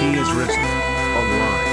He is risen. Online.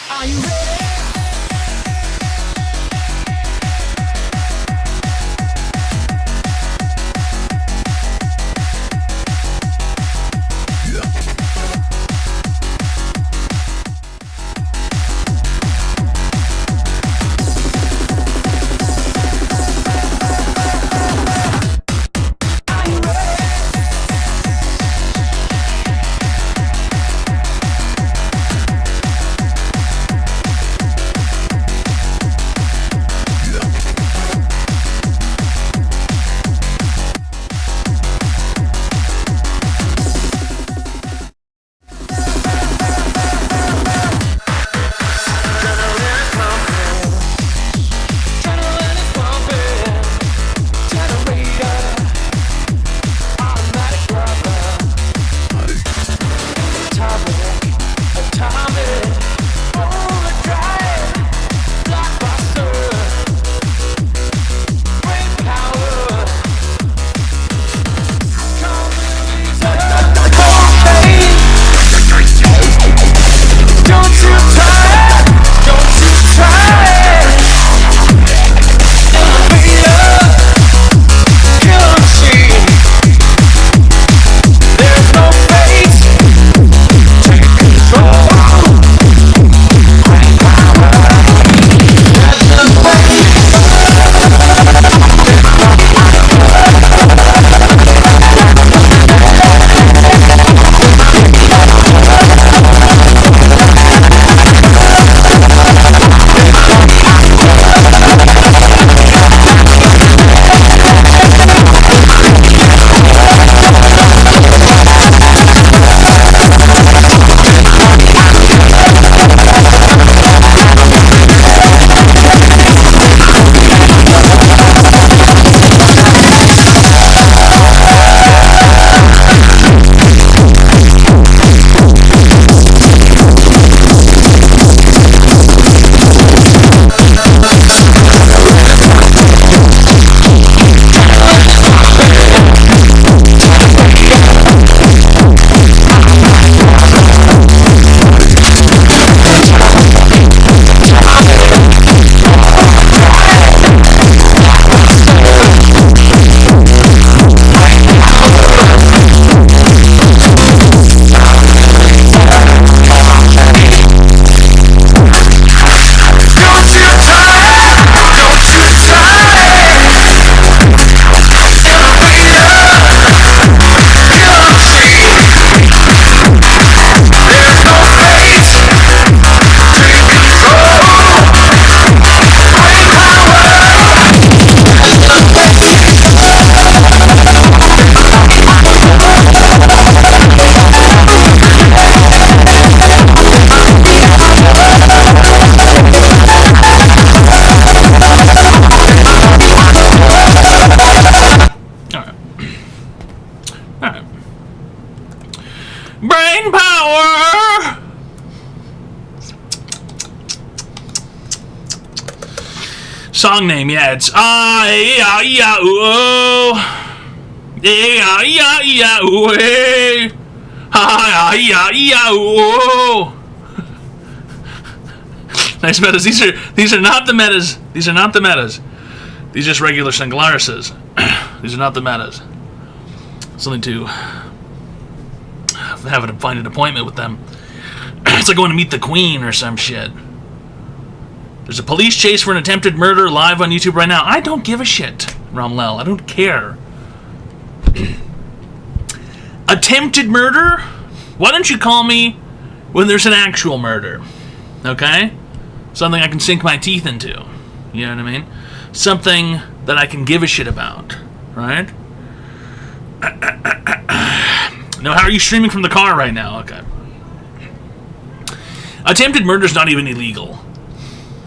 Are you ready? Brain power! Song name, yeah, it's ooh. Ooh. Ooh. Nice metas. These are not the metas. These are not the metas. These are just regular singularises. These are not the metas. Something to find an appointment with them. It's like going to meet the Queen or some shit. There's a police chase for an attempted murder live on YouTube right now. I don't give a shit, Romlel. I don't care. Attempted murder? Why don't you call me when there's an actual murder? Okay? Something I can sink my teeth into. You know what I mean? Something that I can give a shit about. Right? No, how are you streaming from the car right now? Okay. Attempted murder's not even illegal.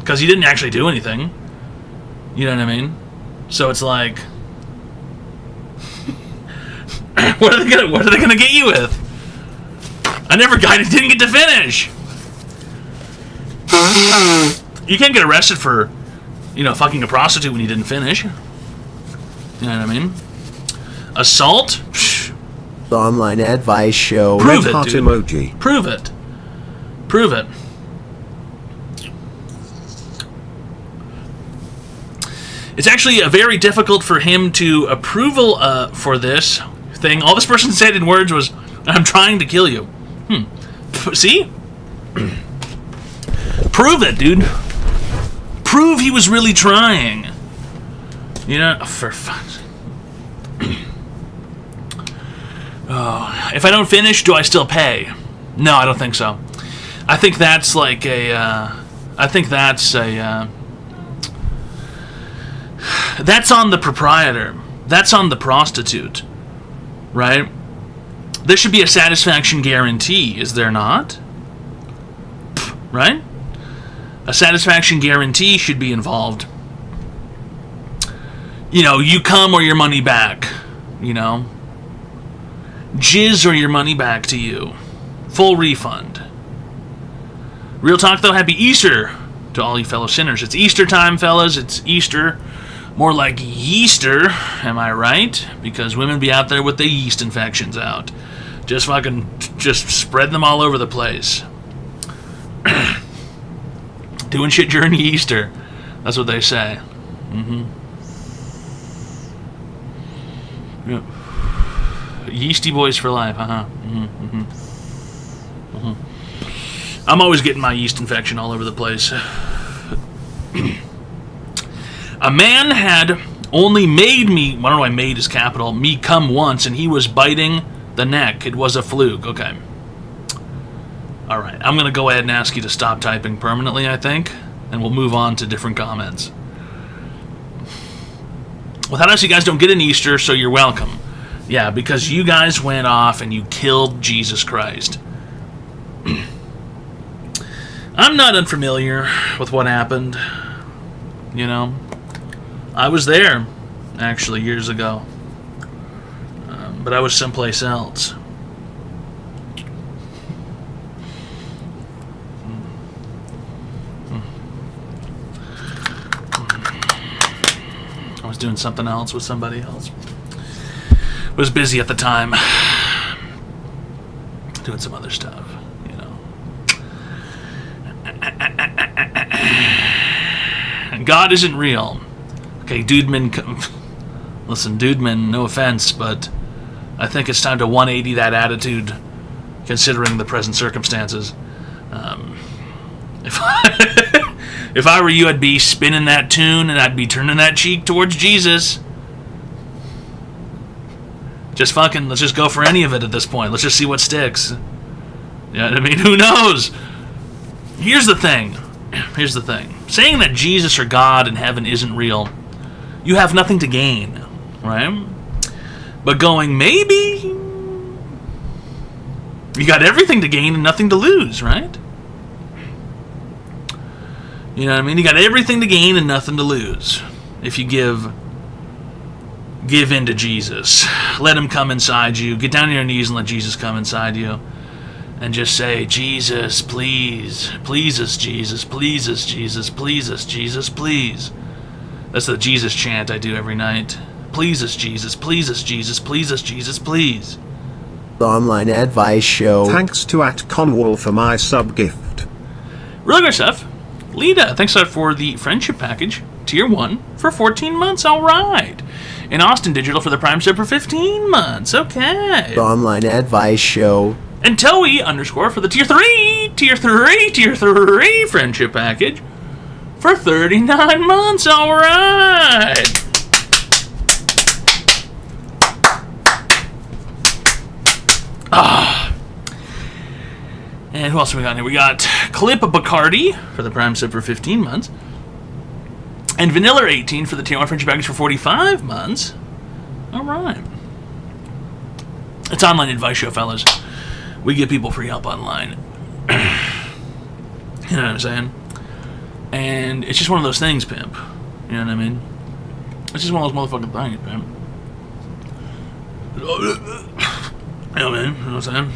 Because he didn't actually do anything. You know what I mean? So it's like... what are they gonna get you with? I didn't get to finish! You can't get arrested for, fucking a prostitute when you didn't finish. You know what I mean? Assault? The online advice show. Prove Red it, heart dude. emoji. Prove it. Prove it. It's actually very difficult for him to approval for this thing. All this person said in words was, "I'm trying to kill you." See? Prove it, dude. Prove he was really trying. For fun. Oh, if I don't finish, do I still pay? No, I don't think so. I think that's like that's on the proprietor. That's on the prostitute. Right? There should be a satisfaction guarantee, is there not? Right? A satisfaction guarantee should be involved. You come or your money back. Jizz or your money back to you. Full refund. Real talk though, happy Easter to all you fellow sinners. It's Easter time, fellas. It's Easter. More like yeaster, am I right? Because women be out there with the yeast infections out. Just spread them all over the place. Doing shit during Easter. That's what they say. Yep. Yeasty boys for life, I'm always getting my yeast infection all over the place. A man had only made me, I don't know why made is capital, me come once, and he was biting the neck. It was a fluke. Okay. Alright, I'm going to go ahead and ask you to stop typing permanently, I think, and we'll move on to different comments. Without us, you guys don't get an Easter, so you're welcome. Yeah, because you guys went off and you killed Jesus Christ. I'm not unfamiliar with what happened. I was there, actually, years ago. But I was someplace else. I was doing something else with somebody else. Was busy at the time. Doing some other stuff, God isn't real. Okay, Dudeman, listen, Dudeman, no offense, but I think it's time to 180 that attitude, considering the present circumstances. If I were you, I'd be spinning that tune and I'd be turning that cheek towards Jesus. Let's just go for any of it at this point. Let's just see what sticks. You know what I mean? Who knows? Here's the thing. Saying that Jesus or God in heaven isn't real, you have nothing to gain, right? But going, maybe, you got everything to gain and nothing to lose, right? You know what I mean? You got everything to gain and nothing to lose if you give in to Jesus. Let him come inside you. Get down on your knees and let Jesus come inside you. And just say, Jesus, please. Please us, Jesus. Please us, Jesus. Please us, Jesus. Please. That's the Jesus chant I do every night. Please us, Jesus. Please us, Jesus. Please us, Jesus. Please. The online advice show. Thanks to @Conwall for my sub gift. Really good stuff. Lita, thanks a lot for the friendship package. Tier 1 for 14 months. All right. And Austin Digital for the Prime sub for 15 months. Okay. The online advice show. And Toey _ for the tier 3 friendship package for 39 months. All right. And who else have we got here? We got Clip Bacardi for the Prime sub for 15 months. And Vanilla 18 for the tier 1 friendship package for 45 months. All right. It's online advice show, fellas. We give people free help online. You know what I'm saying? And it's just one of those things, pimp. You know what I mean? It's just one of those motherfucking things, pimp. You know, man? You know what I'm saying?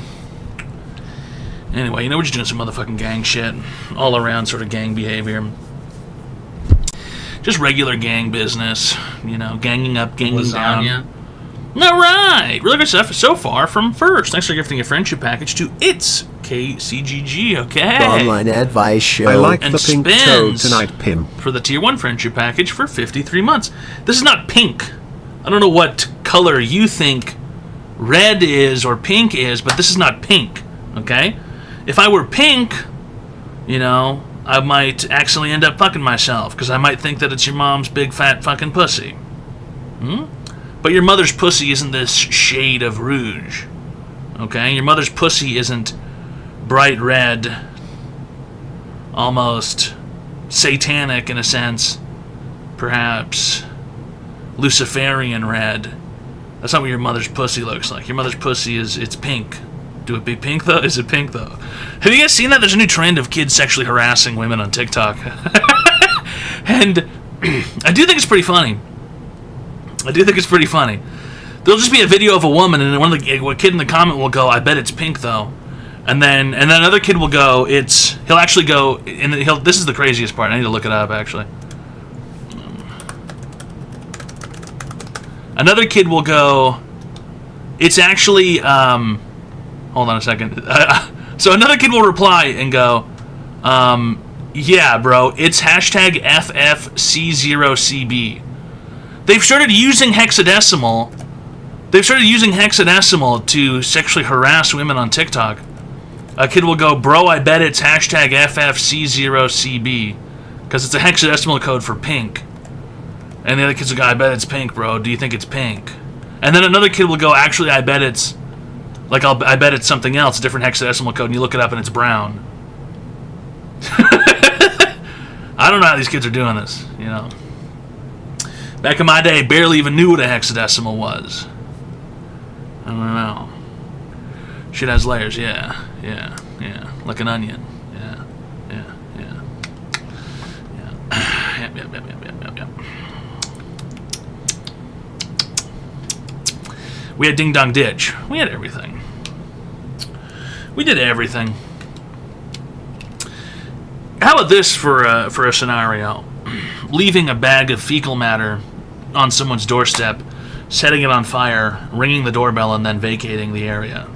Anyway, you know, we're just doing some motherfucking gang shit. All around sort of gang behavior. Just regular gang business. You know, ganging up, ganging down. All right, really good stuff so far from First. Thanks for gifting a friendship package to It's KCGG, okay? The online advice show. I like And the pink toe Spins tonight, pimp. for the tier 1 friendship package for 53 months. This is not pink. I don't know what color you think red is or pink is, but this is not pink, okay? If I were pink, you know, I might accidentally end up fucking myself because I might think that it's your mom's big fat fucking pussy. But your mother's pussy isn't this shade of rouge, okay? Your mother's pussy isn't bright red, almost satanic in a sense, perhaps Luciferian red. That's not what your mother's pussy looks like. Your mother's pussy it's pink. Do it be pink though? Is it pink though? Have you guys seen that? There's a new trend of kids sexually harassing women on TikTok. And I do think it's pretty funny. There'll just be a video of a woman, and a kid in the comment will go, "I bet it's pink though," and then another kid will go, He'll actually go, and this is the craziest part. I need to look it up actually. Another kid will go, "It's actually hold on a second." So another kid will reply and go, "Yeah, bro, it's hashtag FFC0CB." They've started using hexadecimal. To sexually harass women on TikTok. A kid will go, "Bro, I bet it's hashtag FFC0CB," because it's a hexadecimal code for pink. And the other kids will go, "I bet it's pink, bro. Do you think it's pink?" And then another kid will go, "Actually, I bet it's I bet it's something else, a different hexadecimal code," and you look it up and it's brown. I don't know how these kids are doing this, you know. Back in my day, barely even knew what a hexadecimal was. I don't know. Shit has layers, yeah. Like an onion. Yeah. Yep. We had Ding Dong Ditch. We had everything. We did everything. How about this for a scenario? Leaving a bag of fecal matter on someone's doorstep, setting it on fire, ringing the doorbell, and then vacating the area.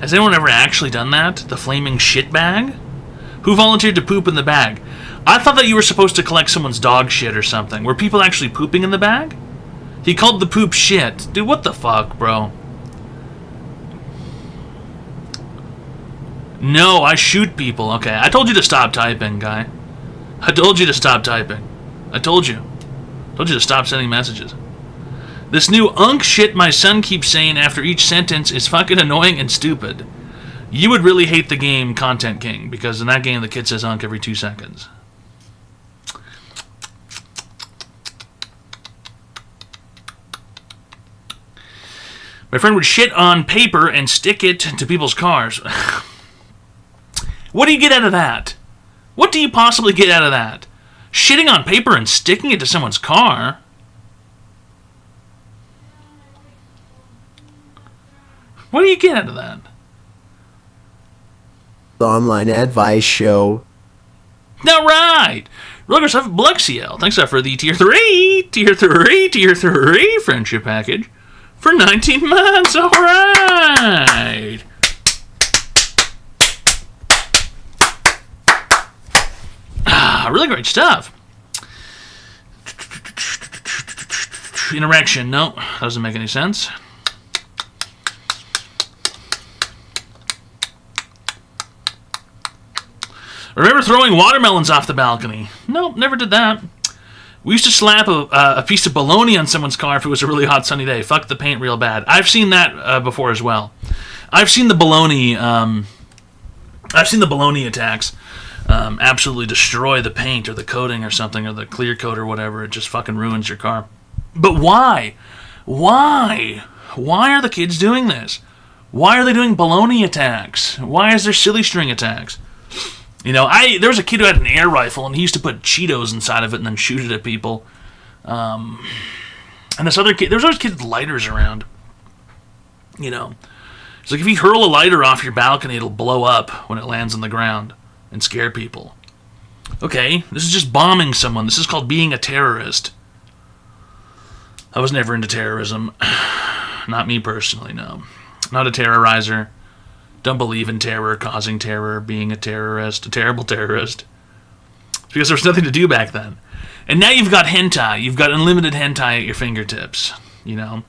Has anyone ever actually done that? The flaming shit bag? Who volunteered to poop in the bag? I thought that you were supposed to collect someone's dog shit or something. Were people actually pooping in the bag? He called the poop shit. Dude, what the fuck, bro? No, I shoot people. Okay, I told you to stop typing, guy. I told you to stop typing. I told you. Told you to stop sending messages. This new unk shit my son keeps saying after each sentence is fucking annoying and stupid. You would really hate the game Content King, because in that game the kid says unk every 2 seconds. My friend would shit on paper and stick it to people's cars. What do you get out of that? What do you possibly get out of that? Shitting on paper and sticking it to someone's car? What do you get out of that? The online advice show. All right. Look, have Blexiel. Thanks for the tier 3 friendship package for 19 months. All right. Really great stuff. Interaction. No, doesn't make any sense. Remember throwing watermelons off the balcony? Nope, never did that. We used to slap a piece of bologna on someone's car if it was a really hot sunny day. Fuck the paint real bad. I've seen that before as well. I've seen the bologna. Attacks absolutely destroy the paint or the coating or something or the clear coat or whatever. It just fucking ruins your car. But why? Why? Why are the kids doing this? Why are they doing bologna attacks? Why is there silly string attacks? You know, there was a kid who had an air rifle, and he used to put Cheetos inside of it and then shoot it at people. And this other kid, there was always kids with lighters around. You know, it's like if you hurl a lighter off your balcony, it'll blow up when it lands on the ground and scare people. Okay, this is just bombing someone. This is called being a terrorist. I was never into terrorism. Not me personally, no. Not a terrorizer. Don't believe in terror, causing terror, being a terrorist, a terrible terrorist. It's because there was nothing to do back then. And now you've got hentai. You've got unlimited hentai at your fingertips, you know.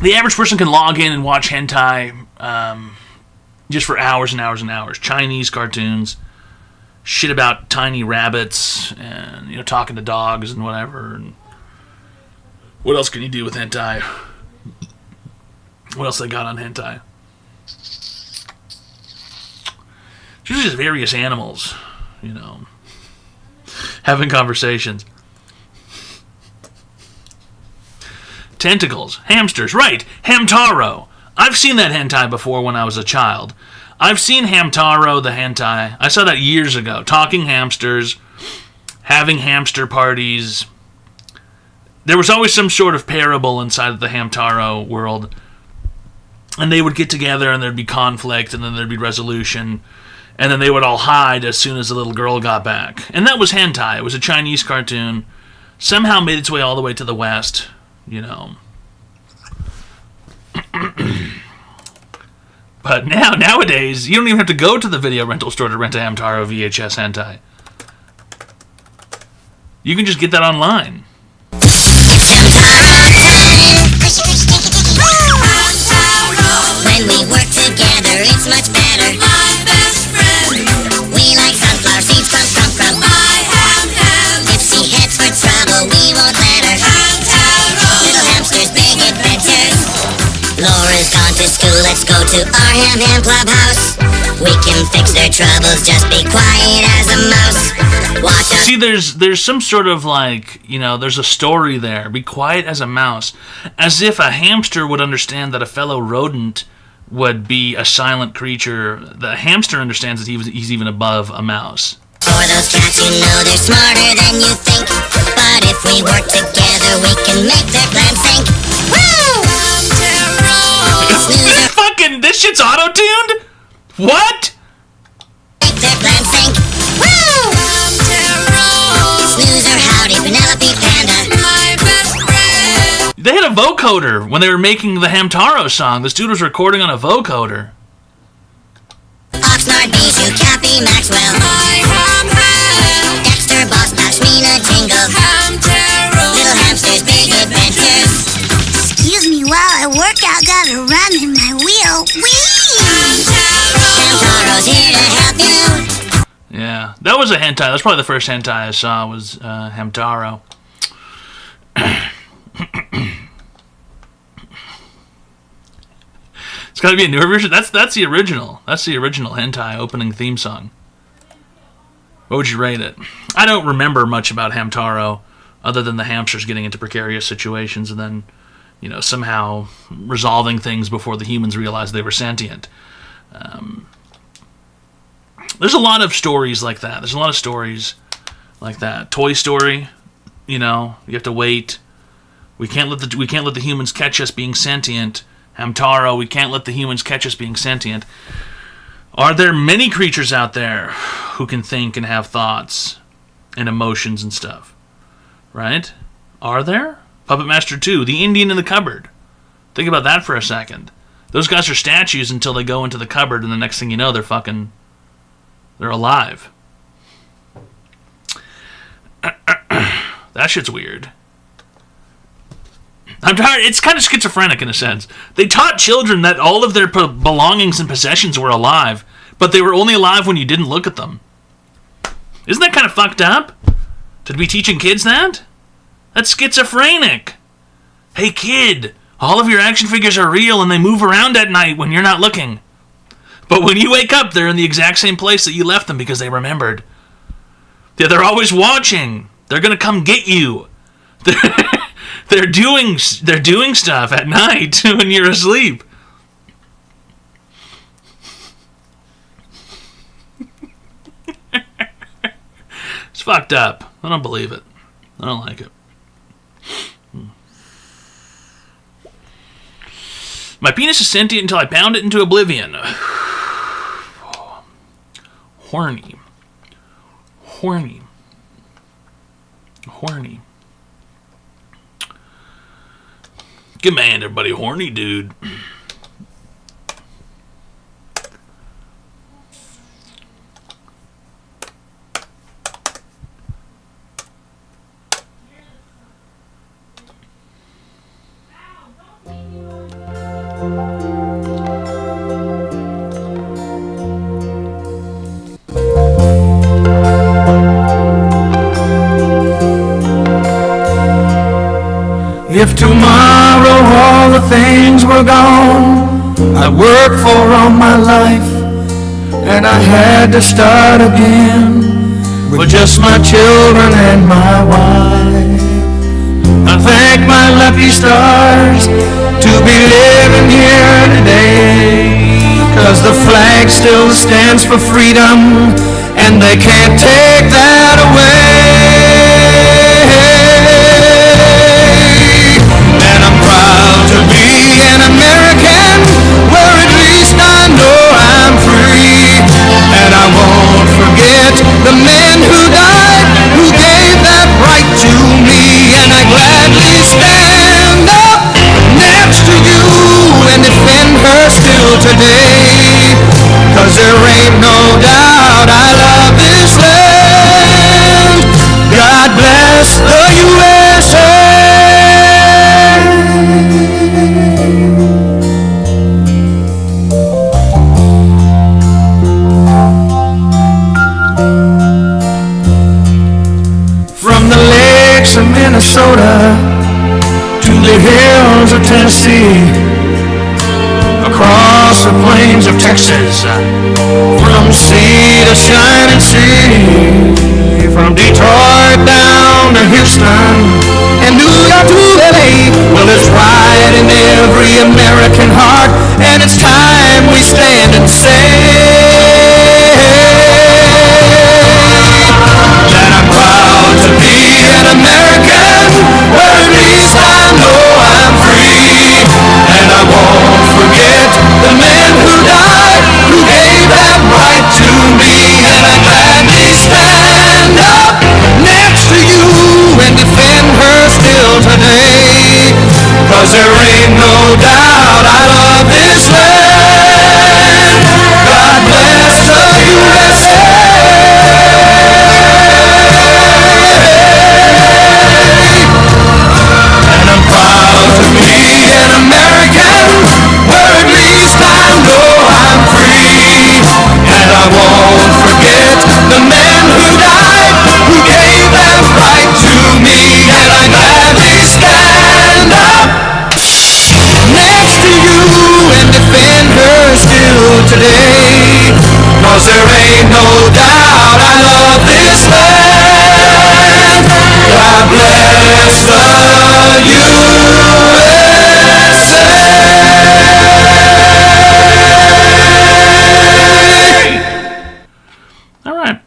The average person can log in and watch hentai just for hours and hours and hours. Chinese cartoons, shit about tiny rabbits, and, you know, talking to dogs and whatever. And what else can you do with hentai? What else they got on hentai? It's usually just various animals, you know, having conversations. Tentacles, hamsters, right, Hamtaro. I've seen that hentai before when I was a child. I've seen Hamtaro, the hentai. I saw that years ago. Talking hamsters, having hamster parties. There was always some sort of parable inside of the Hamtaro world. And they would get together and there'd be conflict and then there'd be resolution. And then they would all hide as soon as the little girl got back. And that was hentai. It was a Chinese cartoon. Somehow made its way all the way to the West, you know. But nowadays, you don't even have to go to the video rental store to rent a Hamtaro VHS hentai. You can just get that online. When we work together, it's much better. My best friend. We like sunflower seeds, crumb, crumb, crumb. If she heads for trouble, we won't let her. Little hamsters, big adventures. Laura's gone to school, let's go to our ham clubhouse. We can fix their troubles, just be quiet as a mouse. Watch out. See, there's some sort of like, you know, there's a story there. Be quiet as a mouse. As if a hamster would understand that a fellow rodent would be a silent creature. The hamster understands that he's even above a mouse. For those cats, you know they're smarter than you think. But if we work together, we can make their plan sink. Woo! Fucking, this shit's auto-tuned? What? Make their plan sink. Woo! Snoozer, howdy, Penelope Panda. My best friend. They had a vocoder when they were making the Hamtaro song. This dude was recording on a vocoder. Oxnard, Bijou, Cappy, Maxwell. Dexter, Boss, Pashmina, Jingle. Little hamsters, big adventures. Excuse me while I work out, gotta run in my wheel. Whee! Hamtaro's here to help you. Yeah, that was a hentai. That's probably the first hentai I saw was Hamtaro. It's got to be a newer version. That's the original. That's the original hentai opening theme song. What would you rate it? I don't remember much about Hamtaro, other than the hamsters getting into precarious situations and then, you know, somehow resolving things before the humans realized they were sentient. There's a lot of stories like that. There's a lot of stories like that. Toy Story, you know, you have to wait. We can't let the humans catch us being sentient. Hamtaro, we can't let the humans catch us being sentient. Are there many creatures out there who can think and have thoughts and emotions and stuff? Right? Are there? Puppet Master 2, the Indian in the cupboard. Think about that for a second. Those guys are statues until they go into the cupboard, and the next thing you know, they're alive. That shit's weird. I'm tired. It's kind of schizophrenic in a sense. They taught children that all of their belongings and possessions were alive, but they were only alive when you didn't look at them. Isn't that kind of fucked up? To be teaching kids that? That's schizophrenic. Hey kid, all of your action figures are real and they move around at night when you're not looking. But when you wake up, they're in the exact same place that you left them because they remembered. Yeah, they're always watching. They're gonna come get you. They're doing stuff at night when you're asleep. It's fucked up. I don't believe it. I don't like it. My penis is sentient until I pound it into oblivion. Horny. Horny. Horny. Good man, everybody. Horny, dude. If tomorrow all the things were gone I worked for all my life, and I had to start again with just my children and my wife, I thank my lucky stars to be living here today, 'cause the flag still stands for freedom and they can't take that away. And I'm proud to be an American, where at least I know I'm free. And I won't forget the men who died, who gave that right to me. And I gladly stand up next to you and defend her still today, 'cause there ain't no doubt I love this land. God bless the USA. From the lakes of Minnesota to the hills of Tennessee, across the plains of Texas, from sea to shining sea, from Detroit down to Houston and New York to LA. Well, it's right in every American heart, and it's time we stand and say that I'm proud to be an American, where at least I know I'm free. And I won't forget the men who died, who gave that right to me. And I gladly stand up next to you and defend her still today, 'cause there ain't no doubt I love this land. God bless the USA. And I'm proud to be an American, where at least I know I'm free. And I won't forget the men who died, who gave that right to me. And I gladly stand up next to you and defend her still today, 'cause there ain't no doubt I love this land. God bless the USA. All right.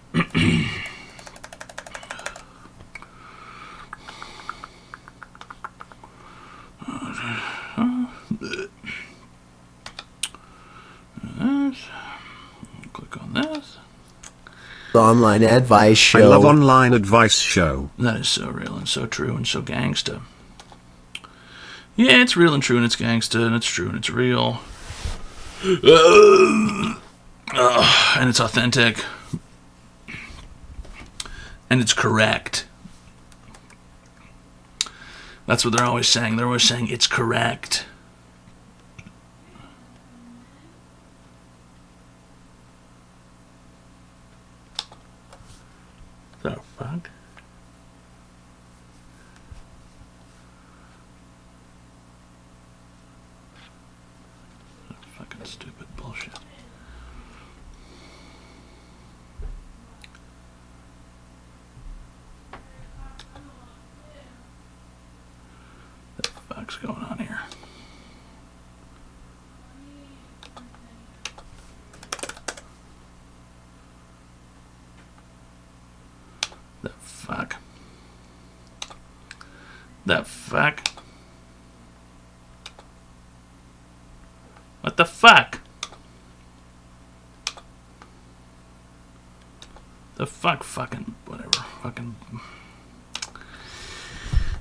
The online advice I love show. online advice show. That is so real and so true and so gangsta. Yeah, it's real and true and it's gangsta and it's true and it's real. And it's authentic. And it's correct. That's what they're always saying. They're always saying it's correct. The fuck? Fucking stupid bullshit. What the fuck's going on here? The fuck? The fuck? What the fuck? The fuck? Fucking whatever. Fucking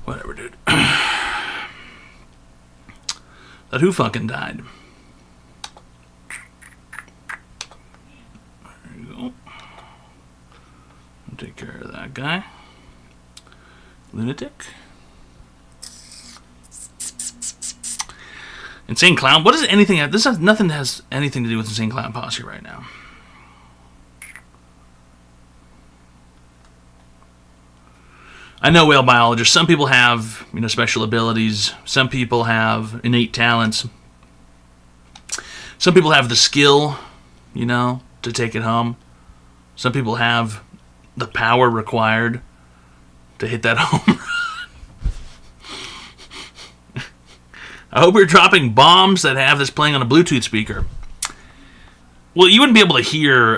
whatever, dude. That who fucking died? There you go. I'll take care of that guy. Lunatic. Insane Clown. What is anything? This has nothing that has anything to do with Insane Clown Posse right now. I know whale biologists. Some people have, special abilities. Some people have innate talents. Some people have the skill, to take it home. Some people have the power required to hit that home run. I hope you're dropping bombs that have this playing on a Bluetooth speaker. Well, you wouldn't be able to hear.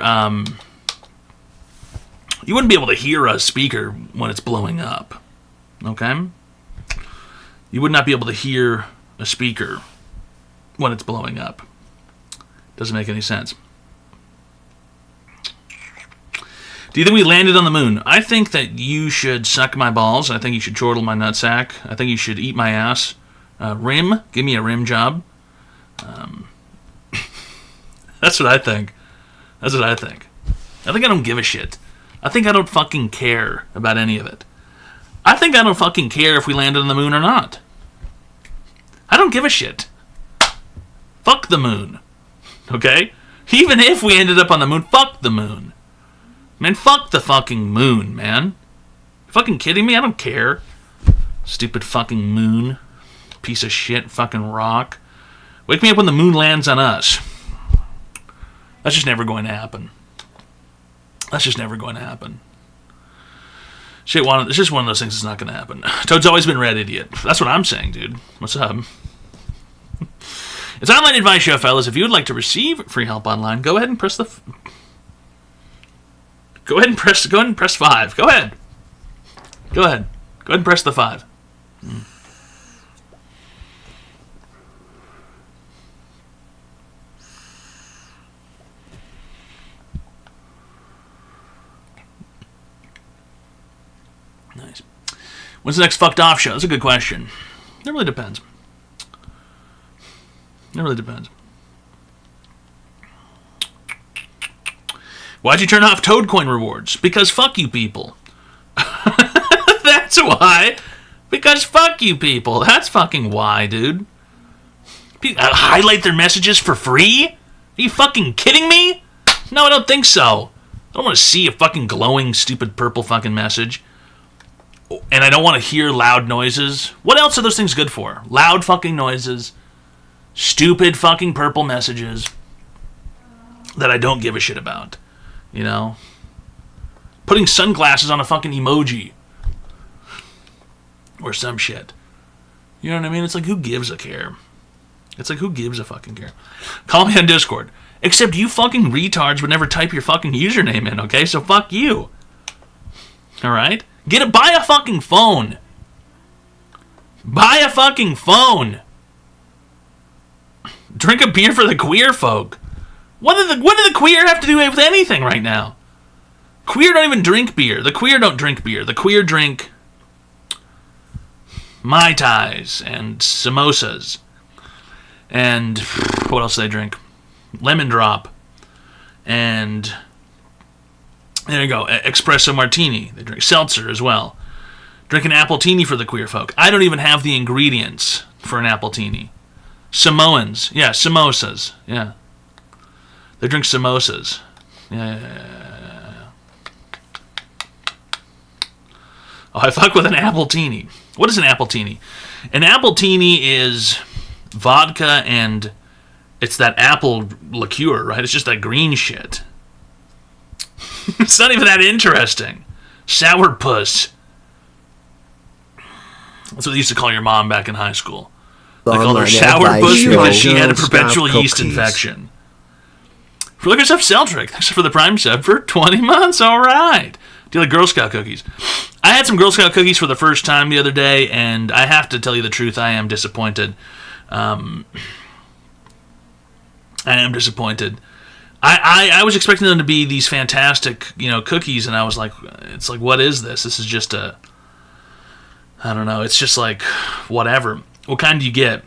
You wouldn't be able to hear a speaker when it's blowing up. Okay? You would not be able to hear a speaker when it's blowing up. Doesn't make any sense. Do you think we landed on the moon? I think that you should suck my balls. I think you should chortle my nutsack. I think you should eat my ass. Rim. Give me a rim job. That's what I think. That's what I think. I think I don't give a shit. I think I don't fucking care about any of it. I think I don't fucking care if we landed on the moon or not. I don't give a shit. Fuck the moon. Okay? Even if we ended up on the moon, fuck the moon. Man, fuck the fucking moon, man. You fucking kidding me? I don't care. Stupid fucking moon. Piece of shit fucking rock. Wake me up when the moon lands on us. That's just never going to happen. That's just never going to happen. Shit, it's just one of those things that's not going to happen. Toad's always been red, idiot. That's what I'm saying, dude. What's up? It's Online Advice Show, fellas. If you would like to receive free help online, go ahead and press the... Go ahead and press 5. Go ahead. Go ahead and press the 5. Nice. When's the next fucked off show? That's a good question. It really depends. It really depends. Why'd you turn off Toadcoin rewards? Because fuck you people. That's why. Because fuck you people. That's fucking why, dude. Highlight their messages for free? Are you fucking kidding me? No, I don't think so. I don't want to see a fucking glowing, stupid purple fucking message. And I don't want to hear loud noises. What else are those things good for? Loud fucking noises. Stupid fucking purple messages. That I don't give a shit about. Putting sunglasses on a fucking emoji. Or some shit. You know what I mean? It's like, who gives a care? It's like, who gives a fucking care? Call me on Discord. Except you fucking retards would never type your fucking username in, okay? So fuck you. Alright? Buy a fucking phone. Buy a fucking phone. Drink a beer for the queer folk. What do the queer have to do with anything right now? Queer don't even drink beer. The queer don't drink beer. The queer drink Mai Tais and samosas. And what else do they drink? Lemon drop. And there you go. Espresso martini. They drink seltzer as well. Drink an appletini for the queer folk. I don't even have the ingredients for an appletini. Samoans. Yeah, samosas. Yeah. They drink samosas. Yeah. Oh, I fuck with an appletini. What is an appletini? An appletini is vodka and it's that apple liqueur, right? It's just that green shit. It's not even that interesting. Sourpuss. That's what they used to call your mom back in high school. They called her sourpuss because she had a perpetual yeast infection. Look yourself, Celtric. Thanks for the Prime sub for 20 months. All right. Do you like Girl Scout cookies? I had some Girl Scout cookies for the first time the other day, and I have to tell you the truth, I am disappointed. I am disappointed. I was expecting them to be these fantastic, cookies, and I was like, it's like, what is this? This is just I don't know. It's just like, whatever. What kind do you get?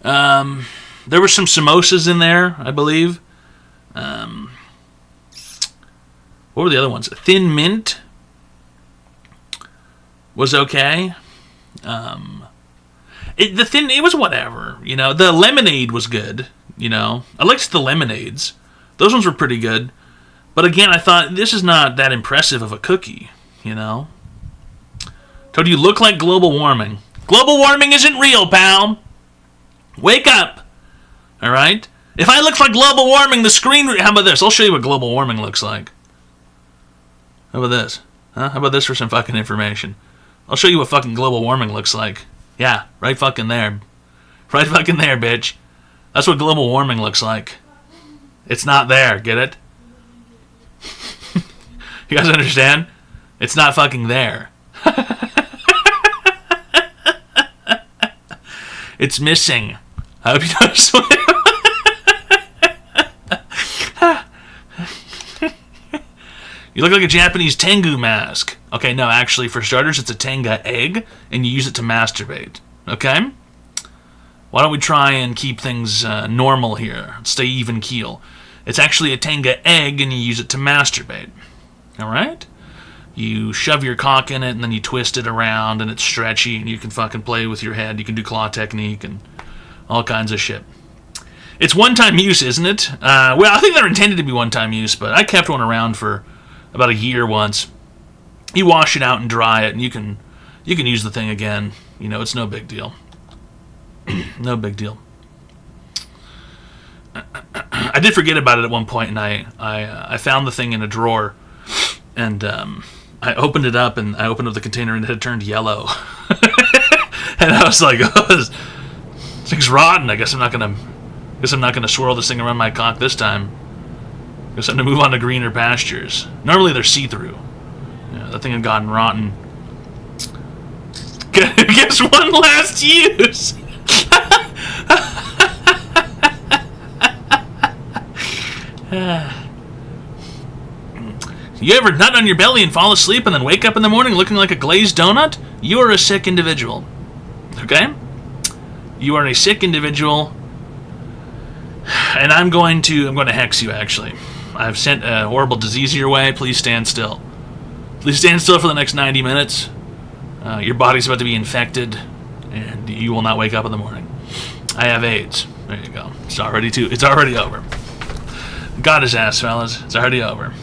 There were some samosas in there, I believe. What were the other ones? Thin mint was okay. It was whatever, The lemonade was good, I liked the lemonades. Those ones were pretty good. But again, I thought, this is not that impressive of a cookie, Toad, you look like global warming. Global warming isn't real, pal. Wake up. All right? If I look like global warming, the screen... How about this? I'll show you what global warming looks like. How about this? Huh? How about this for some fucking information? I'll show you what fucking global warming looks like. Yeah, right fucking there. Right fucking there, bitch. That's what global warming looks like. It's not there, get it? You guys understand? It's not fucking there. It's missing. I hope you notice. You look like a Japanese Tengu mask. Okay, no, actually, for starters, it's a Tenga egg, and you use it to masturbate. Okay? Why don't we try and keep things normal here? Stay even keel. It's actually a Tenga egg, and you use it to masturbate. Alright? You shove your cock in it, and then you twist it around, and it's stretchy, and you can fucking play with your head. You can do claw technique, and all kinds of shit. It's one-time use, isn't it? Well, I think they're intended to be one-time use, but I kept one around for about a year once. You wash it out and dry it, and you can use the thing again. It's no big deal. No big deal. I did forget about it at one point, and I found the thing in a drawer, and I opened it up, and I opened up the container, and it had turned yellow. And I was like, oh, this thing's rotten. I guess I'm not gonna swirl this thing around my cock this time. Guess I'm gonna move on to greener pastures. Normally they're see-through. Yeah, that thing had gotten rotten. Guess one last use. You ever nut on your belly and fall asleep and then wake up in the morning looking like a glazed donut? You are a sick individual. Okay? You are a sick individual. And I'm going to hex you, actually. I've sent a horrible disease your way. Please stand still. Please stand still for the next 90 minutes. Your body's about to be infected, and you will not wake up in the morning. I have AIDS. There you go. It's already over. Got his ass, fellas. It's already over.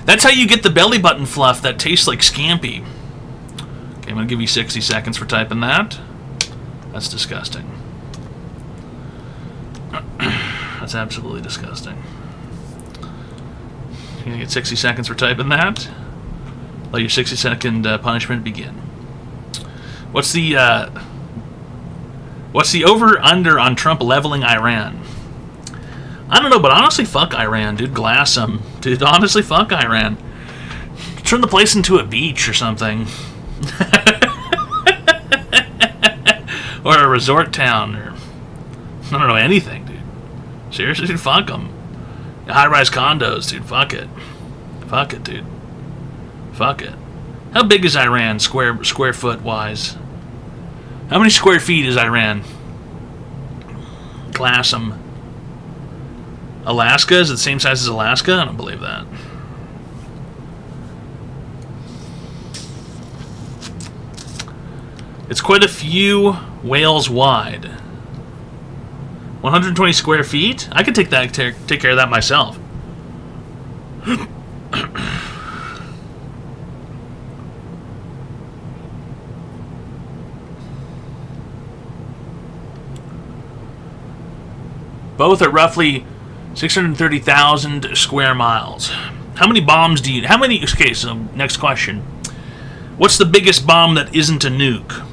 That's how you get the belly button fluff that tastes like scampi. Okay, I'm going to give you 60 seconds for typing that. That's disgusting. That's absolutely disgusting. You're going to get 60 seconds for typing that. Let your 60-second punishment begin. What's the over-under on Trump leveling Iran? I don't know, but honestly, fuck Iran, dude. Glass them. Dude, honestly, fuck Iran. Turn the place into a beach or something. Or a resort town, or I don't know, anything, dude. Seriously, dude, fuck them. High-rise condos, dude, fuck it. Fuck it, dude. Fuck it. How big is Iran, square foot wise? How many square feet is Iran? Class them. Alaska is it the same size as Alaska? I don't believe that. It's quite a few whales wide. 120 square feet? I could take care of that myself. Both are roughly 630,000 square miles. How many bombs do you... Okay, so next question. What's the biggest bomb that isn't a nuke?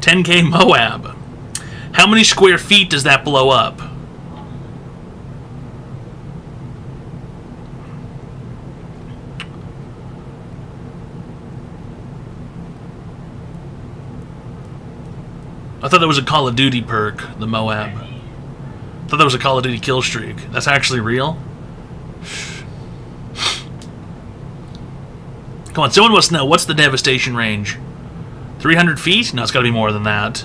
$10K Moab. How many square feet does that blow up? I thought that was a Call of Duty perk, the Moab. I thought that was a Call of Duty kill streak. That's actually real? Come on, someone wants to know, what's the devastation range? 300 feet? No, it's got to be more than that.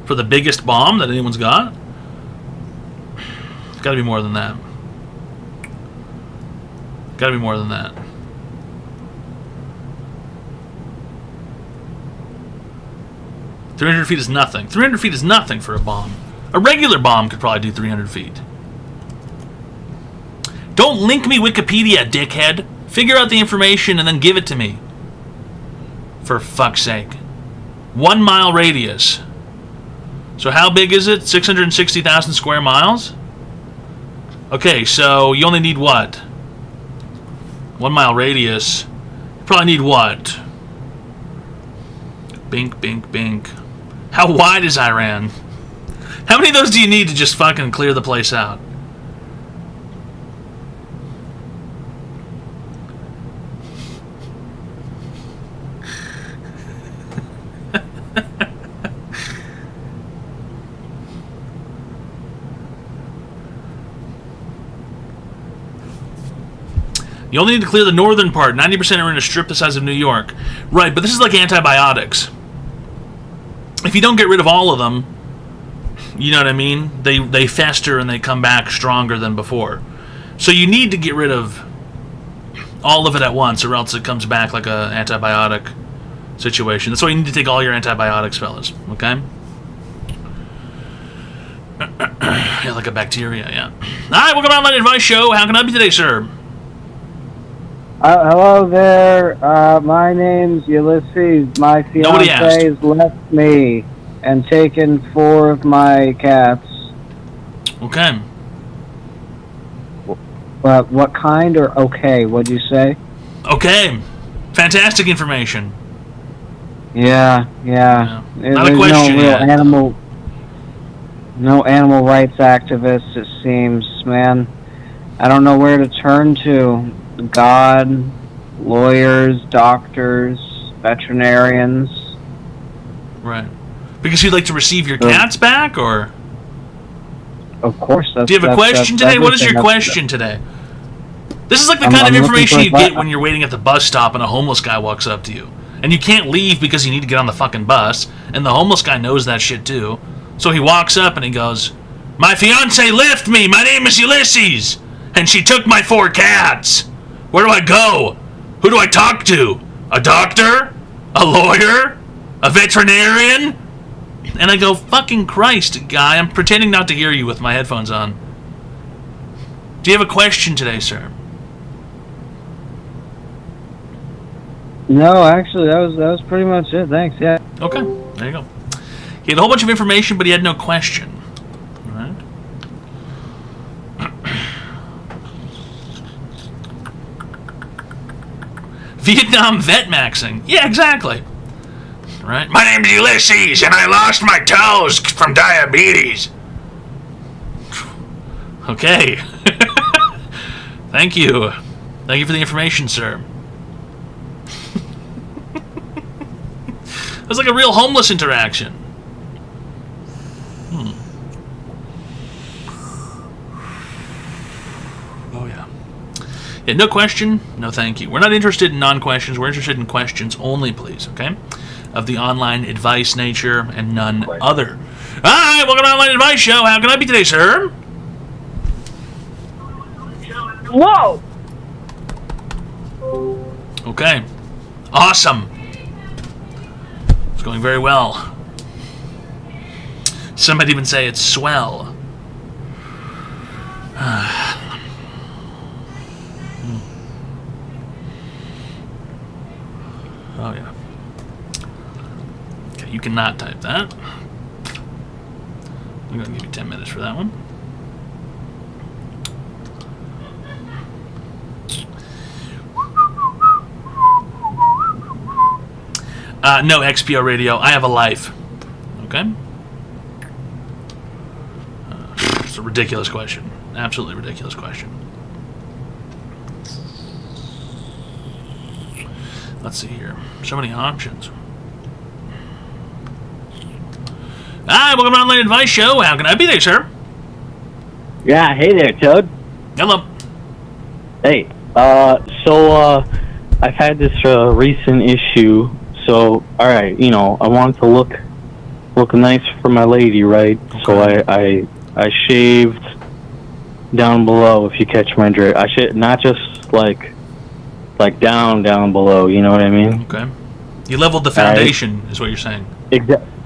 For the biggest bomb that anyone's got? It's got to be more than that. Got to be more than that. $300 feet is nothing. 300 feet is nothing for a bomb. A regular bomb could probably do 300 feet. Don't link me Wikipedia, dickhead. Figure out the information and then give it to me. For fuck's sake. 1 mile radius. So how big is it? 660,000 square miles? Okay, so you only need what? 1 mile radius. You probably need what? Bink, bink, bink. How wide is Iran? How many of those do you need to just fucking clear the place out? You only need to clear the northern part. 90% are in a strip the size of New York. Right, but this is like antibiotics. If you don't get rid of all of them, you know what I mean? They fester and they come back stronger than before. So you need to get rid of all of it at once, or else it comes back like a antibiotic situation. That's why you need to take all your antibiotics, fellas. Okay? Yeah, like a bacteria, yeah. Alright, welcome to Online Advice Show. How can I help you today, sir? Hello there. My name's Ulysses. My Nobody asked. fiance has left me and taken 4 of my cats. Okay. What kind or okay? What'd you say? Okay. Fantastic information. Yeah. Not a There's question no real yet. no animal rights activists, it seems, man. I don't know where to turn to. God, lawyers, doctors, veterinarians. Right. Because you'd like to receive your cats back, or? Of course. Do you have a question today? What is your question today? This is like the kind of I'm information you looking for get when you're waiting at the bus stop and a homeless guy walks up to you. And you can't leave because you need to get on the fucking bus, and the homeless guy knows that shit too. So he walks up and he goes, "My fiance left me! My name is Ulysses! And she took my 4 cats! Where do I go? Who do I talk to? A doctor? A lawyer? A veterinarian?" And I go, "Fucking Christ, guy, I'm pretending not to hear you with my headphones on. Do you have a question today, sir?" No, actually, that was pretty much it. Thanks. Yeah. Okay, there you go. He had a whole bunch of information, but he had no question. All right. Vietnam vet maxing. Yeah, exactly. Right. My name's Ulysses, and I lost my toes from diabetes. Okay. Thank you. Thank you for the information, sir. like a real homeless interaction. Oh, yeah. Yeah, no question, no thank you. We're not interested in non-questions. We're interested in questions only, please, okay? Of the online advice nature and none other. All right, welcome to Online Advice Show. How can I be today, sir? Whoa! Okay. Awesome. It's going very well. Some might even say it's swell. Oh, yeah. Okay, you cannot type that. I'm going to give you 10 minutes for that one. No, XPO Radio. I have a life. Okay? It's a ridiculous question. Absolutely ridiculous question. Let's see here. So many options. Hi, welcome to Online Advice Show. How can I be there, sir? Yeah, hey there, Toad. Hello. Hey, I've had this recent issue. So, all right, you know, I wanted to look nice for my lady, right? Okay. So I shaved down below. If you catch my drift, I should not just like down below. You know what I mean? Okay. You leveled the foundation, is what you're saying.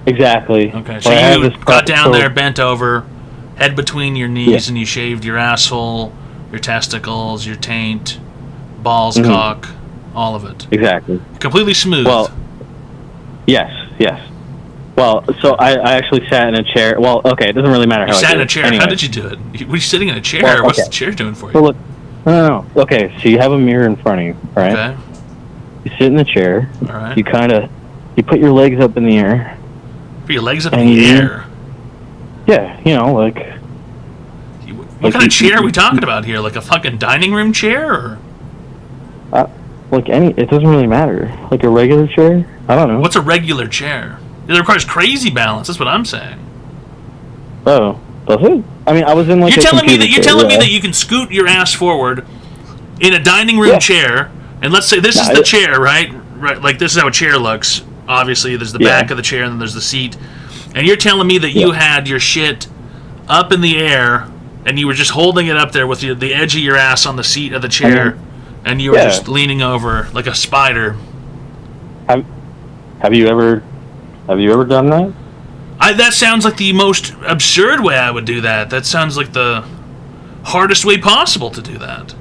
Exactly. Okay, so you got down there, bent over, head between your knees, and you shaved your asshole, your testicles, your taint, balls, cock, all of it. Exactly. Completely smooth. Well, yes. Well, so I actually sat in a chair. Well, okay, it doesn't really matter how you I sat did in a it. chair. Anyway. How did you do it? Were you sitting in a chair? Well, What's okay. the chair doing for you? So look, no. Okay, so you have a mirror in front of you, right? Okay. You sit in the chair. All right. You put your legs up in the air. Put your legs up in And the you- air. Yeah, you know, like What kind of chair are we talking about here? Like a fucking dining room chair? Or it doesn't really matter. Like a regular chair. I don't know. what's a regular chair? It requires crazy balance. That's what I'm saying. Oh, does it? I mean, I was in like. You're telling me chair, that you can scoot your ass forward in a dining room chair, and let's say this is the chair, right? Right, like this is how a chair looks. Obviously, there's the back of the chair, and then there's the seat. And you're telling me that you had your shit up in the air, and you were just holding it up there with the edge of your ass on the seat of the chair, and you were just leaning over like a spider. Have you ever done that? That sounds like the most absurd way I would do that. That sounds like the hardest way possible to do that.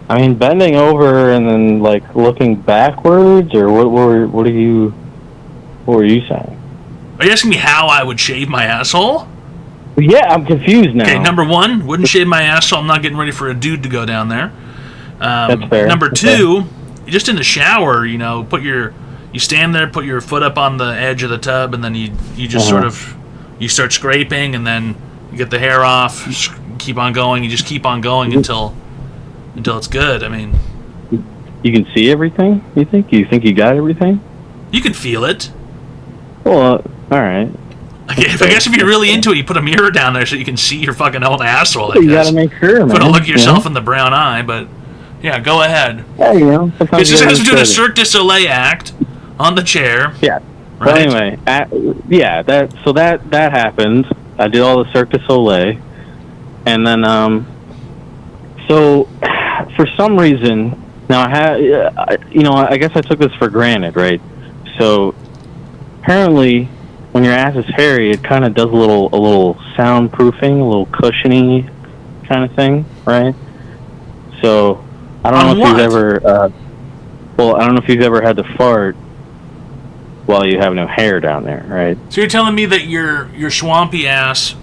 I mean, bending over and then like looking backwards, or what were you saying? Are you asking me how I would shave my asshole? Yeah, I'm confused now. Okay, number one, wouldn't shave my asshole. I'm not getting ready for a dude to go down there. That's fair. Number two, just in the shower, you know, you stand there, put your foot up on the edge of the tub, and then you just sort of, you start scraping, and then you get the hair off, keep on going, you just keep on going until it's good. I mean, you can see everything. You think you got everything? you can feel it. Well, all right. I guess if you're really into it, you put a mirror down there so you can see your fucking own asshole. You gotta make sure, man. Put a look at yourself in the brown eye, but yeah, go ahead. Yeah, you know. It's just as we're doing a Cirque du Soleil act on the chair. Yeah. Right? Well, anyway, that happened. I did all the Cirque du Soleil, and then so for some reason now I guess I took this for granted, right? So apparently, when your ass is hairy, it kind of does a little soundproofing, a little cushiony kind of thing, right? So I don't know if you've ever. I don't know if you've ever had to fart while you have no hair down there, right? So you're telling me that your swampy ass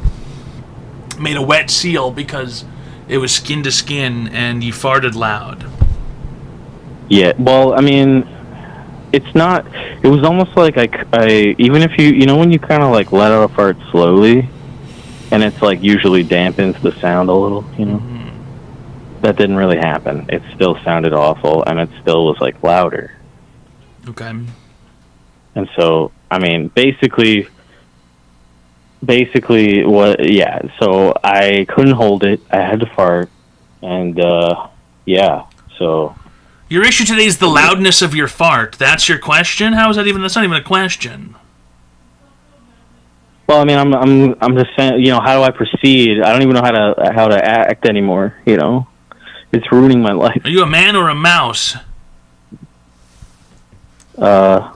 made a wet seal because it was skin to skin and you farted loud. Yeah. Well, I mean, it's not. It was almost like I even if you know when you kind of like let out a fart slowly, and it's like usually dampens the sound a little, you know. That didn't really happen. It still sounded awful, and it still was like louder. Okay. And so, I mean, basically, what? Yeah. So I couldn't hold it. I had to fart, and yeah. So Your issue today is the loudness of your fart. That's your question? How is that even? That's not even a question. well, I mean, I'm just saying. You know, how do I proceed? I don't even know how to act anymore. You know, it's ruining my life. Are you a man or a mouse? I'm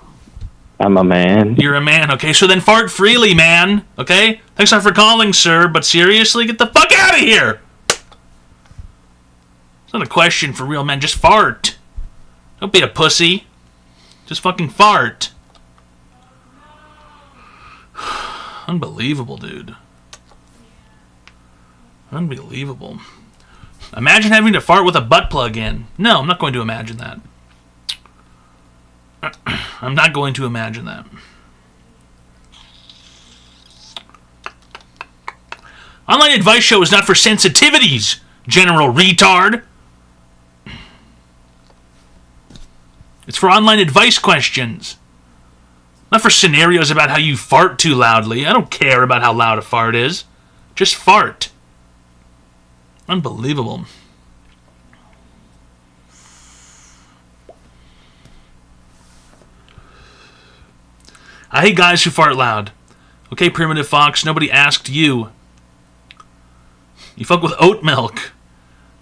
a man. You're a man, okay? So then fart freely, man, okay? Thanks a lot for calling, sir, but seriously, get the fuck out of here! It's not a question for real men, just fart. Don't be a pussy. Just fucking fart. Unbelievable, dude. Unbelievable. Imagine having to fart with a butt plug in. No, I'm not going to imagine that. I'm not going to imagine that. Online advice show is not for sensitivities, general retard. It's for online advice questions. Not for scenarios about how you fart too loudly. I don't care about how loud a fart is. Just fart. Unbelievable. I hate guys who fart loud. Okay, Primitive Fox, nobody asked you. You fuck with oat milk.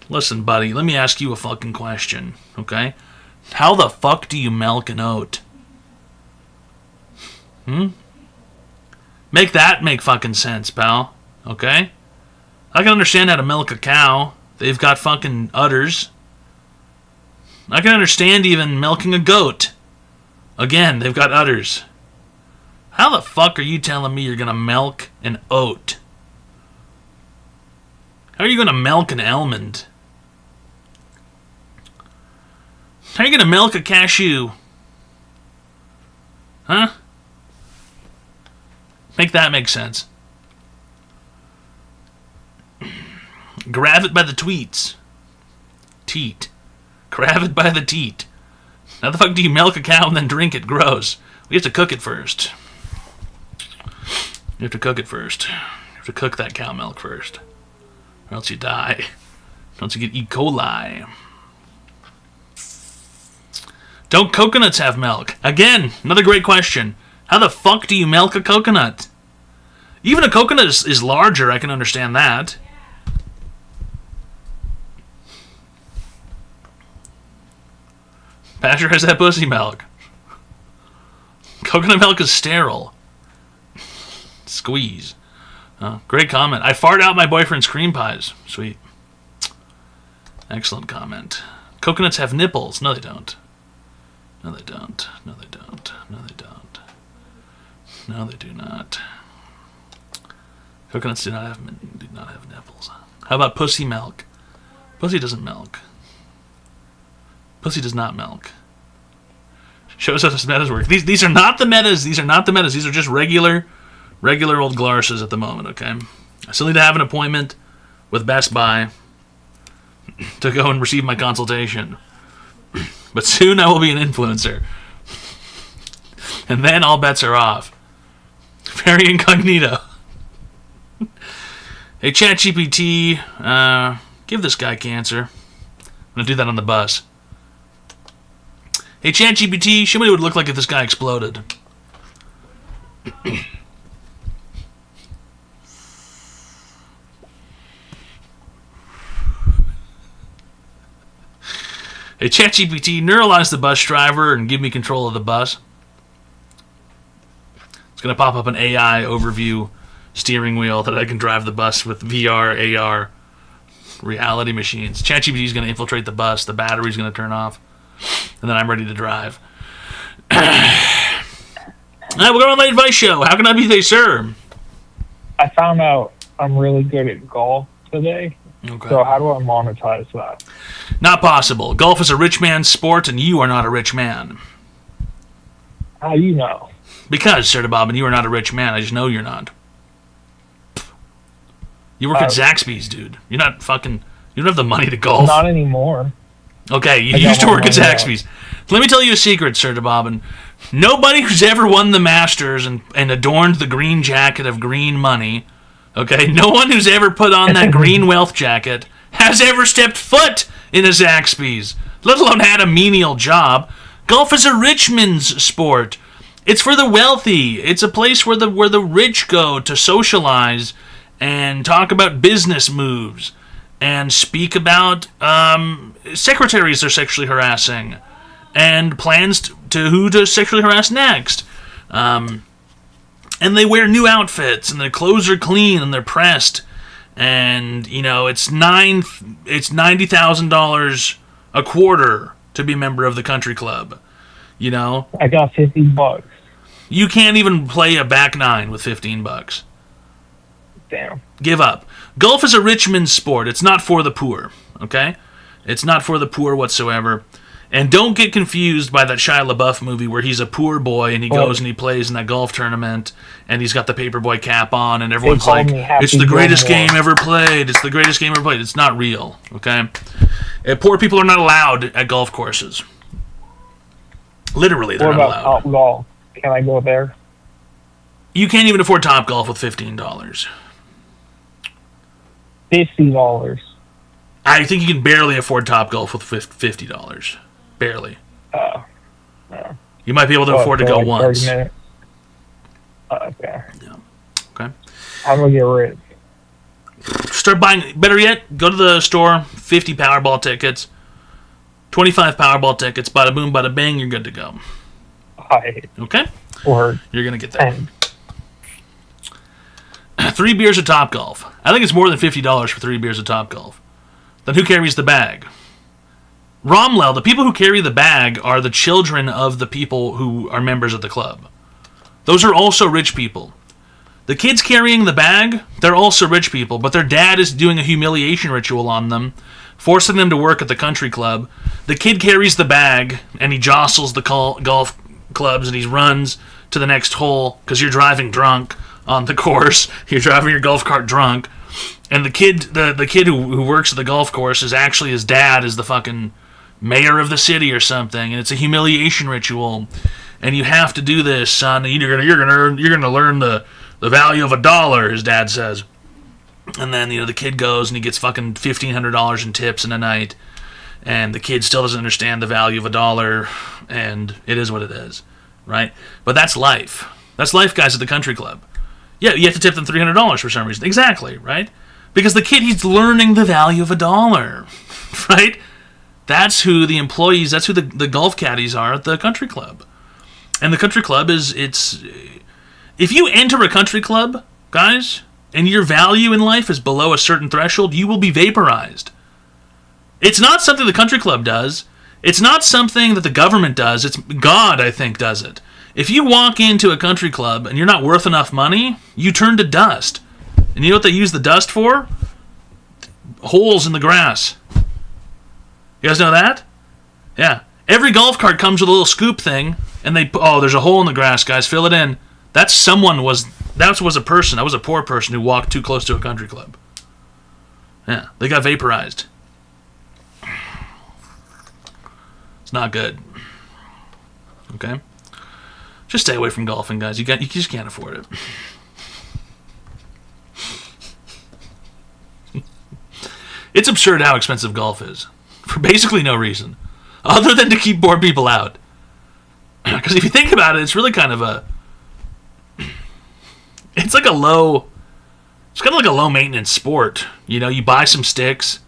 Listen, buddy, let me ask you a fucking question, okay? How the fuck do you milk an oat? Make that make fucking sense, pal, okay? I can understand how to milk a cow. They've got fucking udders. I can understand even milking a goat. Again, they've got udders. How the fuck are you telling me you're gonna milk an oat? How are you gonna milk an almond? How are you gonna milk a cashew? Huh? Make that make sense. Grab it by the tweets. Teat. Grab it by the teat. How the fuck do you milk a cow and then drink it? Gross. We have to cook it first. You have to cook it first. You have to cook that cow milk first. Or else you die. Or else you get E. coli. Don't coconuts have milk? Again, another great question. How the fuck do you milk a coconut? Even a coconut is larger, I can understand that. Badger has that pussy milk. Coconut milk is sterile. Squeeze. Great comment. I fart out my boyfriend's cream pies. Sweet. Excellent comment. Coconuts have nipples. No, they don't. No, they don't. No, they don't. No, they don't. No, they do not. Coconuts do not have nipples. How about pussy milk? Pussy doesn't milk. Pussy does not milk. Shows us metas work. These are not the metas. These are not the metas. These are just regular old Glarses at the moment, okay? I still need to have an appointment with Best Buy to go and receive my consultation. But soon I will be an influencer. And then all bets are off. Very incognito. Hey, ChatGPT, give this guy cancer. I'm going to do that on the bus. Hey, ChatGPT, show me what it would look like if this guy exploded. Hey, ChatGPT, neuralize the bus driver and give me control of the bus. It's going to pop up an AI overview steering wheel that I can drive the bus with VR, AR, reality machines. ChatGPT is going to infiltrate the bus. The battery's going to turn off. And then I'm ready to drive. Alright, we're going on the advice show. How can I be they, sir? I found out I'm really good at golf today. Okay. So how do I monetize that? Not possible. Golf is a rich man's sport, and you are not a rich man. How do you know? Because, Sir Bobbin, you are not a rich man. I just know you're not. You work at Zaxby's, dude. You're not fucking... You don't have the money to golf. Not anymore. Okay, you used to work at Zaxby's. Let me tell you a secret, Sir Bobbin. Nobody who's ever won the Masters and adorned the green jacket of green money, okay, no one who's ever put on that green wealth jacket has ever stepped foot in a Zaxby's, let alone had a menial job. Golf is a rich man's sport. It's for the wealthy. It's a place where the rich go to socialize and talk about business moves and speak about secretaries they're sexually harassing and plans to who to sexually harass next. And they wear new outfits and their clothes are clean and they're pressed. And, you know, it's $90,000 a quarter to be a member of the country club. You know? I got $50. You can't even play a back nine with $15. Damn. Give up. Golf is a rich man's sport. It's not for the poor, okay? It's not for the poor whatsoever. And don't get confused by that Shia LaBeouf movie where he's a poor boy and he goes and he plays in that golf tournament and he's got the paperboy cap on and everyone's like, it's the greatest game ever played. It's the greatest game ever played. It's not real, okay? Poor people are not allowed at golf courses. Literally, they're What not about allowed. Top Golf? Can I go there? You can't even afford Top Golf with $15. $50. I think you can barely afford Top Golf with $50. Barely. No. You might be able to afford to for go like once. 30 minutes? Okay. Yeah. Okay. How do I get rich? Start buying. Better yet, go to the store. 50 Powerball tickets. 25 Powerball tickets. Bada boom, bada bang. You're good to go. Okay. Word. You're gonna get that. 3 beers at Top Golf. I think it's more than $50 for 3 beers at Top Golf. Then who carries the bag? Romlel, the people who carry the bag are the children of the people who are members of the club. Those are also rich people. The kids carrying the bag, they're also rich people, but their dad is doing a humiliation ritual on them, forcing them to work at the country club. The kid carries the bag, and he jostles the golf clubs, and he runs to the next hole, because you're driving drunk on the course. You're driving your golf cart drunk. And the kid who works at the golf course is actually his dad is the fucking mayor of the city or something, and it's a humiliation ritual. And you have to do this, son. You're gonna learn the value of $1, his dad says. And then the kid goes and he gets fucking $1,500 in tips in a night, and the kid still doesn't understand the value of $1, and it is what it is, right? But that's life. That's life, guys, at the country club. Yeah, you have to tip them $300 for some reason. Exactly, right? Because the kid, he's learning the value of $1, right? That's who the employees, that's who the golf caddies are at the country club. And the country club if you enter a country club, guys, and your value in life is below a certain threshold, you will be vaporized. It's not something the country club does. It's not something that the government does. It's God, I think, does it. If you walk into a country club and you're not worth enough money, you turn to dust. And you know what they use the dust for? Holes in the grass. You guys know that? Yeah. Every golf cart comes with a little scoop thing, and there's a hole in the grass, guys, fill it in. That was a person. That was a poor person who walked too close to a country club. Yeah, they got vaporized. It's not good. Okay? Just stay away from golfing, guys. You just can't afford it. It's absurd how expensive golf is. For basically no reason. Other than to keep poor people out. Because if you think about it, it's really kind of it's kind of like a low maintenance sport. You buy some sticks,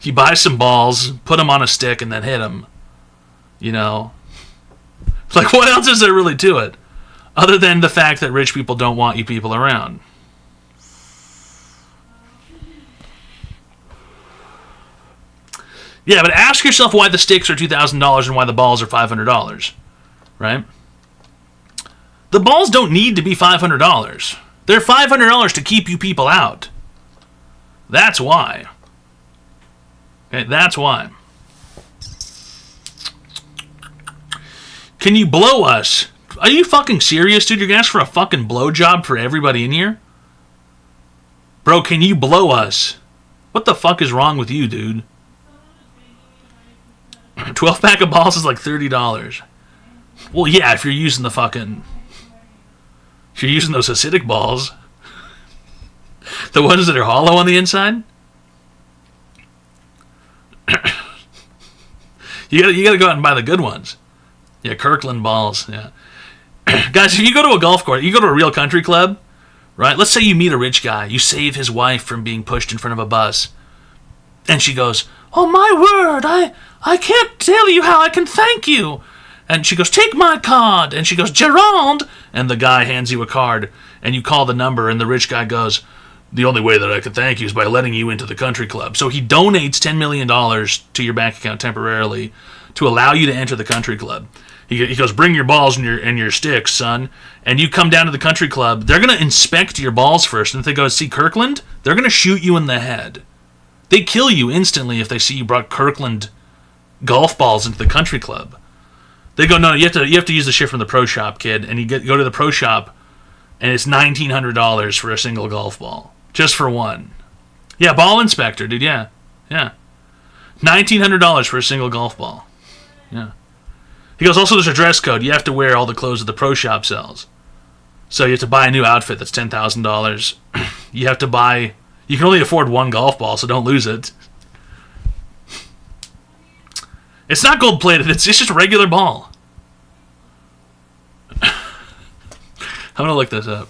you buy some balls, put them on a stick, and then hit them. Like, what else is there really to it? Other than the fact that rich people don't want you people around. Yeah, but ask yourself why the sticks are $2,000 and why the balls are $500, right? The balls don't need to be $500. They're $500 to keep you people out. That's why. Okay, that's why. Can you blow us? Are you fucking serious, dude? You're gonna ask for a fucking blowjob for everybody in here? Bro, can you blow us? What the fuck is wrong with you, dude? 12-pack of balls is like $30. Well, yeah, if you're using the fucking... If you're using those acidic balls... The ones that are hollow on the inside? You gotta go out and buy the good ones. Yeah, Kirkland balls, yeah. Guys, if you go to a golf course, you go to a real country club, right? Let's say you meet a rich guy. You save his wife from being pushed in front of a bus. And she goes, "Oh, my word, I can't tell you how I can thank you." And she goes, "Take my card." And she goes, "Gerard." And the guy hands you a card. And you call the number, and the rich guy goes, "The only way that I can thank you is by letting you into the country club." So he donates $10 million to your bank account temporarily to allow you to enter the country club. He goes, "Bring your balls and your sticks, son." And you come down to the country club. They're going to inspect your balls first. And if they go, "See Kirkland," they're going to shoot you in the head. They kill you instantly if they see you brought Kirkland golf balls into the country club. They go, "No, you have to use the shit from the pro shop, kid." And you go to the pro shop, and it's $1,900 for a single golf ball. Just for one. Yeah, ball inspector, dude, yeah. $1,900 for a single golf ball. Yeah. He goes, "Also, there's a dress code. You have to wear all the clothes that the pro shop sells. So you have to buy a new outfit that's $10,000. You have to buy... You can only afford one golf ball, so don't lose it. It's not gold-plated. It's just a regular ball." I'm going to look this up.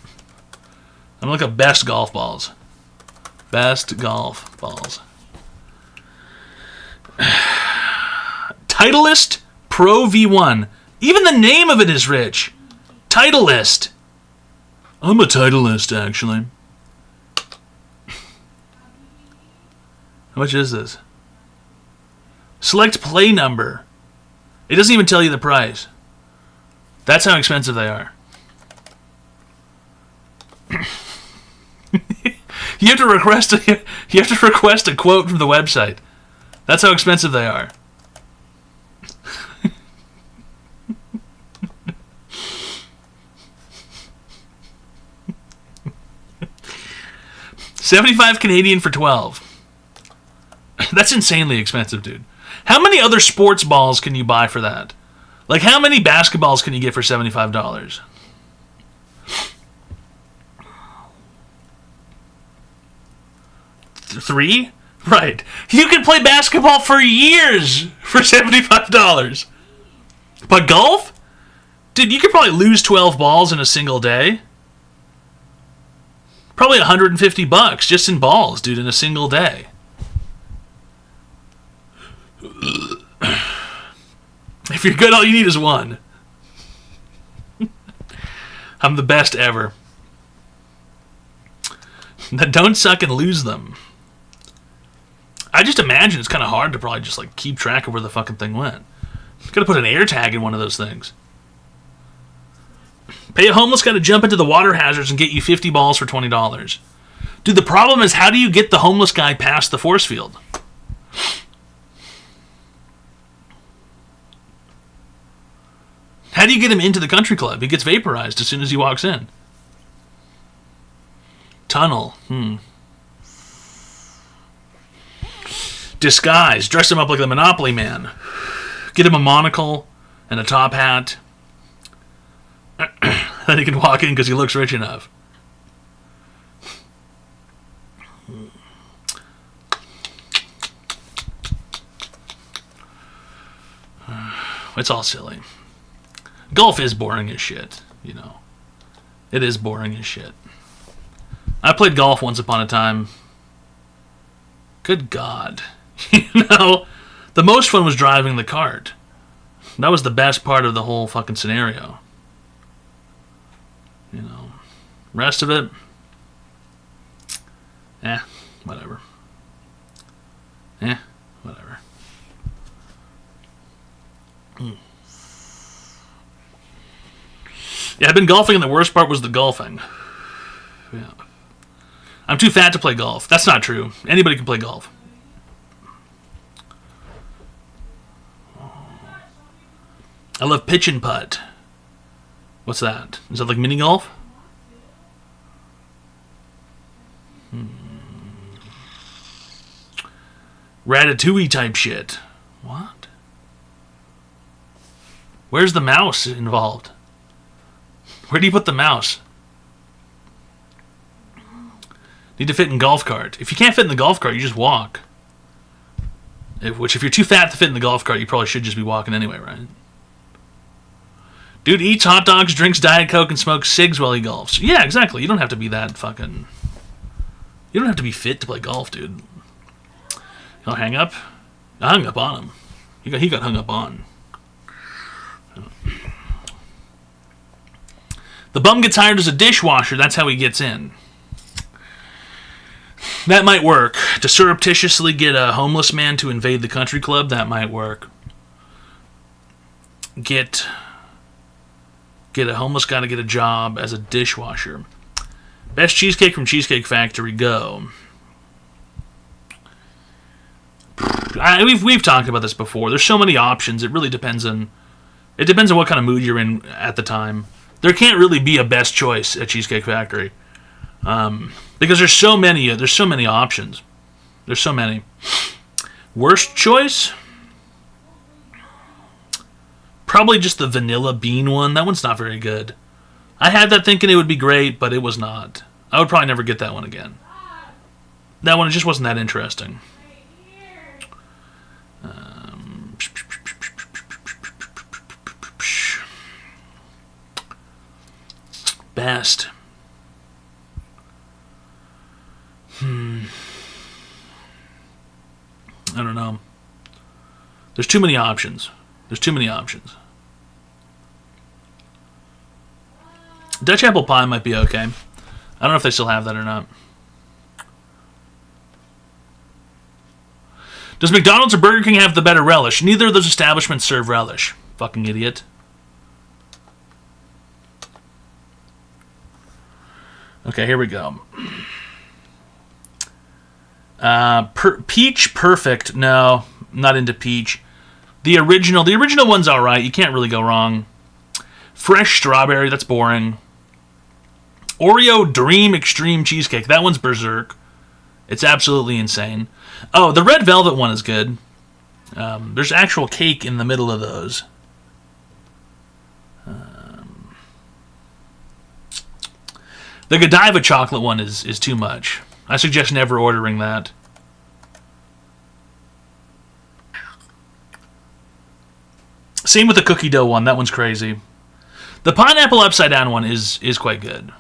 I'm going to look up best golf balls. Best golf balls. Titleist Pro V1. Even the name of it is rich. Titleist. I'm a Titleist, actually. How much is this? Select play number. It doesn't even tell you the price. That's how expensive they are. You have to request a quote from the website. That's how expensive they are. $75 Canadian for 12. That's insanely expensive, dude. How many other sports balls can you buy for that? Like, how many basketballs can you get for $75? Three? Right. You can play basketball for years for $75. But golf? Dude, you could probably lose 12 balls in a single day. Probably $150 just in balls, dude, in a single day. If you're good, all you need is one. I'm the best ever. Don't suck and lose them. I just imagine it's kind of hard to probably just like keep track of where the fucking thing went. You gotta put an air tag in one of those things. Pay a homeless guy to jump into the water hazards and get you 50 balls for $20. Dude, the problem is, how do you get the homeless guy past the force field? How do you get him into the country club? He gets vaporized as soon as he walks in. Tunnel. Disguise. Dress him up like the Monopoly Man. Get him a monocle and a top hat. Then he can walk in because he looks rich enough. It's all silly. Golf is boring as shit, you know. It is boring as shit. I played golf once upon a time. Good God. You know, the most fun was driving the cart. That was the best part of the whole fucking scenario. You know, rest of it, whatever. Whatever. Yeah, I've been golfing, and the worst part was the golfing. Yeah. I'm too fat to play golf. That's not true. Anybody can play golf. I love pitch and putt. What's that? Is that like mini golf? Ratatouille type shit. What? Where's the mouse involved? Where do you put the mouse? Need to fit in golf cart. If you can't fit in the golf cart, you just walk. If you're too fat to fit in the golf cart, you probably should just be walking anyway, right? Dude eats hot dogs, drinks Diet Coke, and smokes cigs while he golfs. Yeah, exactly. You don't have to be that fucking... You don't have to be fit to play golf, dude. He'll hang up. I hung up on him. He got hung up on. The bum gets hired as a dishwasher. That's how he gets in. That might work. To surreptitiously get a homeless man to invade the country club, that might work. Get a homeless guy to get a job as a dishwasher. Best cheesecake from Cheesecake Factory, go. We've talked about this before. There's so many options. It really depends on... It depends on what kind of mood you're in at the time. There can't really be a best choice at Cheesecake Factory. Because there's so many options. There's so many. Worst choice? Probably just the vanilla bean one. That one's not very good. I had that thinking it would be great, but it was not. I would probably never get that one again. That one just wasn't that interesting. Best. I don't know. There's too many options. Dutch apple pie might be okay. I don't know if they still have that or not. Does McDonald's or Burger King have the better relish? Neither of those establishments serve relish. Fucking idiot. Okay, here we go. Peach Perfect. No, not into peach. The original one's alright. You can't really go wrong. Fresh Strawberry, that's boring. Oreo Dream Extreme Cheesecake. That one's berserk. It's absolutely insane. Oh, the Red Velvet one is good. There's actual cake in the middle of those. The Godiva chocolate one is too much. I suggest never ordering that. Same with the cookie dough one. That one's crazy. The pineapple upside down one is quite good.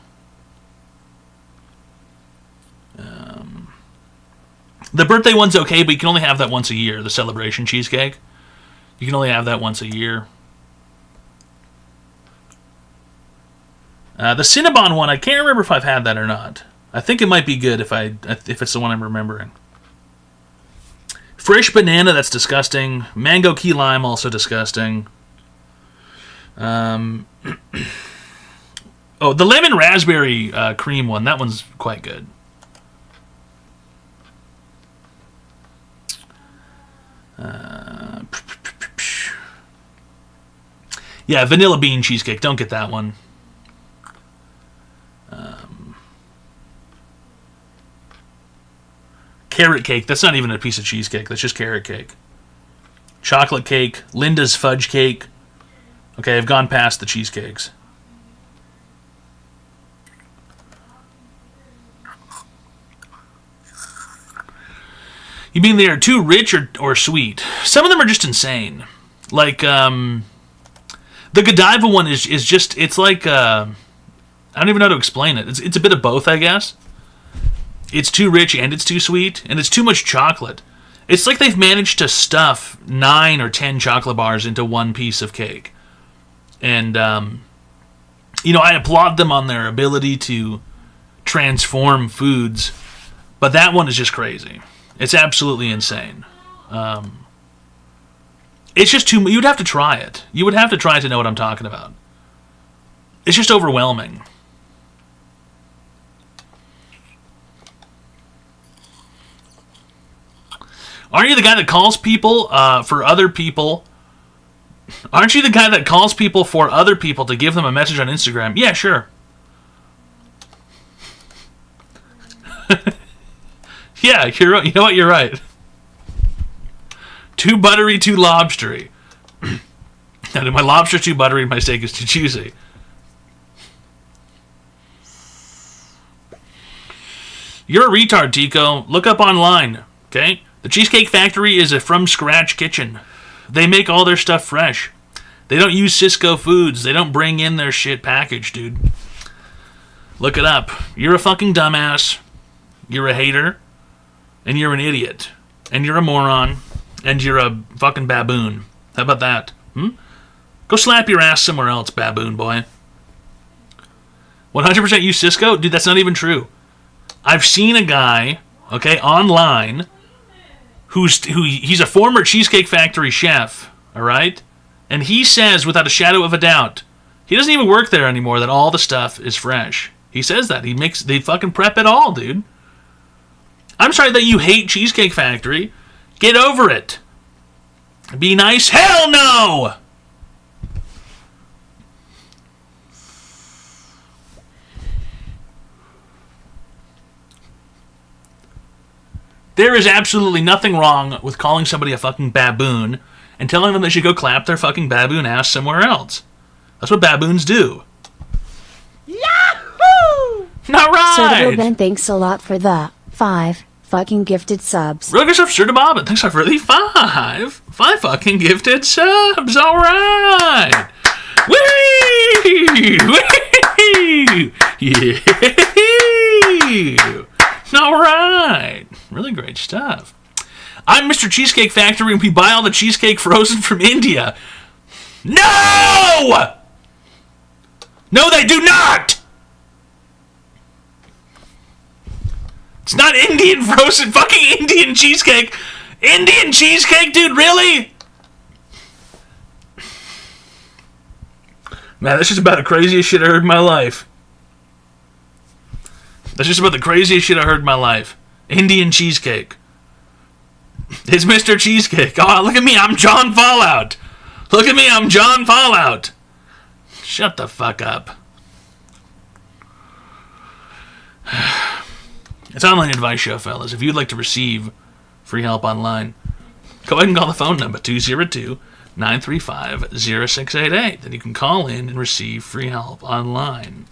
The birthday one's okay, but you can only have that once a year. The celebration cheesecake. You can only have that once a year. The Cinnabon one, I can't remember if I've had that or not. I think it might be good if it's the one I'm remembering. Fresh banana, that's disgusting. Mango key lime, also disgusting. Oh, the lemon raspberry cream one, that one's quite good. Yeah, vanilla bean cheesecake, don't get that one. Carrot cake, that's not even a piece of cheesecake, that's just carrot cake. Chocolate cake, Linda's fudge cake. Okay, I've gone past the cheesecakes. You mean they are too rich or sweet? Some of them are just insane. Like, the Godiva one is just, it's like, I don't even know how to explain it. It's a bit of both, I guess. It's too rich and it's too sweet, and it's too much chocolate. It's like they've managed to stuff 9 or 10 chocolate bars into one piece of cake. And, I applaud them on their ability to transform foods, but that one is just crazy. It's absolutely insane. It's just too... You'd have to try it. You would have to try it to know what I'm talking about. It's just overwhelming. Aren't you the guy that calls people for other people? Aren't you the guy that calls people for other people to give them a message on Instagram? Yeah, sure. Yeah, you know what? You're right. Too buttery, too lobstery. And my lobster's too buttery and my steak is too juicy. You're a retard, Tico. Look up online, okay? The Cheesecake Factory is a from-scratch kitchen. They make all their stuff fresh. They don't use Cisco Foods. They don't bring in their shit packaged, dude. Look it up. You're a fucking dumbass. You're a hater. And you're an idiot. And you're a moron. And you're a fucking baboon. How about that? Go slap your ass somewhere else, baboon boy. 100% use Cisco? Dude, that's not even true. I've seen a guy, okay, online, he's a former Cheesecake Factory chef, all right? And he says, without a shadow of a doubt, he doesn't even work there anymore, that all the stuff is fresh. He says that. They fucking prep it all, dude. I'm sorry that you hate Cheesecake Factory. Get over it. Be nice? Hell no! There is absolutely nothing wrong with calling somebody a fucking baboon and telling them they should go clap their fucking baboon ass somewhere else. That's what baboons do. Yahoo! All right! Sertable Ben, thanks a lot for the 5 fucking gifted subs. Real good stuff, Sertable. Thanks for the 5 fucking gifted subs. All right! Whee! Whee! Yeah! All right. Really great stuff. I'm Mr. Cheesecake Factory and we buy all the cheesecake frozen from India. No! No, they do not! It's not Indian frozen, fucking Indian cheesecake. Indian cheesecake, dude, really? Man, this is about the craziest shit I heard in my life. That's just about the craziest shit I heard in my life. Indian cheesecake. It's Mr. Cheesecake. Oh, look at me. I'm John Fallout. Look at me. I'm John Fallout. Shut the fuck up. It's Online Advice Show, fellas. If you'd like to receive free help online, go ahead and call the phone number 202-935-0688. Then you can call in and receive free help online.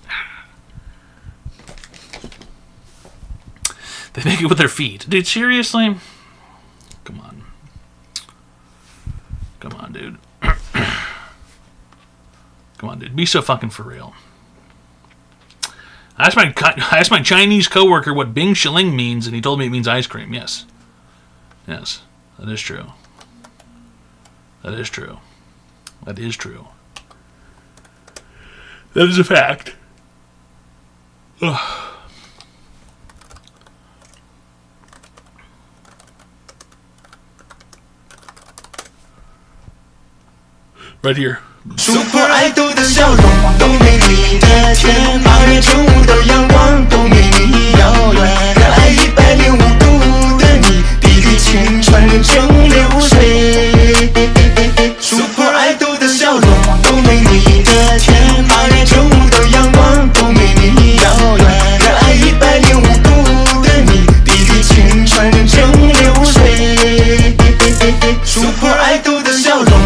They make it with their feet. Dude, seriously? Come on. Come on, dude. Come on, dude. Be so fucking for real. I asked my Chinese coworker what Bing Shilling means, and he told me it means ice cream. Yes. Yes. That is true. That is true. That is true. That is a fact. Ugh. Right here. Super Idol 的笑容都没你的甜，8月正午的阳光都没你遥远，热爱105度的你，滴滴青春正流水。Super Idol 的笑容都没你的甜，8月正午的阳光都没你遥远，热爱105度的你，滴滴青春正流水。Super Idol 的笑容。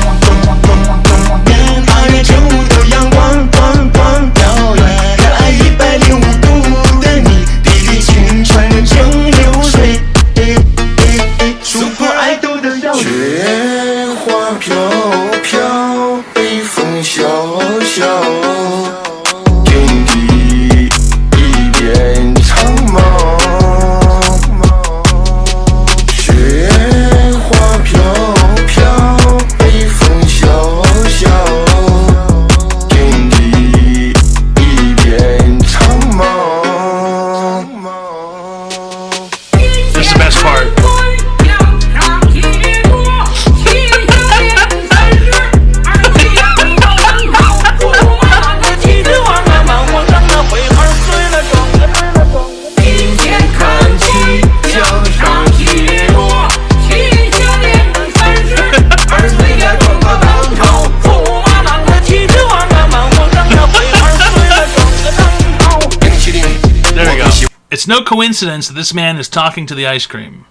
It's no coincidence that this man is talking to the ice cream.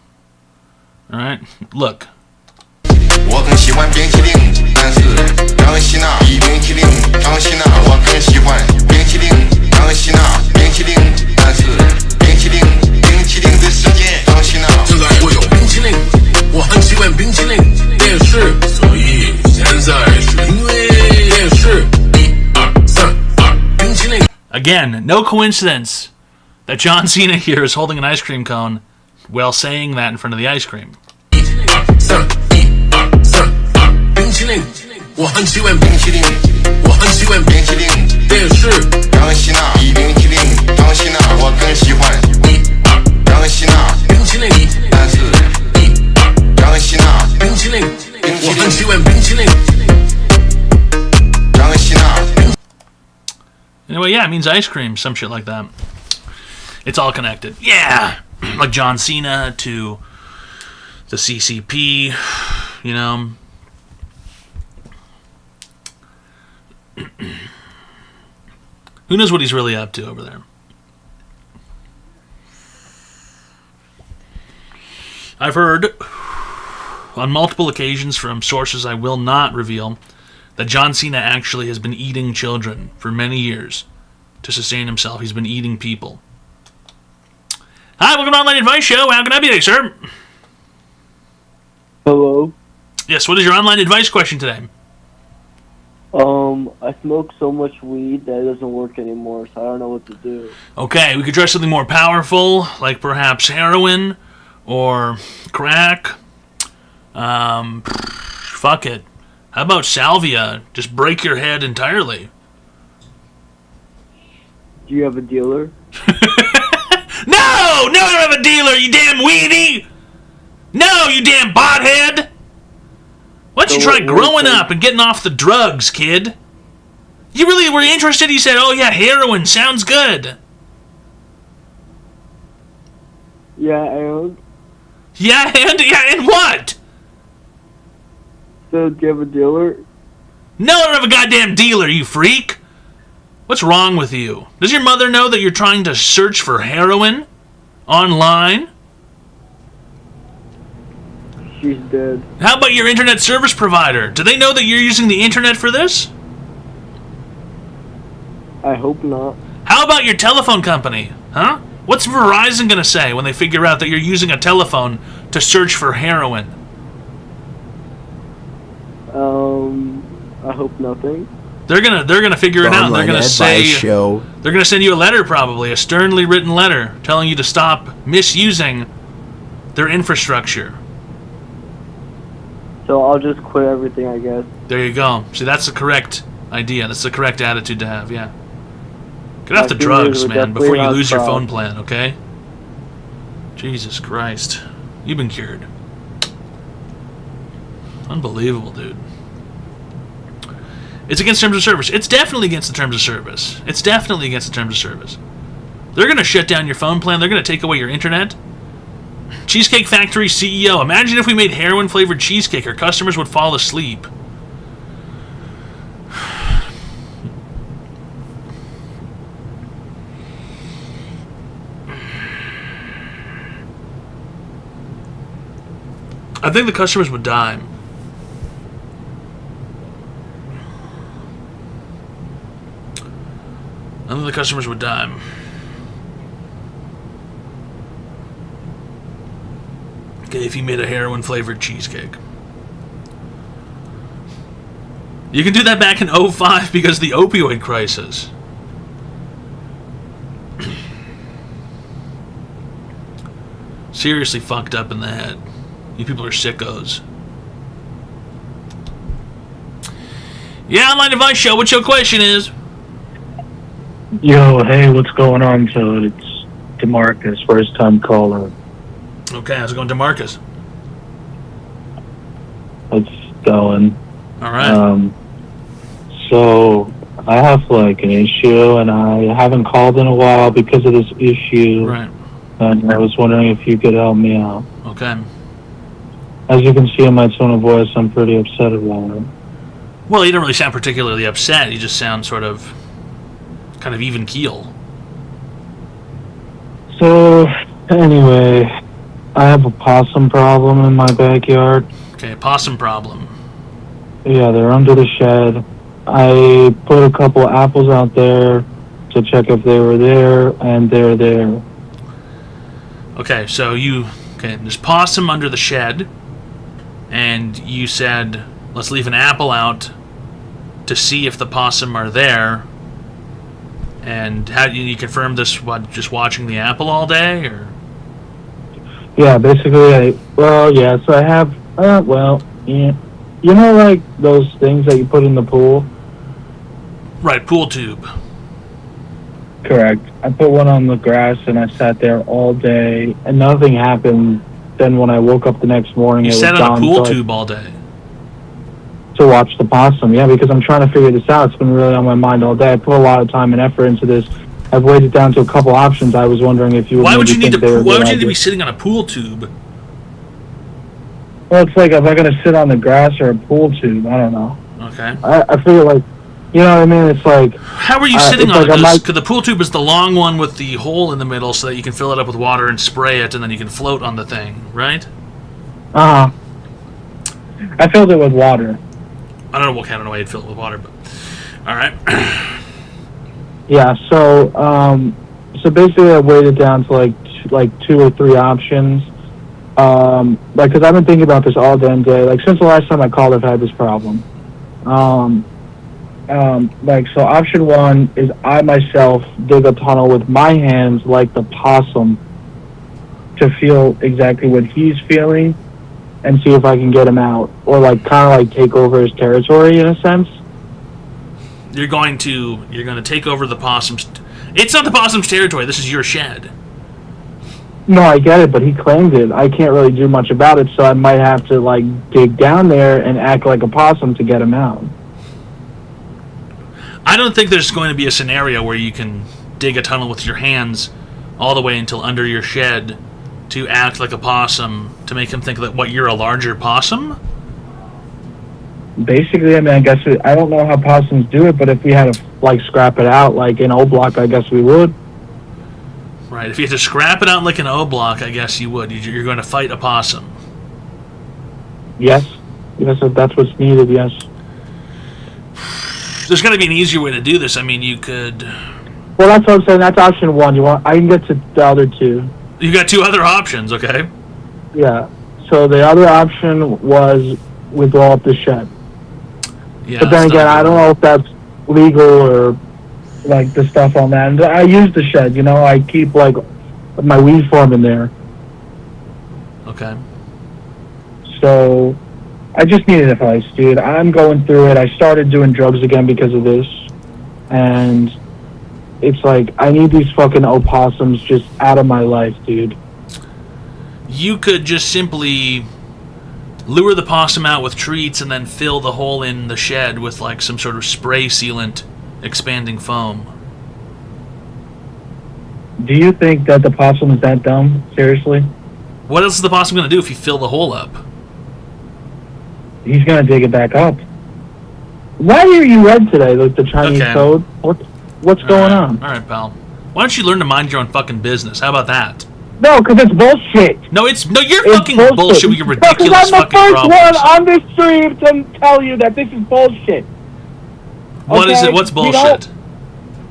Alright? Look. 我更喜欢冰淇淋，但是刚洗脑比冰淇淋刚洗脑，我更喜欢冰淇淋，刚洗脑冰淇淋，但是冰淇淋的世界刚洗脑。正在我有冰淇淋，我很喜欢冰淇淋，电视，所以现在是因为电视。1、2、3、2，冰淇淋。Again, no coincidence that John Cena here is holding an ice cream cone while saying that in front of the ice cream. 1、2、3、1、2、3、2，冰淇淋，我很喜欢冰淇淋，我很喜欢冰淇淋，电视，刚洗脑比冰淇淋刚洗脑，我更喜欢1、2、刚洗脑冰淇淋，但是1、2、刚洗脑冰淇淋，我很喜欢冰淇淋，刚洗脑。Anyway, yeah, it means ice cream, some shit like that. It's all connected. Yeah! Like John Cena to the CCP, you know. Who knows what he's really up to over there? I've heard on multiple occasions from sources I will not reveal that John Cena actually has been eating children for many years to sustain himself. He's been eating people. Hi, welcome to Online Advice Show. How can I help you today, sir? Hello. Yes, what is your online advice question today? I smoke so much weed that it doesn't work anymore, so I don't know what to do. Okay, we could try something more powerful, like perhaps heroin or crack. Fuck it. How about salvia? Just break your head entirely. Do you have a dealer? No! I don't have a dealer, you damn weenie! No, you damn bothead! Why don't you try growing up and getting off the drugs, kid? You really were interested? You said, oh yeah, heroin, sounds good. Yeah, and? Yeah, and what? So, do you have a dealer? No, I don't have a goddamn dealer, you freak! What's wrong with you? Does your mother know that you're trying to search for heroin? Online? She's dead. How about your internet service provider? Do they know that you're using the internet for this? I hope not. How about your telephone company? Huh? What's Verizon gonna say when they figure out that you're using a telephone to search for heroin? I hope nothing. They're gonna figure it out. They're gonna say show. They're gonna send you a letter, probably a sternly written letter telling you to stop misusing their infrastructure. So I'll just quit everything, I guess. There you go. See, that's the correct idea. That's the correct attitude to have. Yeah. Get off the drugs, man, before you lose your phone plan. Okay. Jesus Christ, you've been cured. Unbelievable, dude. It's against terms of service. It's definitely against the terms of service. It's definitely against the terms of service. They're going to shut down your phone plan. They're going to take away your internet. Cheesecake Factory CEO. Imagine if we made heroin-flavored cheesecake. Our customers would fall asleep. I think the customers would die. I think the customers would die. Okay, if you made a heroin-flavored cheesecake. You can do that back in 2005 because of the opioid crisis. Seriously fucked up in the head. You people are sickos. Yeah, Online Advice Show, what your question is? Yo, hey, what's going on? So it's DeMarcus, first time caller. Okay, how's it going, DeMarcus? It's going. Alright. So I have like an issue and I haven't called in a while because of this issue. Right. And I was wondering if you could help me out. Okay. As you can see in my tone of voice, I'm pretty upset about it. Well, you don't really sound particularly upset. You just sound sort of kind of even keel. So, anyway, I have a possum problem in my backyard. Okay, possum problem. Yeah, they're under the shed. I put a couple apples out there to check if they were there, and they're there. Okay, so there's possum under the shed, and you said, let's leave an apple out to see if the possum are there. And how you confirm this? Just watching the apple all day, or? Yeah, basically, so I have, yeah. You know, like those things that you put in the pool? Right, pool tube. Correct. I put one on the grass and I sat there all day and nothing happened. Then when I woke up the next morning, You it was sat on gone. a pool So tube all day. to watch the possum, yeah, because I'm trying to figure this out. It's been really on my mind all day. I put a lot of time and effort into this. I've weighed it down to a couple options. I was wondering if you would Why would you need to? Why would you need to be sitting on a pool tube? Well, it's like, am I going to sit on the grass or a pool tube? I don't know. Okay. I feel like, you know what I mean? It's like... How are you sitting it's on like it? Because the pool tube is the long one with the hole in the middle so that you can fill it up with water and spray it, and then you can float on the thing, right? I filled it with water. I don't know what kind of way you'd fill it with water, but... Alright. Yeah, so basically I weighed it down to like 2 or 3 options. Because I've been thinking about this all damn day. Like, since the last time I called, I've had this problem. So option 1 is I myself dig a tunnel with my hands like the possum to feel exactly what he's feeling and see if I can get him out. Or, like, kind of like take over his territory in a sense. You're going to take over the possum's... It's not the possum's territory. This is your shed. No, I get it, but he claimed it. I can't really do much about it, so I might have to, like, dig down there and act like a possum to get him out. I don't think there's going to be a scenario where you can dig a tunnel with your hands all the way until under your shed to act like a possum to make him think that, what, you're a larger possum? Basically, I mean, I guess I don't know how possums do it, but if we had to, like, scrap it out like in O-Block, I guess we would. Right, if you had to scrap it out like an O-Block, I guess you would. You're going to fight a possum. Yes. Yes, if that's what's needed, yes. There's got to be an easier way to do this. I mean, you could... Well, that's what I'm saying. That's option 1. I can get to the other 2. You got 2 other options, okay? Yeah. So the other option was we blow up the shed. Yeah, but then again, I don't know if that's legal or, like, the stuff on that. And I use the shed, you know. I keep, like, my weed farm in there. Okay. So, I just needed advice, dude. I'm going through it. I started doing drugs again because of this. And it's like, I need these fucking opossums just out of my life, dude. You could just simply lure the possum out with treats and then fill the hole in the shed with, like, some sort of spray sealant expanding foam. Do you think that the possum is that dumb? Seriously? What else is the possum going to do if you fill the hole up? He's going to dig it back up. Why are you red today, like the Chinese code? What's going on? All right, pal. Why don't you learn to mind your own fucking business? How about that? No, because it's bullshit. No, you're fucking bullshit with your ridiculous I'm the fucking first problems. one on this stream to tell you that this is bullshit. What is it? What's bullshit?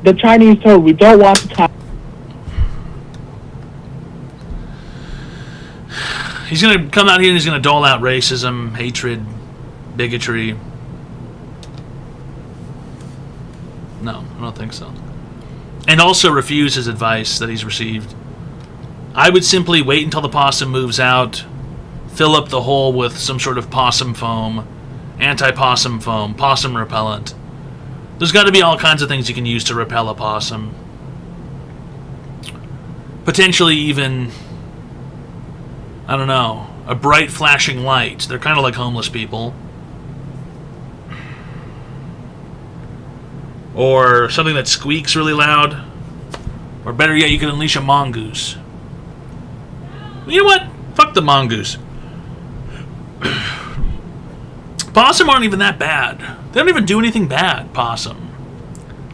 The Chinese told we don't want to talk. He's going to come out here and he's going to dole out racism, hatred, bigotry. No, I don't think so. And also refuse his advice that he's received. I would simply wait until the possum moves out, fill up the hole with some sort of possum foam, anti-possum foam, possum repellent. There's got to be all kinds of things you can use to repel a possum. Potentially even, I don't know, a bright flashing light. They're kind of like homeless people. Or something that squeaks really loud. Or better yet, you can unleash a mongoose. You know what? Fuck the mongoose. Possum aren't even that bad. They don't even do anything bad, possum.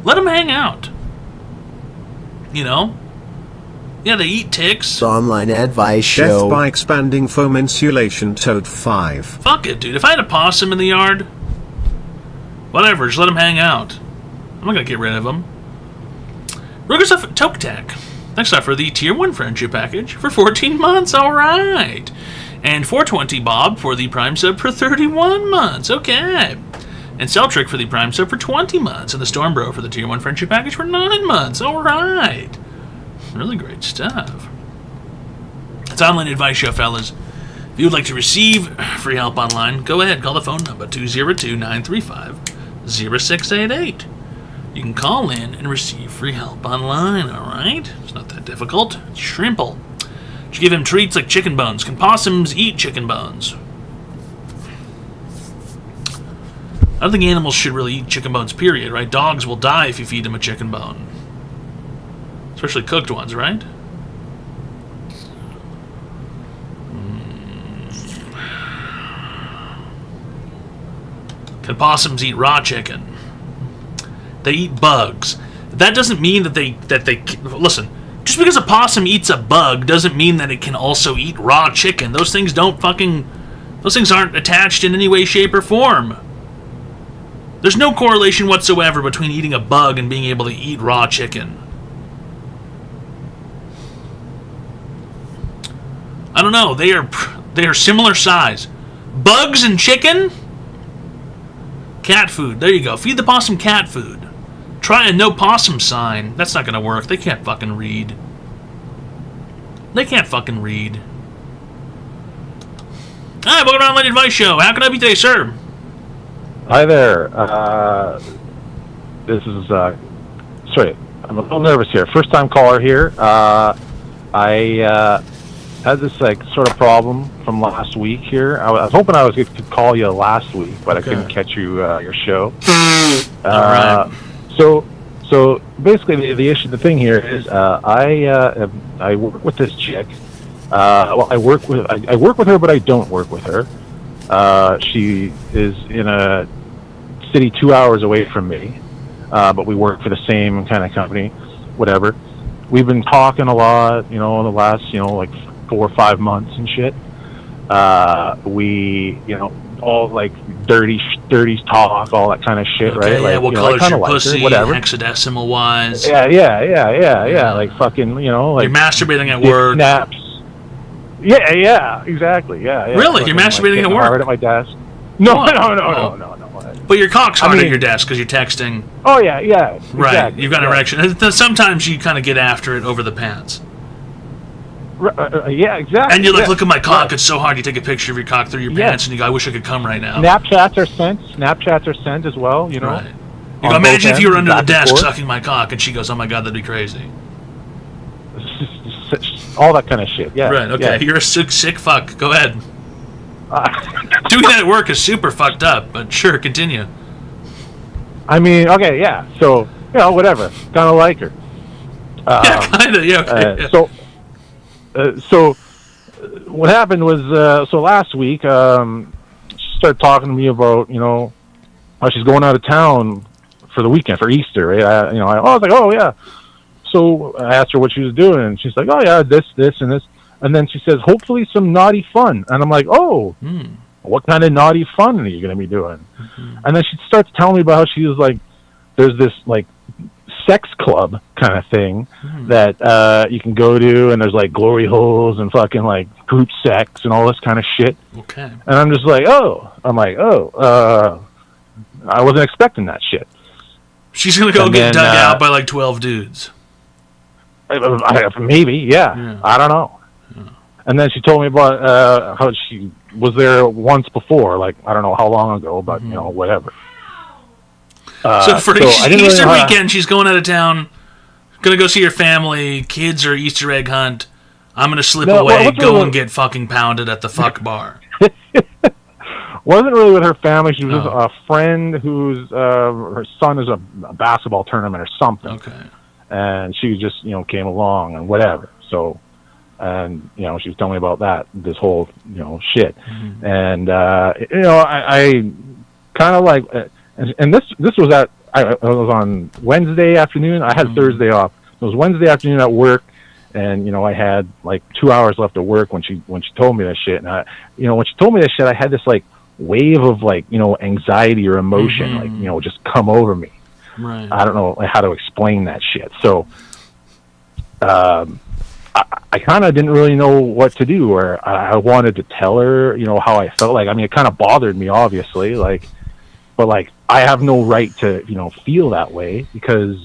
Let them hang out. You know? Yeah, they eat ticks. The online advice Death show. by expanding foam insulation Toad 5. Fuck it, dude. If I had a possum in the yard, whatever, just let him hang out. I'm not gonna get rid of him. Ruger's of Toktak. Thanks a lot for the Tier 1 friendship package for 14 months, alright. And 420 Bob for the Prime sub for 31 months, okay. And Celtric for the Prime sub for 20 months. And the Stormbro for the Tier 1 friendship package for 9 months, alright. Really great stuff. It's Online Advice Show, fellas. If you would like to receive free help online, go ahead, call the phone number 202-935-0688. You can call in and receive free help online, alright? It's not that difficult. It's shrimple. You give him treats like chicken bones. Can possums eat chicken bones? I don't think animals should really eat chicken bones, period, right? Dogs will die if you feed them a chicken bone. Especially cooked ones, right? Can possums eat raw chicken? They eat bugs. That doesn't mean that they listen. Just because a possum eats a bug doesn't mean that it can also eat raw chicken. Those things aren't attached in any way, shape, or form. There's no correlation whatsoever between eating a bug and being able to eat raw chicken. I don't know. They are similar size. Bugs and chicken? Cat food. There you go. Feed the possum cat food. Try a no possum sign. That's not going to work. They can't fucking read. They can't fucking read. Hi, welcome to Online Advice Show. How can I be today, sir? Hi there. This is, sorry, I'm a little nervous here. First time caller here. I had this sort of problem from last week here. I was hoping I could call you last week, but okay. I couldn't catch you your show. All right. So basically the thing here is I work with this chick. Well, I work with her, but I don't work with her. She is in a city 2 hours away from me, but we work for the same kind of company, whatever. We've been talking a lot, in the last, like 4 or 5 months and shit. We, all like dirty talk, all that kind of shit, okay, right? Yeah, like, what color's your pussy, whatever. hexadecimal wise. Yeah, like fucking, like... You're masturbating at work. Snaps. Yeah, exactly, yeah. Really? You're masturbating at work? Hard at my desk. No. But your cock's hard at your desk because you're texting. Oh, yeah. Right, exactly, you've got an erection. Sometimes you kind of get after it over the pants. Yeah, exactly. And you're like, look at my cock, it's so hard. You take a picture of your cock through your pants and you go, I wish I could come right now. Snapchats are sent as well, Right. You go, imagine if you were under the desk sucking my cock, and she goes, oh my god, that'd be crazy. All that kind of shit, yeah. Right, okay, yeah. You're a sick fuck. Go ahead. Doing that at work is super fucked up, but sure, continue. I mean, okay, yeah, so, whatever. Kind of like her. Yeah, kind of, yeah, okay. So what happened was, so last week, she started talking to me about, how she's going out of town for the weekend, for Easter, right? I was like, oh, yeah. So I asked her what she was doing, and she's like, oh, yeah, this, and this. And then she says, hopefully some naughty fun. And I'm like, oh, what kind of naughty fun are you going to be doing? Mm-hmm. And then she starts telling me about how she was like, there's this, like, sex club kind of thing that you can go to, and there's like glory holes and fucking like group sex and all this kind of shit. Okay. And I'm just like, I wasn't expecting that shit. She's gonna go get dug out by like 12 dudes. Maybe, yeah. I don't know. Yeah. And then she told me about how she was there once before, like I don't know how long ago, but whatever. So for Easter weekend, she's going out of town, gonna go see her family, kids or Easter egg hunt. I'm gonna slip away, go and get fucking pounded at the fuck bar. Wasn't really with her family. She was with a friend whose her son is a basketball tournament or something. Okay. And she just came along and whatever. So, and she was telling me about this whole shit. Mm-hmm. And I kind of like. And this was I was on Wednesday afternoon. I had Thursday off. It was Wednesday afternoon at work, And, you know, I had like 2 hours left of work when she told me that shit. And I, you know, when she told me that shit, I had this like wave of like, you know, anxiety or emotion, like, you know, just come over me. Right. I don't know how to explain that shit. So, I kind of didn't really know what to do, or I wanted to tell her, you know, how I felt. Like, I mean, it kind of bothered me, obviously, like, but like, I have no right to, you know, feel that way because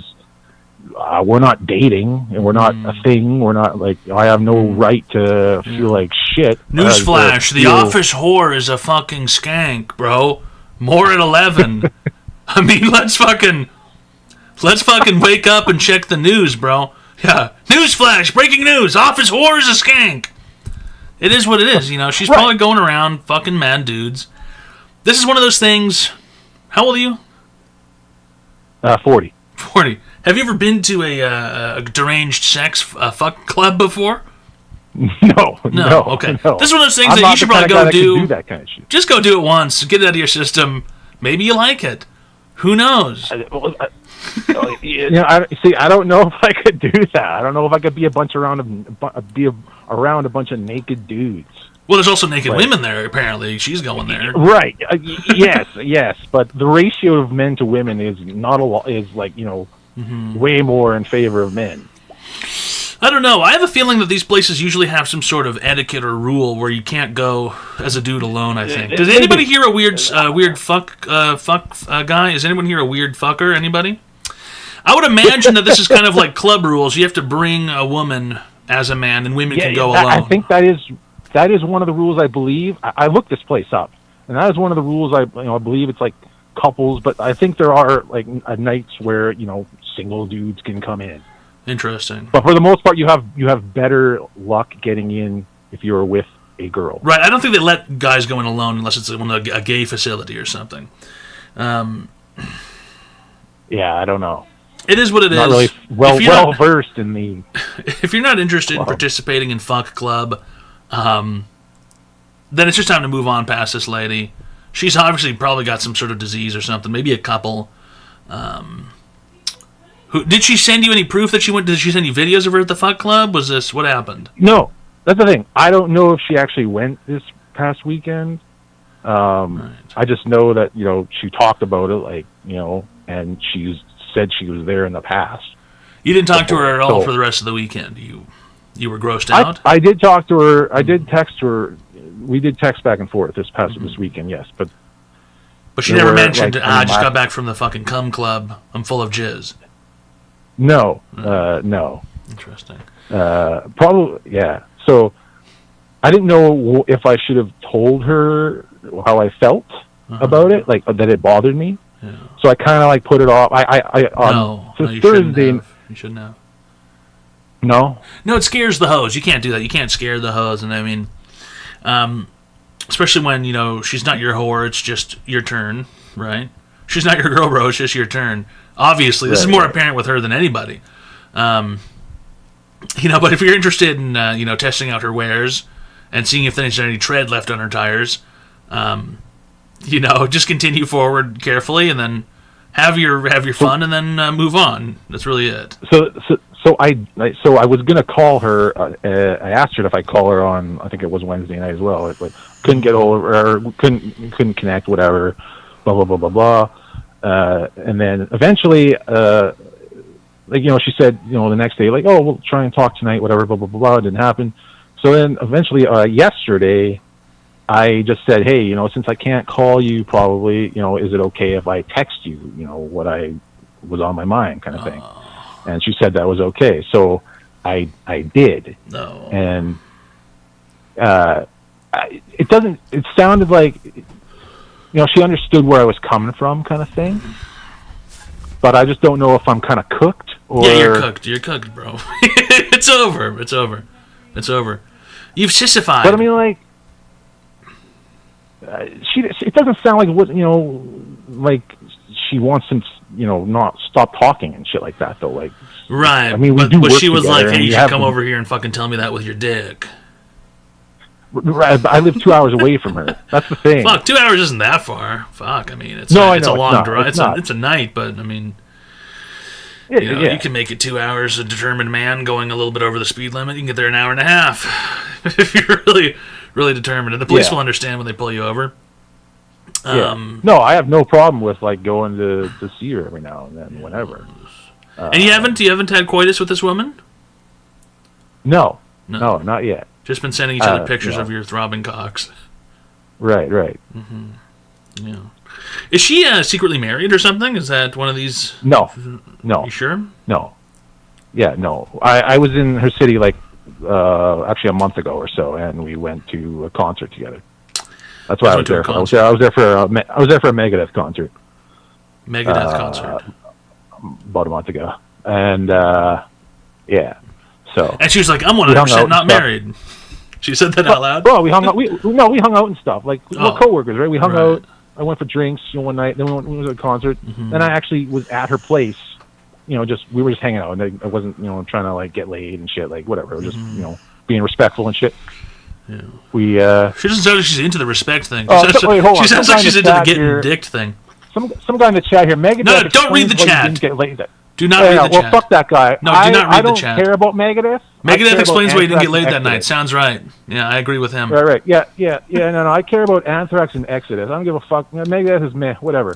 we're not dating and we're not a thing. We're not like, I have no right to feel like shit. Newsflash: the office whore is a fucking skank, bro. More at 11. I mean, let's fucking wake up and check the news, bro. Yeah, newsflash, breaking news, office whore is a skank. It is what it is, you know. She's probably going around fucking mad dudes. This is one of those things. How old are you? 40. 40. Have you ever been to a deranged sex fuck club before? No. Okay. No. This is one of those things I'm that you should probably go do. That kind of shit. Just go do it once. Get it out of your system. Maybe you like it. Who knows? You know, I don't know if I could do that. I don't know if I could be around a bunch of naked dudes. Well, there's also naked women there. Apparently, she's going there. Right? Yes. But the ratio of men to women is not a lot. Is like, you know, way more in favor of men. I don't know. I have a feeling that these places usually have some sort of etiquette or rule where you can't go as a dude alone. I think. Does anybody here a weird fuck guy? Is anyone here a weird fucker? Anybody? I would imagine that this is kind of like club rules. You have to bring a woman as a man, and women can go alone. I think that is one of the rules. I believe I looked this place up, and that is one of the rules. I believe it's like couples, but I think there are like nights where, you know, single dudes can come in. Interesting. But for the most part, you have better luck getting in if you're with a girl. Right. I don't think they let guys go in alone unless it's a gay facility or something. Yeah, I don't know. It is what it not is. Really well versed in the. If you're not interested in participating in Fuck Club, then it's just time to move on past this lady. She's obviously probably got some sort of disease or something. Maybe a couple. Did she send you any proof that she went? Did she send you videos of her at the Fuck Club? What happened? No, that's the thing. I don't know if she actually went this past weekend. Right. I just know that, you know, she talked about it, like, you know, and she's said she was there in the past. You didn't talk to her at all for the rest of the weekend. You were grossed out? I did talk to her. I did text her. We did text back and forth this weekend, yes. But she never mentioned, I just got back from the fucking cum club. I'm full of jizz. No. No. Interesting. Probably, yeah. So I didn't know if I should have told her how I felt about it, like that it bothered me. Yeah. So I kind of like put it off. No, you Thursday. You shouldn't have. No. No, it scares the hoes. You can't do that. You can't scare the hoes, and I mean, especially when, you know, she's not your whore. It's just your turn, right? She's not your girl, bro. It's just your turn. Obviously, this is more apparent with her than anybody. You know, but if you're interested in, you know, testing out her wares and seeing if there's any tread left on her tires, you know, just continue forward carefully and then have your fun and then move on. That's really it. So I was gonna call her. I asked her if I call her on. I think it was Wednesday night as well. But couldn't get hold of her. Or couldn't connect. Whatever. Blah blah blah blah blah. And then eventually, like, you know, she said, you know, the next day, like, oh, we'll try and talk tonight. Whatever. Blah blah blah blah. It didn't happen. So then eventually, yesterday, I just said, hey, you know, since I can't call you, probably, you know, is it okay if I text you, you know, what I was on my mind, kind of thing. And she said that was okay. So I did. No. And it sounded like, you know, she understood where I was coming from, kind of thing. But I just don't know if I'm kind of cooked or. Yeah, you're cooked. You're cooked, bro. It's over. It's over. It's over. You've sissified. But I mean, like, it doesn't sound like what, you know, like she wants him, you know, not stop talking and shit like that, though. Like, right. I mean, but she was like, hey, you should come over here and fucking tell me that with your dick. Right, I live 2 hours away from her. That's the thing. Fuck, 2 hours isn't that far. Fuck, I mean, it's no, it's a long drive. It's a night, but I mean, You know, Yeah. you can make it 2 hours. A determined man going a little bit over the speed limit, you can get there an hour and a half if you're really, really determined. And the police Yeah. will understand when they pull you over. Yeah. No, I have no problem with like going to see her every now and then, whenever. And you haven't had coitus with this woman? No, not yet. Just been sending each other pictures no. of your throbbing cocks. Right. Yeah. Is she secretly married or something? Is that one of these? No. You sure? No. Yeah, no. I was in her city like actually a month ago or so, and we went to a concert together. That's why I was there. I was there for a Megadeth concert. Megadeth concert. About a month ago, and yeah. So. And she was like, "I'm 100% not married." She said that out loud. Bro, we hung out. We hung out and stuff. Like we're coworkers, right? We hung Right. out. I went for drinks, one night. Then we went to a concert. Then I actually was at her place. We were just hanging out, and I wasn't, trying to like get laid and shit, like whatever. It was just, being respectful and shit. Yeah. We. She doesn't sound like she's into the respect thing. Oh, wait, hold on. She sounds Some like guy she's in into the the chat getting here- dicked thing. Some guy in the chat here. Megadeth. No, don't read the explains why you chat. didn't get laid. Do not read the well, chat. fuck that guy. No, do not read I the don't chat. care about Megadeth. I care Megadeth about explains why you didn't get Anthrax laid and that night. Exodus. Sounds right. Yeah, I agree with him. Right. Yeah. No, I care about Anthrax and Exodus. I don't give a fuck. Megadeth is meh. Whatever.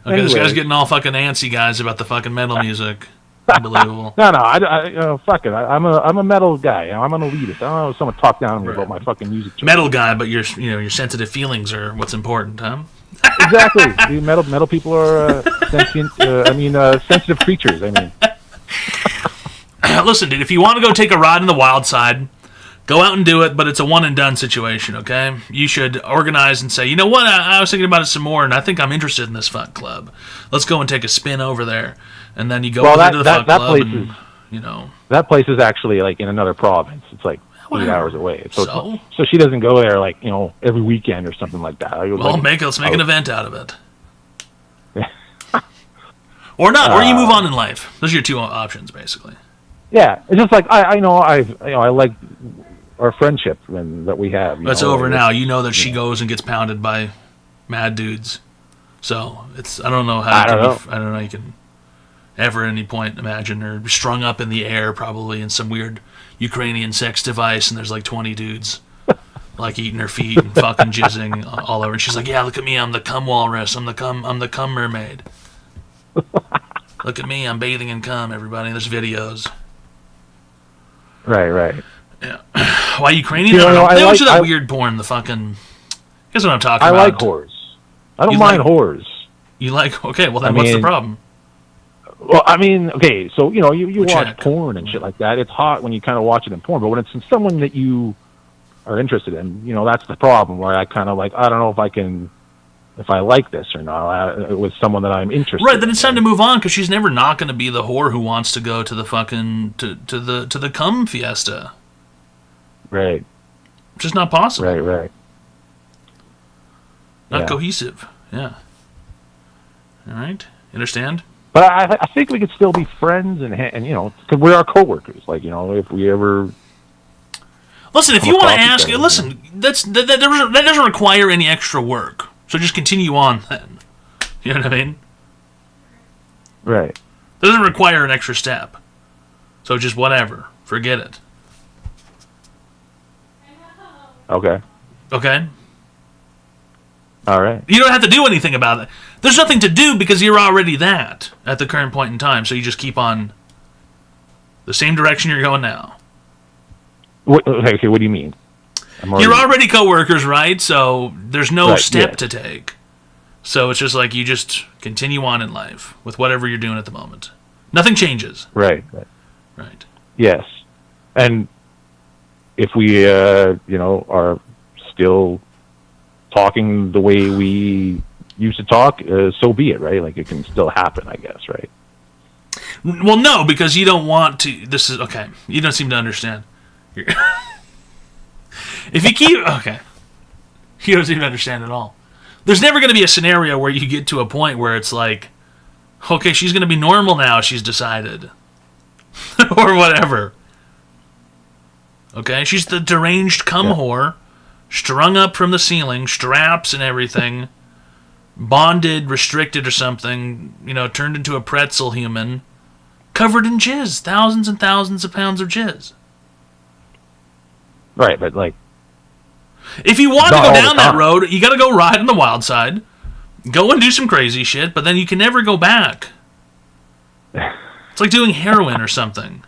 Okay, this Anyway. guy's getting all fucking antsy, guys, about the fucking metal music. Unbelievable. No, fuck it. I'm a metal guy. I'm an elitist. I don't know if someone talk down to me about my fucking music. Metal guy, but your sensitive feelings are what's important, huh? Exactly. Dude, metal people are sentient. Sensitive creatures. I mean. Listen, dude, if you want to go take a ride in the wild side, go out and do it, but it's a one and done situation, okay? You should organize and say, you know what, I was thinking about it some more, and I think I'm interested in this fuck club. Let's go and take a spin over there. And then you go over to the fuck club place and, is, that place is actually like in another province. It's like 8 hours away. So she doesn't go there like, every weekend or something like that. Well, let's make an event out of it. Or not, or you move on in life. Those are your two options, basically. Yeah, it's just like I like our friendship that we have. That's over now. You know that she goes and gets pounded by mad dudes. So I don't know how. I don't know. You can ever at any point imagine her strung up in the air, probably in some weird Ukrainian sex device, and there's like 20 dudes like eating her feet and fucking jizzing all over. And she's like, "Yeah, look at me. I'm the cum walrus. I'm the cum mermaid. Look at me. I'm bathing in cum. Everybody, there's videos." Right. Yeah. Why Ukrainian? They always do that weird porn. The fucking. Guess what I'm talking about. I like whores. I don't mind whores. You like? Okay. Well, then what's the problem? Well, okay. So you watch porn and shit like that. It's hot when you kind of watch it in porn, but when it's in someone that you are interested in, that's the problem. Where I kind of like, I don't know if I like this or not with someone that I'm interested. Right, then it's time to move on because she's never not going to be the whore who wants to go to the fucking to the cum fiesta. Right. Just not possible. Right. Not cohesive. Yeah. All right. Understand? But I think we could still be friends and because we are coworkers. Like if we ever. Listen, if you want to ask, listen, that doesn't require any extra work. So just continue on then. You know what I mean? Right. It doesn't require an extra step. So just whatever. Forget it. Okay. Okay? All right. You don't have to do anything about it. There's nothing to do because you're already that at the current point in time. So you just keep on the same direction you're going now. Okay, what do you mean? You're already coworkers, right? So there's no step to take. So it's just like you just continue on in life with whatever you're doing at the moment. Nothing changes. Right. Yes. And if we, are still talking the way we used to talk, so be it, right? Like it can still happen, I guess, right? Well, no, because you don't want to. This is okay. You don't seem to understand. If you keep you don't seem to understand at all. There's never going to be a scenario where you get to a point where it's like, okay, she's going to be normal now. She's decided, or whatever. Okay, she's the deranged cum whore, strung up from the ceiling, straps and everything, bonded, restricted or something. Turned into a pretzel human, covered in jizz, thousands and thousands of pounds of jizz. Right, but like, if you want to not go all the down that time. road, you got to go ride on the wild side, go and do some crazy shit, but then you can never go back. It's like doing heroin or something.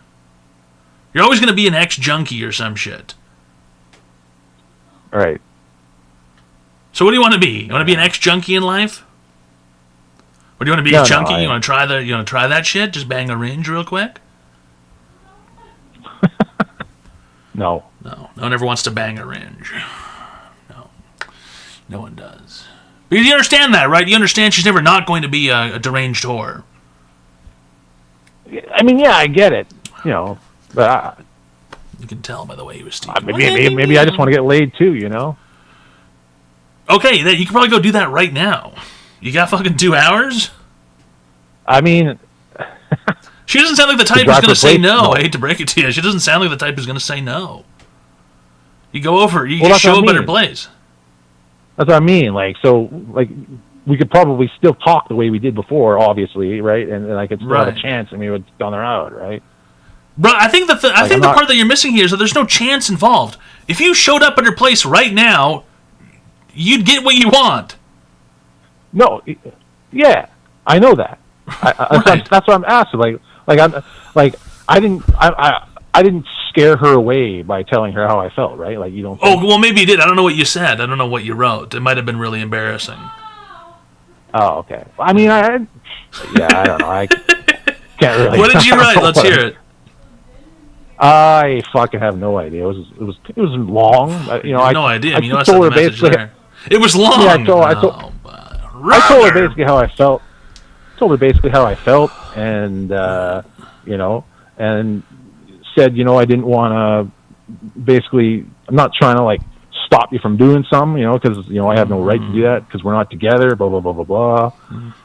You're always going to be an ex-junkie or some shit. Right. So what do you want to be? You want to be an ex-junkie in life? Or do you want to be No, a no, junkie? You want to try that shit? Just bang a ringe real quick? No. No one ever wants to bang a ringe. No one does. But you understand that, right? You understand she's never not going to be a deranged whore. I mean, yeah, I get it. You know, but you can tell by the way he was speaking. maybe I just want to get laid too. You know. Okay, then you can probably go do that right now. You got fucking 2 hours? I mean, she doesn't sound like the type who's going to say no. I hate to break it to you. She doesn't sound like the type who's going to say no. You go over, you just show up at her place. That's what I mean. Like, so, like, we could probably still talk the way we did before, obviously, right? And I could still have a chance, and we would down the road, right? Bro, I think the part that you're missing here is that there's no chance involved. If you showed up at her place right now, you'd get what you want. No, yeah, I know that. That's what I'm asking. I didn't scare her away by telling her how I felt, right? Like, you don't. Oh, well, maybe you did. I don't know what you said. I don't know what you wrote. It might have been really embarrassing. Oh, okay. I mean, I don't know. I can't really. What did you write? Let's hear it. I fucking have no idea. It was long. You know, no idea. I mean, you I told her the message basically. there. It was long. Yeah, I told her basically how I felt. Told her basically how I felt, and you know, and said, you know, I didn't want to. Basically, I'm not trying to like stop you from doing something, you know, because you know I have no right to do that because we're not together. Blah blah blah blah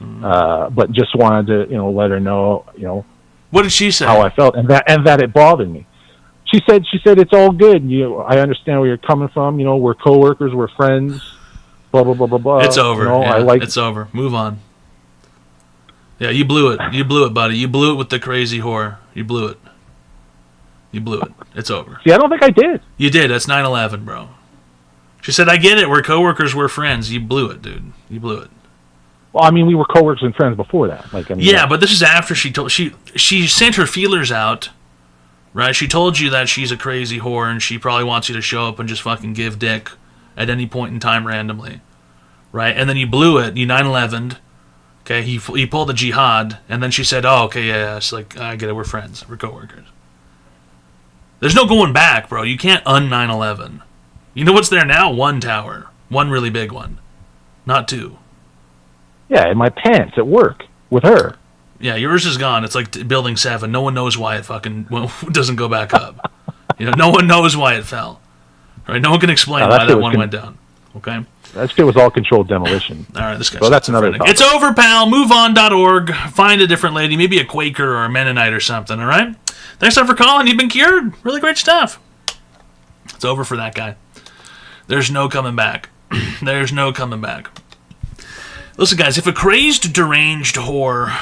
blah. But just wanted to, you know, let her know, you know. What did she say? How I felt, and that it bothered me. She said it's all good. I understand where you're coming from. You know, we're coworkers, we're friends. Blah blah blah blah blah. It's over. You know, yeah, it's over. Move on. Yeah, you blew it. You blew it, buddy. You blew it with the crazy whore. You blew it. You blew it. It's over. See, I don't think I did. You did. That's 9/11, bro. She said, "I get it. We're coworkers. We're friends." You blew it, dude. You blew it. Well, I mean, we were coworkers and friends before that. Like, I mean, yeah, but this is after she sent her feelers out, right? She told you that she's a crazy whore and she probably wants you to show up and just fucking give dick at any point in time randomly, right? And then you blew it. You 9/11'd. Okay, he pulled the jihad, and then she said, "Oh, okay, yeah." It's like, I get it. We're friends. We're coworkers. There's no going back, bro. You can't un-9/11. You know what's there now? One tower, one really big one, not two. Yeah, in my pants at work with her. Yeah, yours is gone. It's like Building 7. No one knows why it fucking doesn't go back up. You know, no one knows why it fell. Right? No one can explain why that one went down. Okay? That shit was all controlled demolition. All right, this guy's well, that's another topic. It's over, pal. MoveOn.org. Find a different lady, maybe a Quaker or a Mennonite or something, all right? Thanks for calling. You've been cured. Really great stuff. It's over for that guy. There's no coming back. There's no coming back. Listen, guys, if a crazed, deranged whore,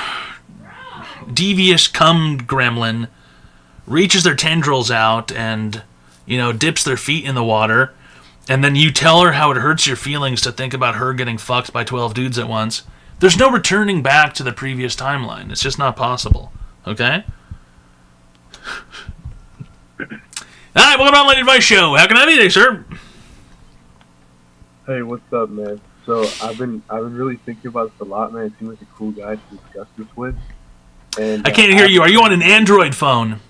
devious cum gremlin, reaches their tendrils out and, you know, dips their feet in the water, and then you tell her how it hurts your feelings to think about her getting fucked by 12 dudes at once, there's no returning back to the previous timeline. It's just not possible. Okay? All right, welcome to the Lady Advice Show. How can I be today, sir? Hey, what's up, man? So I've been really thinking about this a lot, man. It seems like a cool guy to discuss this with. And I can't hear you. Are you on an Android phone?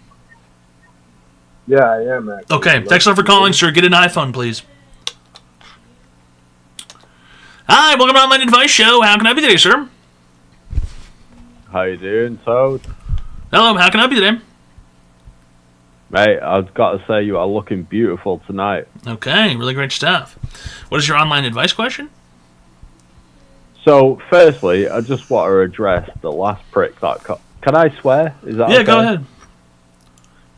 Yeah, I am, actually. Okay, thanks a lot for calling, sir. Get an iPhone, please. Hi, welcome to the Online Advice Show. How can I be today, sir? How you doing, Toad? Hello, how can I be today? Mate, I've got to say you are looking beautiful tonight. Okay, really great stuff. What is your online advice question? So, firstly, I just want to address the last prick that... Can I swear? Is that Yeah, okay? go ahead.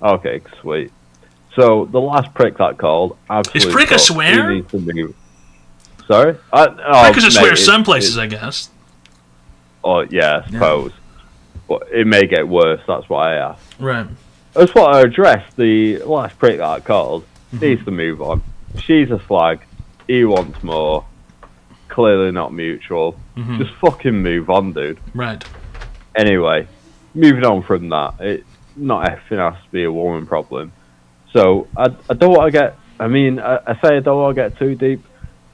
Okay, sweet. So, the last prick that called... Is prick a swear? Sorry? Prick is a swear some places, I guess. Oh, yeah, I suppose. but it may get worse. That's why I asked. Right. I just want to address the last prick that I called. Needs to move on. She's a slag. He wants more. Clearly not mutual. Just fucking move on, dude. Right. Anyway, moving on from that, not everything has to be a woman problem. So I don't want to get. I mean, I say I don't want to get too deep,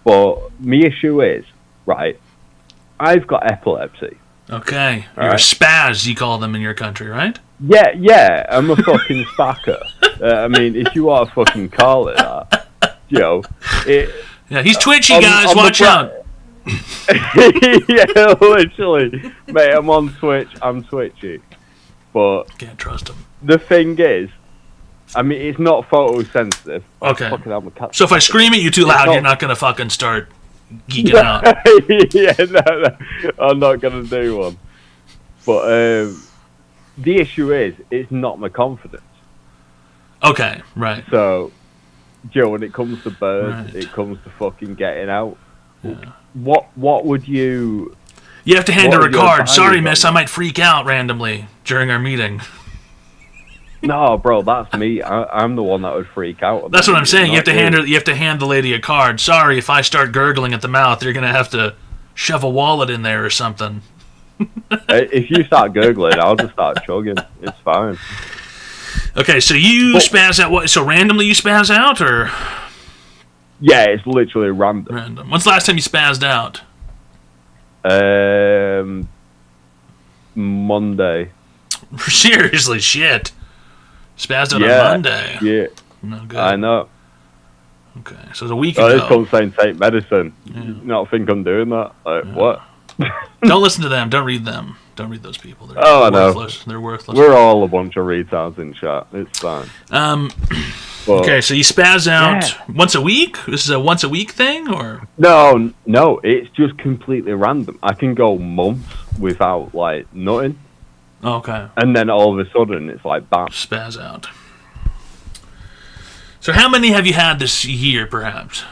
but my issue is right. I've got epilepsy. Okay. You're Right. a spaz, you call them in your country, right? Yeah, I'm a fucking spacker. I mean, if you want to fucking call it that, you know. Yeah, he's twitchy, on- guys. on the Watch out. Yeah, literally. Mate, I'm on Twitch. I'm twitchy. But can't trust him. The thing is, I mean, it's not photosensitive. Okay. Fucking hell, my cat- So if I scream at you too loud, It's you're not gonna fucking start geeking out. Yeah, no, I'm not gonna do one. But the issue is, it's not my confidence. Okay, right. So, Joe, when it comes to birds, Right. it comes to fucking getting out. What would you? You have to hand what her a are your card. Sorry, values miss, on I might freak out randomly during our meeting. No, bro, that's me. I'm the one that would freak out. That's what I'm saying. You have not to hand her. You have to hand the lady a card. Sorry, if I start gurgling at the mouth, you're gonna have to shove a wallet in there or something. If you start gurgling, I'll just start chugging. It's fine. Okay, so you spaz out. What? So randomly you spaz out, or Yeah, it's literally random. random? When's the last time you spazzed out? Monday. Seriously, shit. Spazzed out Yeah, on Monday. yeah. No good. I know. Okay, so it's a week Oh, this ago. comes saying take medicine. You not think I'm doing that? Like, what? Don't listen to them. Don't read them. Don't read those people. They're Oh, I know. worthless. They're worthless. We're all a bunch of retards in chat. It's fine. But- Okay, so you spaz out once a week? This is a once a week thing, or? No, it's just completely random. I can go months without, like, nothing. Okay. And then all of a sudden, it's like, bam. Spaz out. So how many have you had this year, perhaps?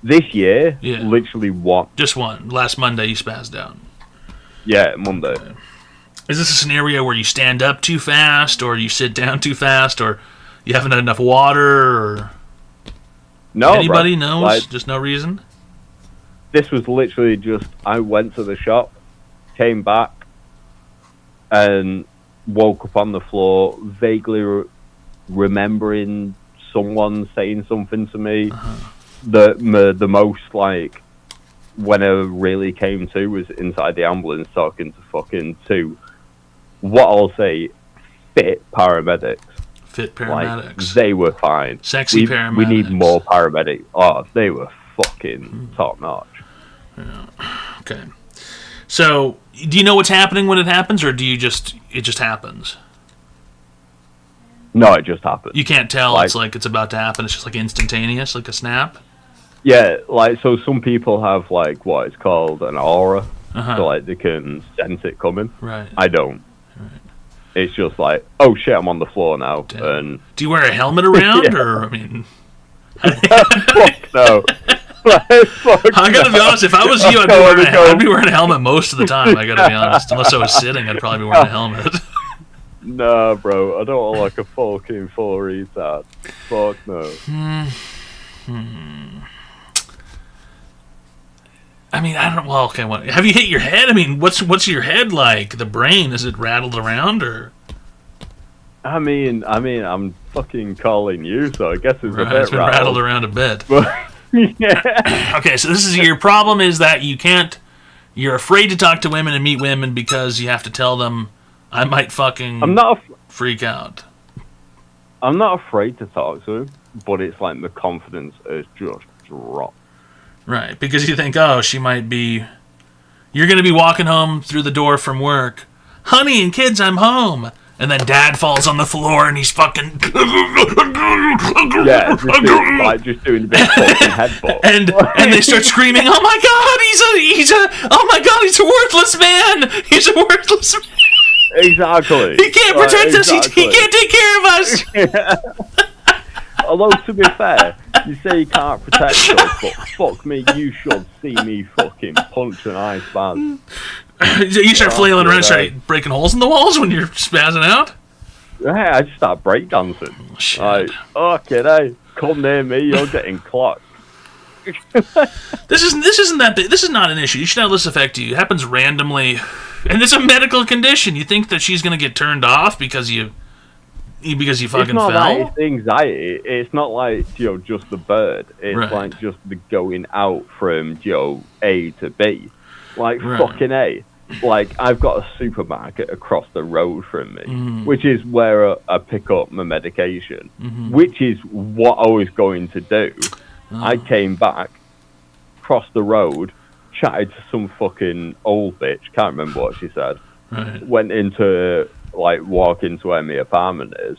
This year, Yeah. literally one. Just one. Last Monday you spazzed out. Yeah, Monday. Is this a scenario where you stand up too fast, or you sit down too fast, or you haven't had enough water, or No, anybody bro. knows? Like, Just no reason? this was literally just, I went to the shop, came back, and woke up on the floor, vaguely remembering someone saying something to me. The most, like, when I really came to was inside the ambulance talking to fucking two, what I'll say, fit paramedics. Fit Like, paramedics. they were fine. Sexy We need paramedics. more paramedics. Oh, they were fucking top notch. Okay. So, do you know what's happening when it happens, or do you just it just happens? No, it just happened. You can't tell. Like- It's like it's about to happen. It's just like instantaneous, like a snap. Yeah, like, so some people have, like, what is called an aura, Uh-huh. so, like, they can sense it coming. Right. I don't. It's just like, oh shit, I'm on the floor now, and Do you wear a helmet around, Yeah. or I mean? fuck no. I gotta be honest. If I was you, I'd be wearing a helmet most of the time. I gotta be honest. Unless I was sitting, I'd probably be wearing a helmet. Nah, bro, I don't want like a fucking full retard. Fuck no. I mean, I don't. Well, okay. What have you hit your head? I mean, what's your head like? The brain, is it rattled around, or? I mean, I'm fucking calling you, so I guess it's Right, a bit it's been rattled around a bit. yeah. Okay, so this is your problem: is that you can't. You're afraid to talk to women and meet women because you have to tell them, I might fucking. I'm not. Freak out. I'm not afraid to talk to him, but it's like my confidence has just dropped. Right, because you think, oh, she might be. You're going to be walking home through the door from work. Honey and kids, I'm home. And then dad falls on the floor and he's fucking. Yeah, just doing a big fucking headbutt. And they start screaming, oh my god, oh my god, he's a worthless man. He's a worthless man. Exactly. He can't protect us. He can't take care of us. Although, to be fair, you say you can't protect us, but fuck me, you should see me fucking punch an ice man. You start flailing around, start breaking holes in the walls when you're spazzing out? Yeah, I just start breakdancing. Like, okay, hey, come near me, you're getting clocked. This is not an issue. You should not let this affect you. It happens randomly, and it's a medical condition. You think that she's gonna get turned off because you fucking It's not fell? that, it's the anxiety. It's not like, just the bird. It's Right. like just the going out from, A to B. Like, Right. fucking A. Like, I've got a supermarket across the road from me, Mhm. which is where I pick up my medication, Mhm. which is what I was going to do. I came back, crossed the road, chatted to some fucking old bitch, can't remember what she said. Right. Went into, walk into where my apartment is.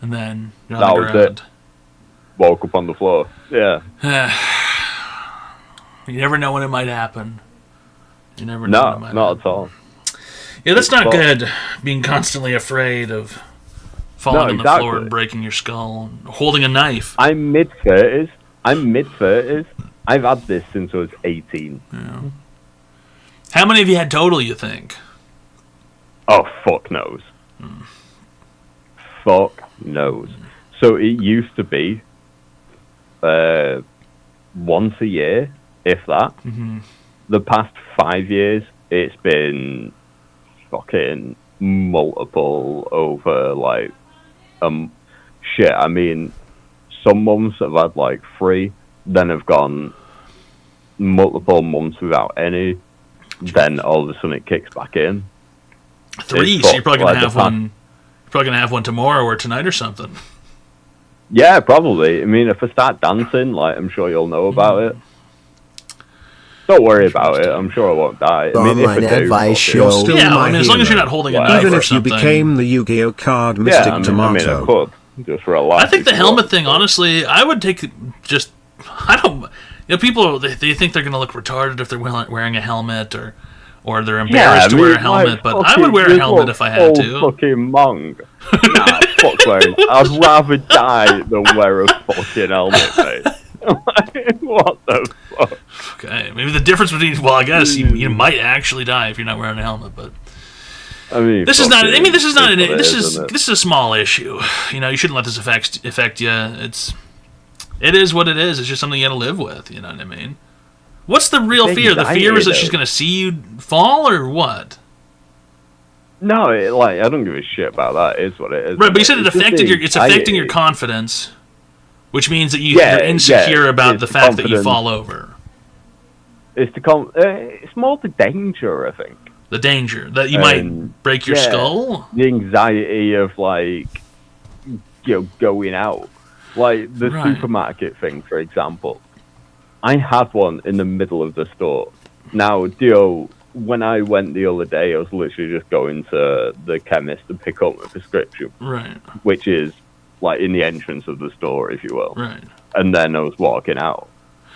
And then you're That on the was ground. it. Woke up on the floor. Yeah. You never know when it might happen. You never know when it No, might not at all. Yeah, that's not But- good. Being constantly afraid of falling No, on the floor exactly. and breaking your skull, and holding a knife. I'm mid-30s. I've had this since I was 18. Yeah. How many have you had total, you think? Oh, fuck knows. Fuck knows. So it used to be once a year, if that. Mm-hmm. The past 5 years, it's been fucking multiple over, shit. I mean, some months have had, 3, then have gone multiple months without any, then all of a sudden it kicks back in. 3, It's so you're probably like gonna have the past- one. You're probably gonna have one tomorrow or tonight or something. Yeah, probably. I mean, if I start dancing, I'm sure you'll know about it. Don't worry about it. I'm sure I won't die. I mean, if I Online do, advice fuck it. show. Still Yeah, my I mean, as long as hero. you're not holding a knife Even or if you something. became the Yu-Gi-Oh card Mystic Yeah, I Tomato. could. Just for a laugh. I think the if you helmet want. thing, honestly, I would take just. I don't. People they think they're gonna look retarded if they're wearing a helmet or they're embarrassed to wear a helmet. But I would wear a helmet if I had to. Fucking mong. Nah, fuck wearing. I'd rather die than wear a fucking helmet, mate. What the fuck? Okay, maybe the difference between I guess you might actually die if you're not wearing a helmet, but I mean, this is not. I mean, this is not. it This is, is isn't it? this is a small issue. You shouldn't let this affect you. It is what it is. It's just something you got to live with. You know what I mean? What's the real It's fear? The fear is that anxiety, she's though. going to see you fall, or what? No, I don't give a shit about that. It's what it is. Right, but you said It's just it's affecting your anxiety. confidence, which means that Yeah, you're insecure yeah, about it's the fact that you confidence. fall over. It's it's more the danger, I think. The danger that you might break your yeah, skull. The anxiety of going out, like the Right. supermarket thing, for example. I had one in the middle of the store. Now, when I went the other day, I was literally just going to the chemist to pick up a prescription, Right. which is in the entrance of the store, if you will. Right. And then I was walking out.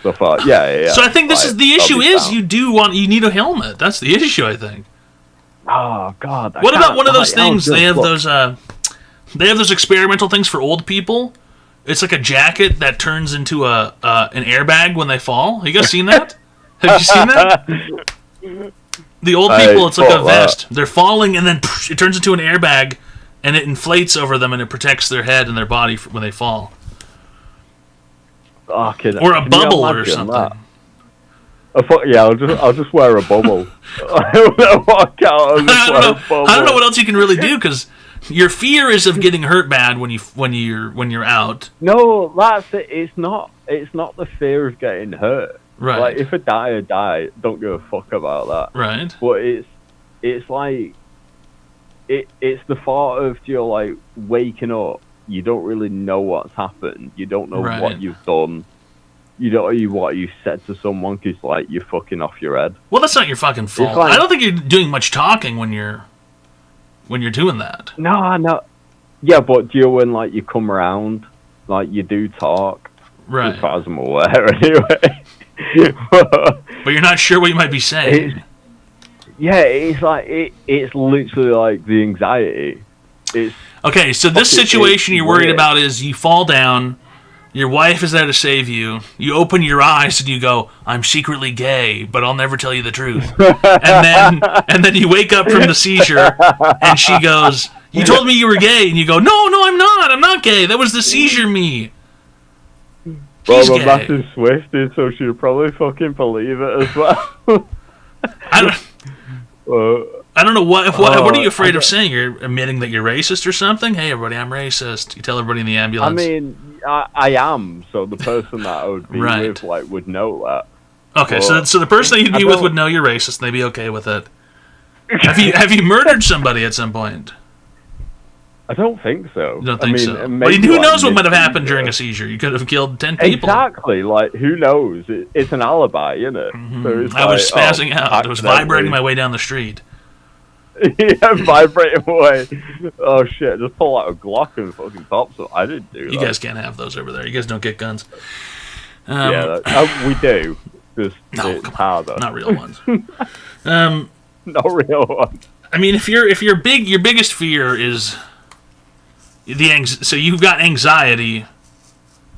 So I thought, yeah. So I think this is the I'll issue. be Is fine. you need a helmet? That's the issue. I think. Oh God! What about one of those things? They have those experimental things for old people. It's like a jacket that turns into an airbag when they fall. Have you guys seen that? Have you seen that? The old people, it's like a vest. They're falling, and then it turns into an airbag, and it inflates over them, and it protects their head and their body when they fall. Oh, Or a bubble or something. I thought, I'll just wear a bubble. I don't know what else you can really do because your fear is of getting hurt bad when you're out. No, that's it. It's not the fear of getting hurt. Right. Like if I die, I die. Don't give a fuck about that. Right. But it's like it's the thought of waking up. You don't really know what's happened. You don't know Right. what you've done. You don't know what you said to someone because you're fucking off your head. Well, that's not your fucking fault. I don't think you're doing much talking when you're doing that. No. Yeah, but when you come around, you do talk. Right. As far as I'm aware, anyway. But you're not sure what you might be saying. It's literally the anxiety. It's okay. So this situation you're worried about is you fall down. Your wife is there to save you. You open your eyes and you go, "I'm secretly gay, but I'll never tell you the truth." and then you wake up from the seizure, and she goes, "You told me you were gay," and you go, "No, I'm not. I'm not gay. That was the seizure me." He's well, gay. my massive Swifty, so she'll probably fucking believe it as well. I don't know what are you afraid of saying? You're admitting that you're racist or something? Hey, everybody, I'm racist. You tell everybody in the ambulance. I mean, I am, so the person that I would be Right. with, like, would know that. Okay, But so the person that you'd I be with don't- would know you're racist, and they'd be okay with it. Have you murdered somebody at some point? I don't think so. You don't think so? maybe, Well, who like, knows what might have mid-season. happened during a seizure? You could have killed 10 people. Exactly, like, who knows? It's an alibi, isn't it? So it's I was like, spazzing out. I was vibrating my way down the street. Yeah, vibrating away. Oh shit! Just pull out a Glock and fucking pop. So I didn't do that. You guys can't have those over there. You guys don't get guns. Yeah, we do. Just it's harder. Not real ones. Not real ones. I mean, if your biggest fear is so you've got anxiety.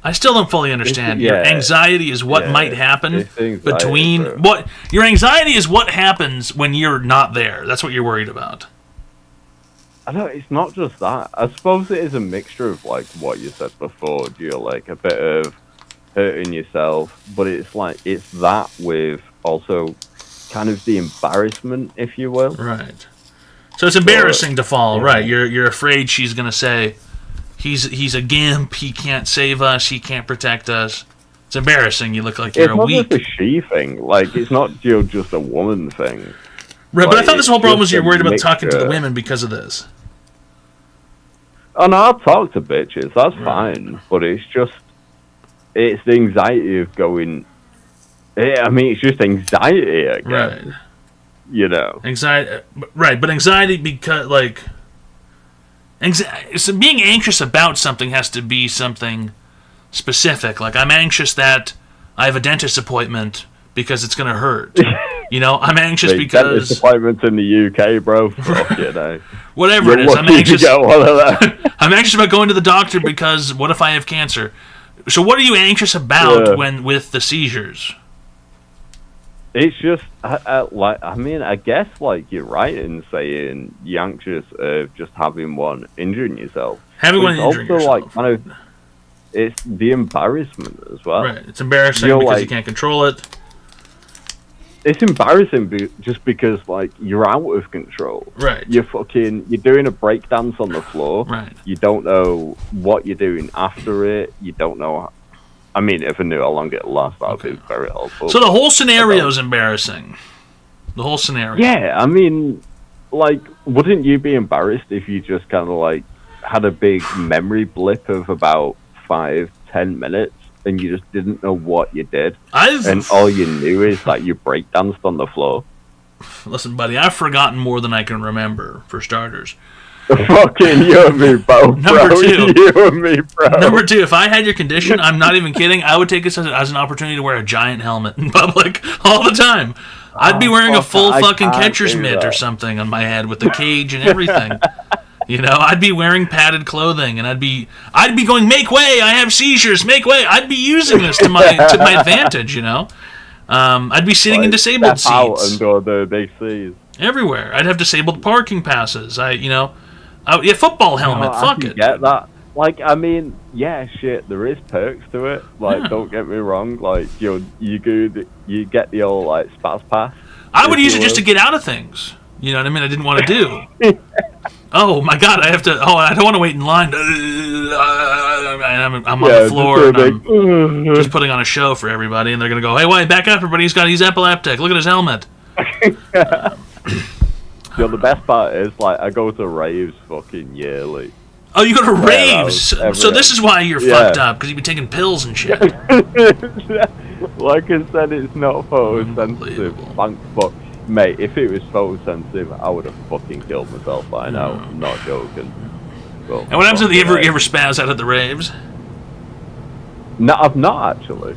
I still don't fully understand. Your anxiety is what might happen it's anxiety, between bro. what your anxiety is what happens when you're not there. That's what you're worried about. I know it's not just that. I suppose it is a mixture of like what you said before. You're like a bit of hurting yourself, but it's like it's that with also kind of the embarrassment, if you will. Right. So it's embarrassing to fall. Right. You're afraid she's gonna say, he's a gimp. He can't save us. He can't protect us. It's embarrassing. You look like you're It's not weak. just a she thing. Like it's not just a woman thing. Right, but I Like, thought this whole it's problem was just you're a worried about talking to the mixture. women because of this. Oh no, I'll talk to bitches. That's fine. But it's the anxiety of going. I mean, it's just anxiety, I guess. Right. You know. Anxiety, right? But anxiety because so being anxious about something has to be something specific. Like I'm anxious that I have a dentist appointment because it's gonna hurt. You know, I'm anxious Mate, because dentist appointments in the UK, bro. Fuck, you know. whatever You're it is. I'm lucky to anxious. get one of them. I'm anxious about going to the doctor because what if I have cancer? So what are you anxious about Yeah. when with the seizures? It's just I guess like you're right in saying you're anxious of just having one injuring yourself. Having But one it's injuring also yourself. like kind of it's the embarrassment as well. Right. It's embarrassing You're because you like- can't control it. It's embarrassing just because like you're out of control. Right. You're doing a break dance on the floor. Right. You don't know what you're doing after it. You don't know. I mean, if I knew how long it'll last, that'd be very helpful. So the whole scenario is embarrassing. The whole scenario. Yeah, I mean, like, wouldn't you be embarrassed if you just kind of like had a big memory blip of about 5-10 minutes and you just didn't know what you did, and all you knew is that you breakdanced on the floor? Listen, buddy, I've forgotten more than I can remember, for starters. Fucking you and me, bro. Number bro. two. You and me, bro. Number two, if I had your condition, I'm not even kidding, I would take this as an opportunity to wear a giant helmet in public all the time. I'd be wearing a full I fucking can't catcher's do mitt or that. something on my head with the cage and everything. You know, I'd be wearing padded clothing, and I'd be going, make way, I have seizures, make way. I'd be using this to my advantage, you know. I'd be sitting in disabled Step out seats and go to the big C's. everywhere. I'd have disabled parking passes. Yeah, football helmet. No, I Fuck can it. get that. Like, I mean, yeah, shit. There is perks to it. Like, Yeah. don't get me wrong. Like, you get the old like spaz pass. I would if use you it just to will. get out of things. You know what I mean? I didn't want to do. Oh my god! I have to. Oh, I don't want to wait in line. I'm on Yeah, the floor just and sort of I'm just putting on a show for everybody, and they're gonna go, "Hey, wait, back up, everybody! He's epileptic. Look at his helmet." You know, the best part is like I go to raves fucking yearly. Oh, you go to Yeah, raves. that was So this is why you're Yeah. fucked up because you've been taking pills and shit. Like I said, it's not photosensitive. Thanks, but mate, if it was photosensitive, I would have fucking killed myself by now. I'm not joking. Well, And what happens if you fucking ever spaz out at the raves? No, I've not actually.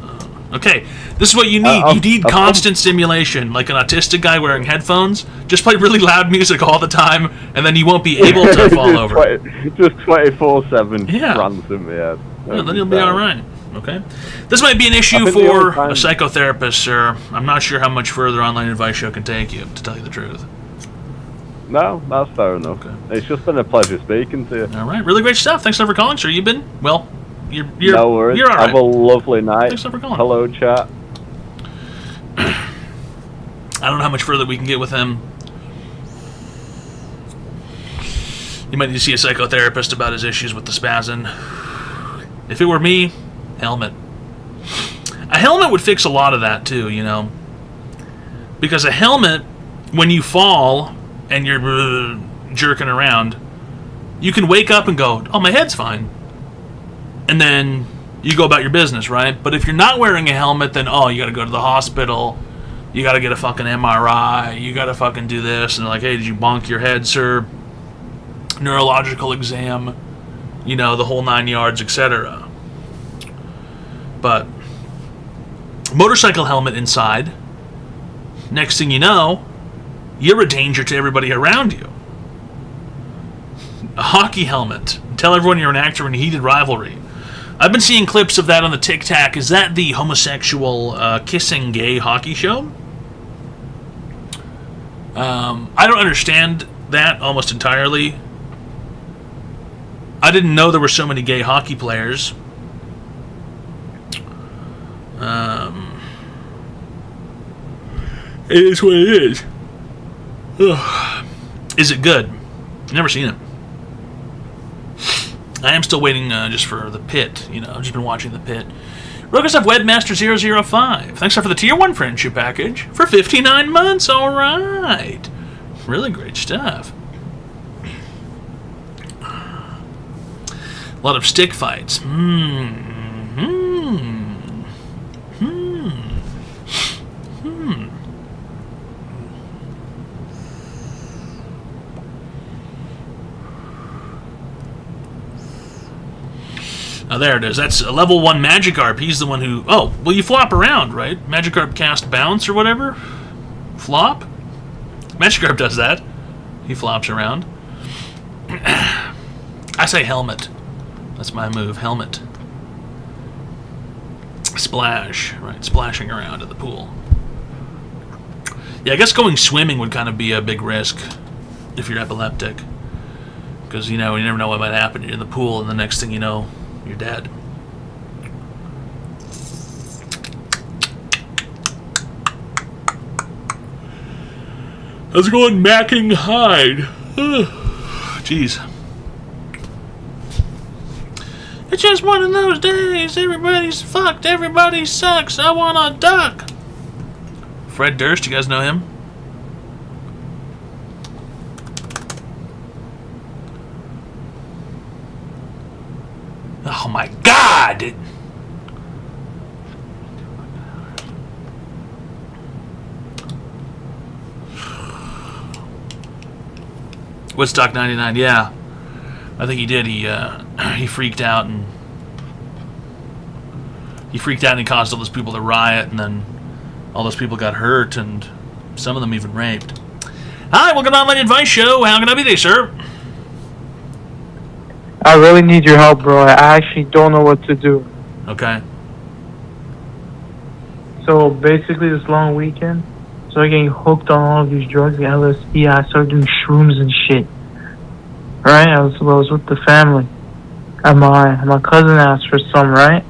Okay, this is what you need. You need constant stimulation, like an autistic guy wearing headphones. Just play really loud music all the time, and then you won't be able to fall over. Just 24/7 Yeah. ransom, yeah. Yeah, then you'll be all right. Okay. This might be an I issue think the for only time- a psychotherapist, sir. I'm not sure how much further Online Advice Show can take you, to tell you the truth. No, that's fair enough. It's just been a pleasure speaking to you. All right. Really great stuff. Thanks for calling, sir. You've been, well, you're No worries. You're all right. Have a lovely night. Thanks for calling. Hello, chat. I don't know how much further we can get with him. You might need to see a psychotherapist about his issues with the spasm. If it were me, helmet. A helmet would fix a lot of that too, you know. Because a helmet, when you fall and you're jerking around, you can wake up and go, oh, my head's fine. And then you go about your business, right? But if you're not wearing a helmet, then, oh, you gotta go to the hospital. You gotta get a fucking MRI. You gotta fucking do this. And they're like, hey, did you bonk your head, sir? Neurological exam. You know, the whole 9 yards, etc. But motorcycle helmet inside. Next thing you know, you're a danger to everybody around you. A hockey helmet. Tell everyone you're an actor in heated rivalry. I've been seeing clips of that on the Tic Tac. Is that the homosexual kissing gay hockey show? I don't understand that almost entirely. I didn't know there were so many gay hockey players. It is what it is. Ugh. Is it good? Never seen it. I am still waiting just for The Pit. You know, I've just been watching The Pit. Rogustuff Webmaster 005. Thanks for the Tier 1 friendship package for 59 months. All right. Really great stuff. A lot of stick fights. Oh, there it is. That's a level 1 Magikarp. He's the one who... Oh, well, you flop around, right? Magikarp cast bounce or whatever? Flop? Magikarp does that. He flops around. I say helmet. That's my move. Helmet. Splash. Right, splashing around in the pool. Yeah, I guess going swimming would kind of be a big risk if you're epileptic. Because, you know, you never know what might happen. You're in the pool, and the next thing you know, you're dead. How's it going, Macking Hyde? Jeez. It's just one of those days. Everybody's fucked. Everybody sucks. I want a duck. Fred Durst, you guys know him? Oh my God! Woodstock 99, yeah. I think he did. He freaked out and he caused all those people to riot, and then all those people got hurt, and some of them even raped. Hi, welcome to Online Advice Show. How can I be there, sir? I really need your help, bro. I actually don't know what to do. Okay. So basically, this long weekend, so I'm getting hooked on all of these drugs, the LSD. I started doing shrooms and shit. Right? I was with the family, and my cousin asked for some, right?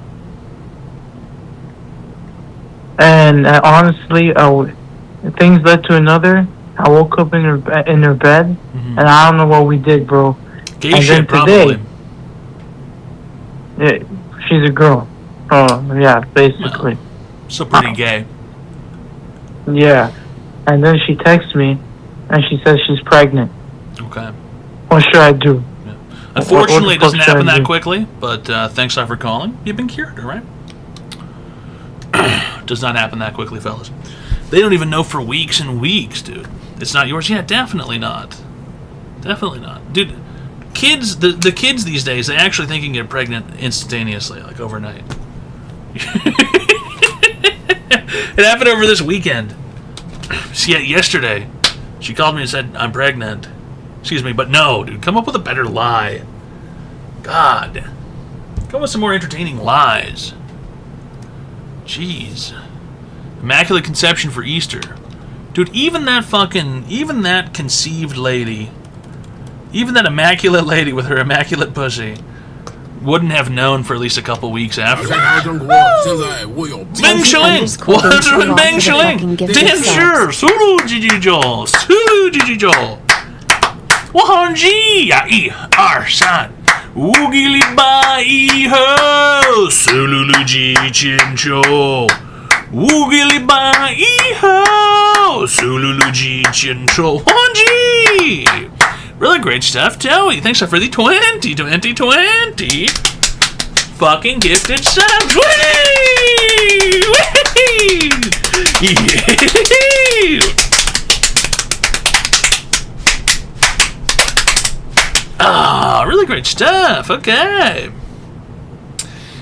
And honestly, things led to another. I woke up in her bed, and I don't know what we did, bro. Gay and shit, then today, probably. she's a girl. Oh, yeah, basically. So pretty gay. Yeah. And then she texts me, and she says she's pregnant. Okay. What should I do? Yeah. Unfortunately, it what the doesn't fuck happen should I that do? quickly, but thanks for calling. You've been cured, all right? Does not happen that quickly, fellas. They don't even know for weeks and weeks, dude. It's not yours? Yeah, definitely not. Definitely not. Dude, kids, the kids these days, they actually think you can get pregnant instantaneously, like overnight. It happened over this weekend. See, yesterday, she called me and said, I'm pregnant. Excuse me, but no, dude, come up with a better lie. God. Come up with some more entertaining lies. Jeez. Immaculate Conception for Easter. Dude, even that conceived lady, even that immaculate lady with her immaculate pussy, wouldn't have known for at least a couple weeks after. Bing Shilling! 100 Bing Shilling! Damn sure! Sulu Jijijo! Sulu Jijijo! 100 呀一二三 Woogily Bye Ho! Sulu Jijijo! Woogily Bye Ho! Sulu Jijijo! 100! Really great stuff, Joey. Thanks for the 20. Fucking gifted subs. Whee! Ah, really great stuff. Okay.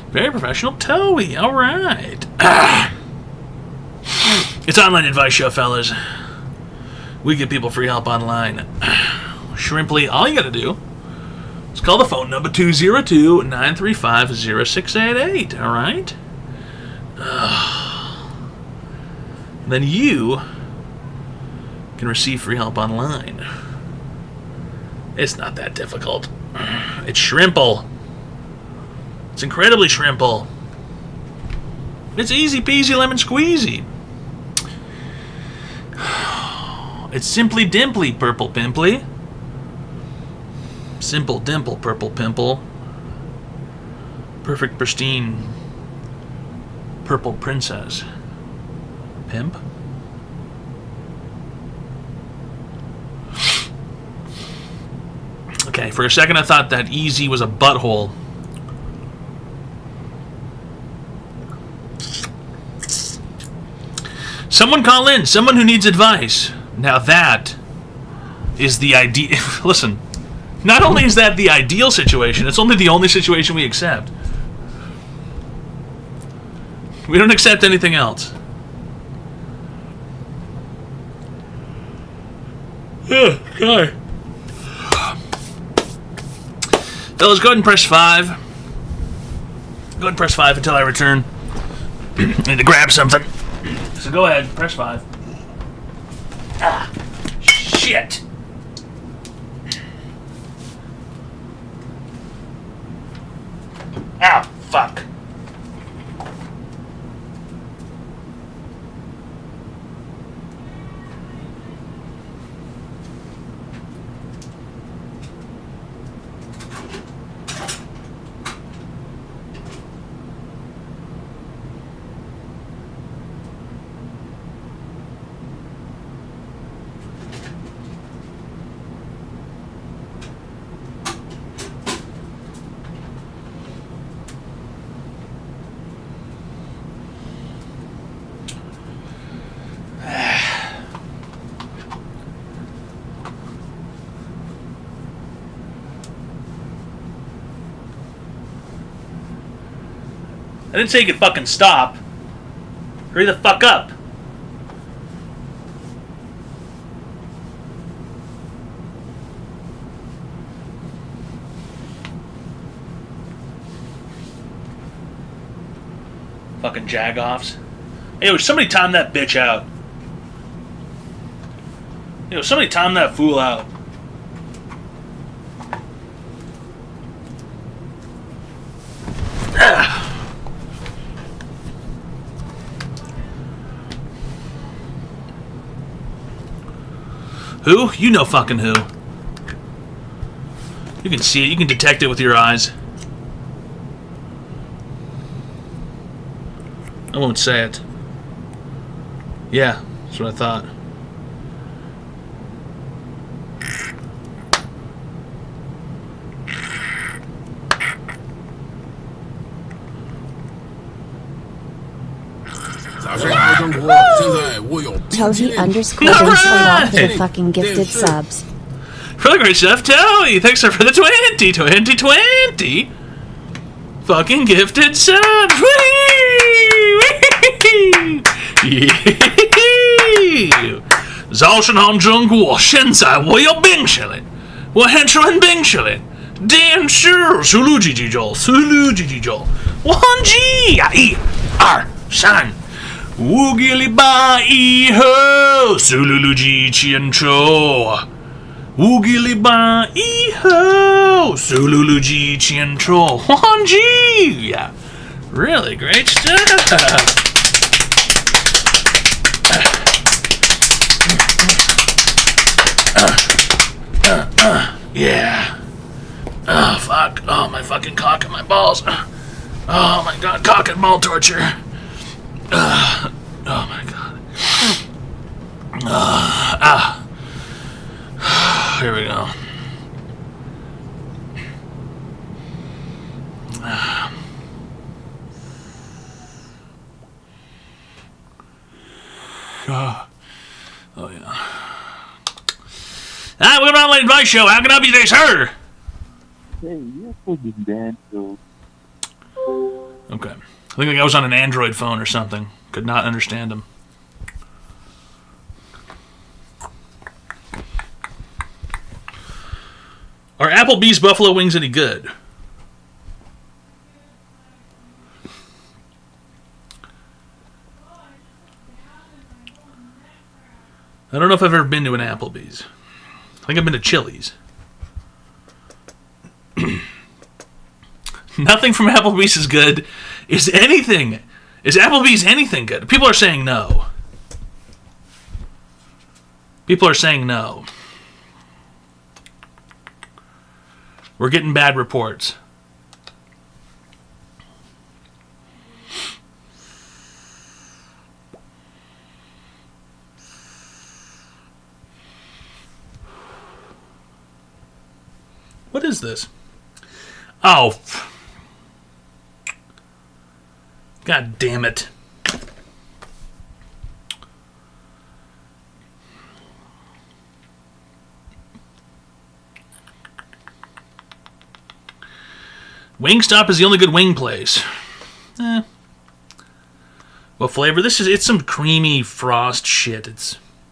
Very professional Toey. All right. It's Online Advice Show, fellas. We give people free help online. Shrimply, all you gotta do is call the phone number 202-935-0688, alright? Then you can receive free help online. It's not that difficult. It's Shrimple. It's incredibly Shrimple. It's easy peasy lemon squeezy. It's simply dimply purple pimply. Simple dimple purple pimple. Perfect pristine purple princess. Pimp. Okay, for a second I thought that easy was a butthole. Someone call in. Someone who needs advice. Now that is the idea. Listen. Not only is that the ideal situation, it's only the only situation we accept. We don't accept anything else. Yeah, God. Fellas, go ahead and press 5. Go ahead and press 5 until I return. I need to grab something. So go ahead, press 5. Ah, shit. Ow, fuck. I didn't say you could fucking stop. Hurry the fuck up. Fucking jagoffs. Yo, somebody time that bitch out. Yo, somebody time that fool out. Who? You know fucking who. You can see it. You can detect it with your eyes. I won't say it. Yeah, that's what I thought. Tozy underscore thanks a lot for the fucking gifted subs. Really great stuff, Toey. Thanks for the 20. Fucking gifted subs. Yeah. 早上好中国，现在我要冰淇淋，我很喜欢冰淇淋。电视，速度叽叽叫，速度叽叽叫，我很急呀！1、2、San. Woogily ba ee ho, Sululuji chien cho. Woogily ba ee ho, Sululuji chien cho. Huan ji. Yeah. Really great stuff. Yeah. Oh, fuck. Oh, my fucking cock and my balls. Oh, my God. Cock and ball torture. Oh, my God. Here we go. Oh, yeah. Hi, welcome to the Online Advice Show. How can I help you today, sir? Hey, you put this band so. Okay. I think the guy was on an Android phone or something. Could not understand him. Are Applebee's buffalo wings any good? I don't know if I've ever been to an Applebee's. I think I've been to Chili's. Nothing from Applebee's is good. Is Applebee's anything good? People are saying no. People are saying no. We're getting bad reports. What is this? Oh. God damn it. Wingstop is the only good wing place. What flavor? It's some creamy frost shit.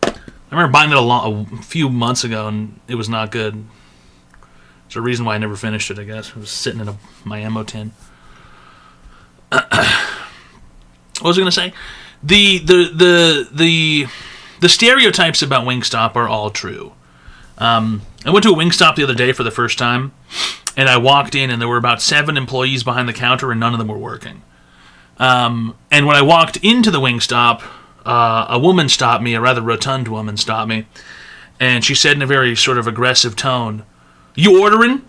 I remember buying it a few months ago and it was not good. There's a reason why I never finished it, I guess. It was sitting in my ammo tin. What was I going to say? The stereotypes about Wingstop are all true. I went to a Wingstop the other day for the first time, and I walked in, and there were about 7 employees behind the counter, and none of them were working. And when I walked into the Wingstop, a woman stopped me, a rather rotund woman stopped me, and she said in a very sort of aggressive tone, "You ordering?"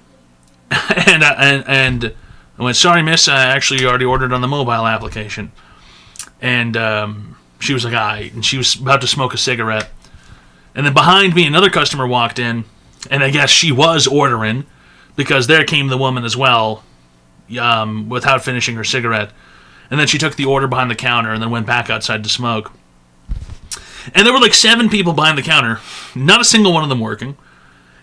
and I went, "Sorry, miss, I actually already ordered on the mobile application." And she was like, "Aye," and she was about to smoke a cigarette. And then behind me, another customer walked in, and I guess she was ordering, because there came the woman as well, without finishing her cigarette. And then she took the order behind the counter and then went back outside to smoke. And there were like 7 people behind the counter, not a single one of them working.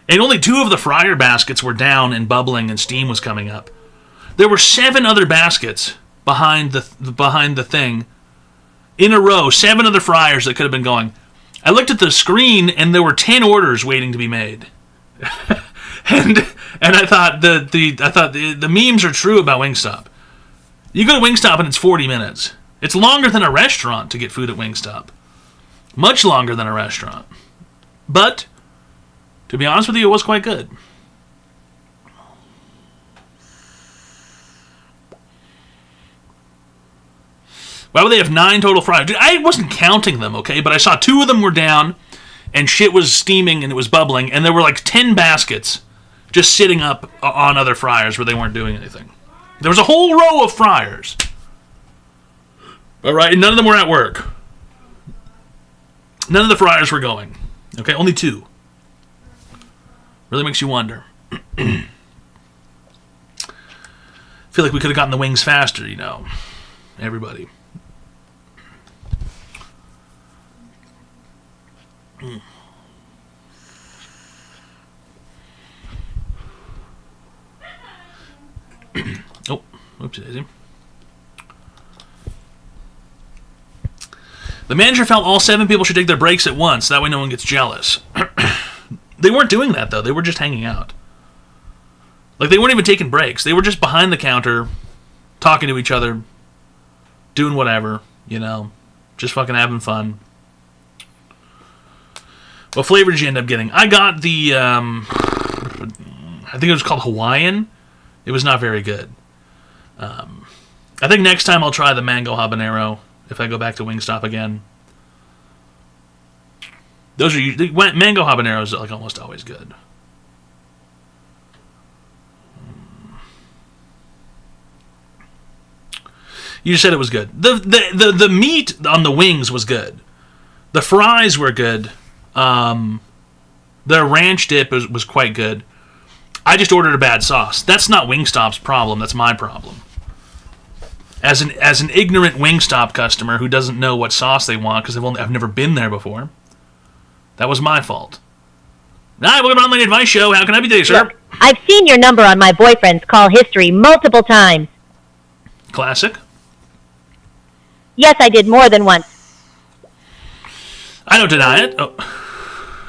And only 2 of the fryer baskets were down and bubbling and steam was coming up. There were 7 other baskets behind the thing in a row, 7 other fryers that could have been going. I looked at the screen and there were 10 orders waiting to be made. and I thought the memes are true about Wingstop. You go to Wingstop and it's 40 minutes. It's longer than a restaurant to get food at Wingstop. Much longer than a restaurant. But to be honest with you, it was quite good. Why would they have 9 total fryers? Dude, I wasn't counting them, okay? But I saw 2 of them were down, and shit was steaming and it was bubbling, and there were like 10 baskets just sitting up on other fryers where they weren't doing anything. There was a whole row of fryers. All right, and none of them were at work. None of the fryers were going. Okay, only 2. Really makes you wonder. Feel like we could have gotten the wings faster, you know. Everybody. Oh, oopsie daisy. The manager felt all 7 people should take their breaks at once. That way no one gets jealous. They weren't doing that, though. They were just hanging out. Like, they weren't even taking breaks. They were just behind the counter, talking to each other, doing whatever. You know, just fucking having fun. What flavor did you end up getting? I got the, I think it was called Hawaiian. It was not very good. I think next time I'll try the mango habanero if I go back to Wingstop again. Those are usually, mango habaneros are like almost always good. You said it was good. The meat on the wings was good. The fries were good. The ranch dip was quite good. I just ordered a bad sauce. That's not Wingstop's problem. That's my problem. As an ignorant Wingstop customer who doesn't know what sauce they want because I've never been there before, that was my fault. Hi, welcome to Online Advice Show. How can I be today, sir? Look, I've seen your number on my boyfriend's call history multiple times. Classic. Yes, I did more than once. I don't deny it. Oh,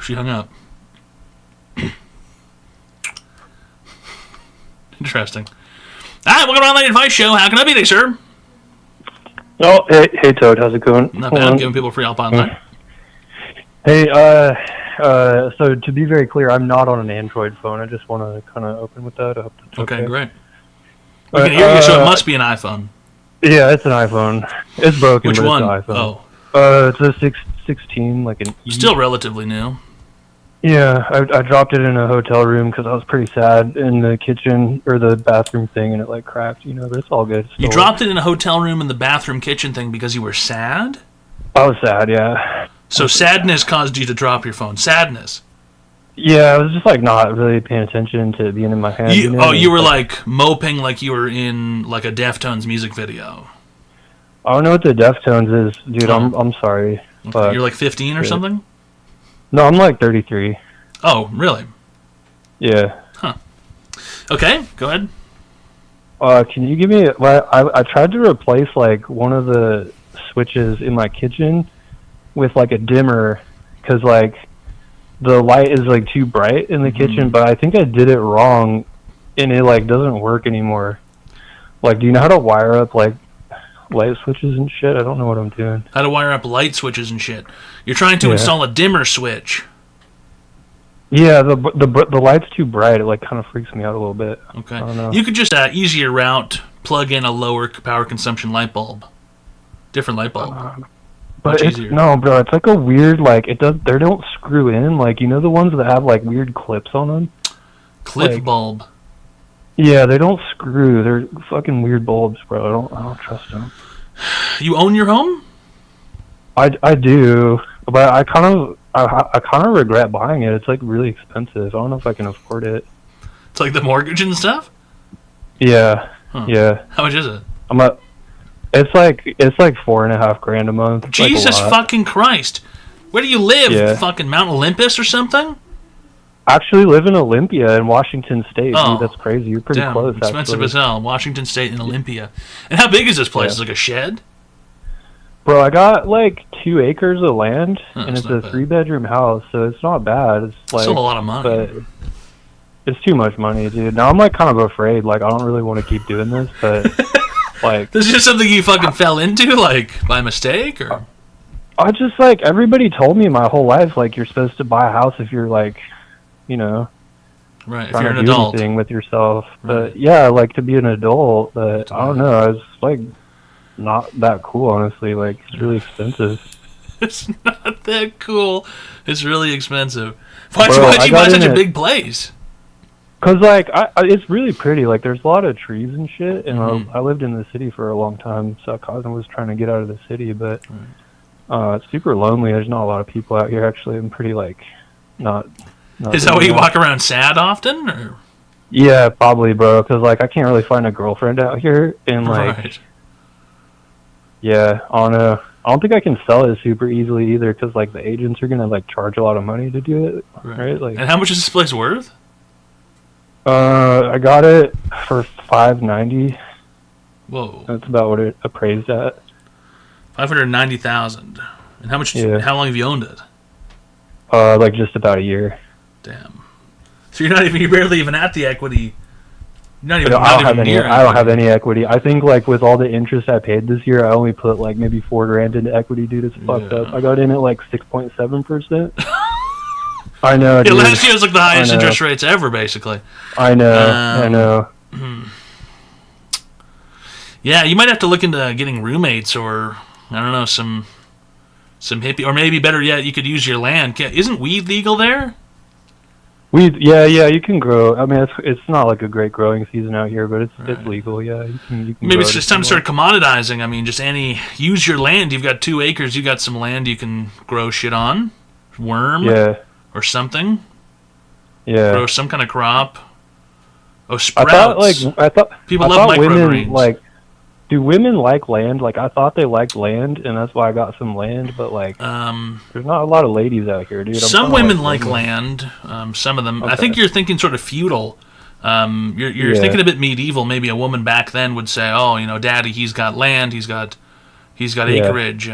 she hung up. Interesting. Hi, welcome to Online Advice Show. How can I be today, sir? Oh, hey, Toad. How's it going? Not bad. I'm giving people free help online. Hey, so to be very clear, I'm not on an Android phone. I just want to kind of open with that. I hope that's okay, great. We can hear you, so it must be an iPhone. Yeah, it's an iPhone. It's broken, Which but one? It's an iPhone. Oh. It's a 16, like an E. Still relatively new. Yeah, I dropped it in a hotel room because I was pretty sad in the kitchen or the bathroom thing, and it like cracked, but it's all good. You dropped it in a hotel room in the bathroom kitchen thing because you were sad? I was sad, yeah. So sadness caused you to drop your phone. Sadness. Yeah, I was just like not really paying attention to being in my hand. You were like moping like you were in like a Deftones music video. I don't know what the Deftones is, dude. I'm sorry. Okay. You're like 15 or something? No, I'm like 33. Oh, really? Yeah. Huh. Okay, go ahead. Can you give me? I tried to replace like one of the switches in my kitchen with like a dimmer because like the light is like too bright in the kitchen, but I think I did it wrong and it like doesn't work anymore. Like, do you know how to wire up like light switches and shit? I don't know what I'm doing. How to wire up light switches and shit. You're trying to install a dimmer switch. Yeah, the light's too bright. It like kind of freaks me out a little bit. Okay. I don't know. You could just easier route plug in a lower power consumption light bulb. Different light bulb. But Much easier. no, bro, it's like a weird like they don't screw in, like the ones that have like weird clips on them. Clip bulb. Yeah, they don't screw. They're fucking weird bulbs, bro. I don't trust them. You own your home? I do, but I kind of regret buying it. It's like really expensive. I don't know if I can afford it. It's like the mortgage and stuff? Yeah. Huh. Yeah. How much is it? It's like $4.5 grand a month. It's Jesus like a lot. fucking Christ. Where do you live? Yeah. Fucking Mount Olympus or something? I actually live in Olympia in Washington State. Oh. Dude, that's crazy. You're pretty Damn, close, expensive actually. as hell. Washington State and Olympia. And how big is this place? Yeah. Is it like a shed? Bro, I got like 2 acres of land, Huh, and it's it's a not bad. 3-bedroom house, so it's not bad. It's like Still a lot of money. But it's too much money, dude. Now I'm like kind of afraid. Like I don't really want to keep doing this, but like This is just something you fucking fell into, like, by mistake, or? I just like everybody told me my whole life, like you're supposed to buy a house if you're like, Right, if trying you're to an do adult. anything with yourself. But yeah, like to be an adult. But I don't know. I was like not that cool, honestly. Like it's really expensive. It's not that cool. It's really expensive. Why'd Bro, you I buy got such in a it- big place? Cause like it's really pretty. Like there's a lot of trees and shit, and Mhm. I lived in the city for a long time, so I kind of was trying to get out of the city. But it's super lonely. There's not a lot of people out here. Actually, I'm pretty like not. Is that why doing you walk around sad often? Or? Yeah, probably, bro. Cause like I can't really find a girlfriend out here, and like Right. yeah, I don't know. I don't think I can sell it super easily either, cause like the agents are gonna like charge a lot of money to do it, right? Like, And how much is this place worth? I got it for $590. Whoa. That's about what it appraised at. 590,000. And how much? Yeah. How long have you owned it? Like just about a year. Damn. So you're barely even at the equity Not even, I not don't even have any. near I don't have any equity. I think like with all the interest I paid this year, I only put like maybe $4,000 into equity. Dude, it's fucked up. I got in at like 6.7%. I know. Yeah, Dude. last year was like the highest I know. interest rates ever, basically. I know. I know. Yeah, you might have to look into getting roommates, or I don't know, some hippie, or maybe better yet, you could use your land. Isn't weed legal there? Yeah, you can grow. I mean, it's not like a great growing season out here, but it's legal. Yeah, you can. Maybe grow it's it just if you time to start commoditizing. I mean, just use your land. You've got 2 acres. You got some land you can grow shit on, worm, Yeah. or something. Yeah. Grow some kind of crop. Oh, I sprouts. thought People I love thought women microgreens. like. Do women like land? Like I thought they liked land, and that's why I got some land. But like, there's not a lot of ladies out here, dude. Some women like land. Some of them. I think you're thinking sort of feudal. You're thinking a bit medieval. Maybe a woman back then would say, "Oh, Daddy, he's got land. He's got acreage.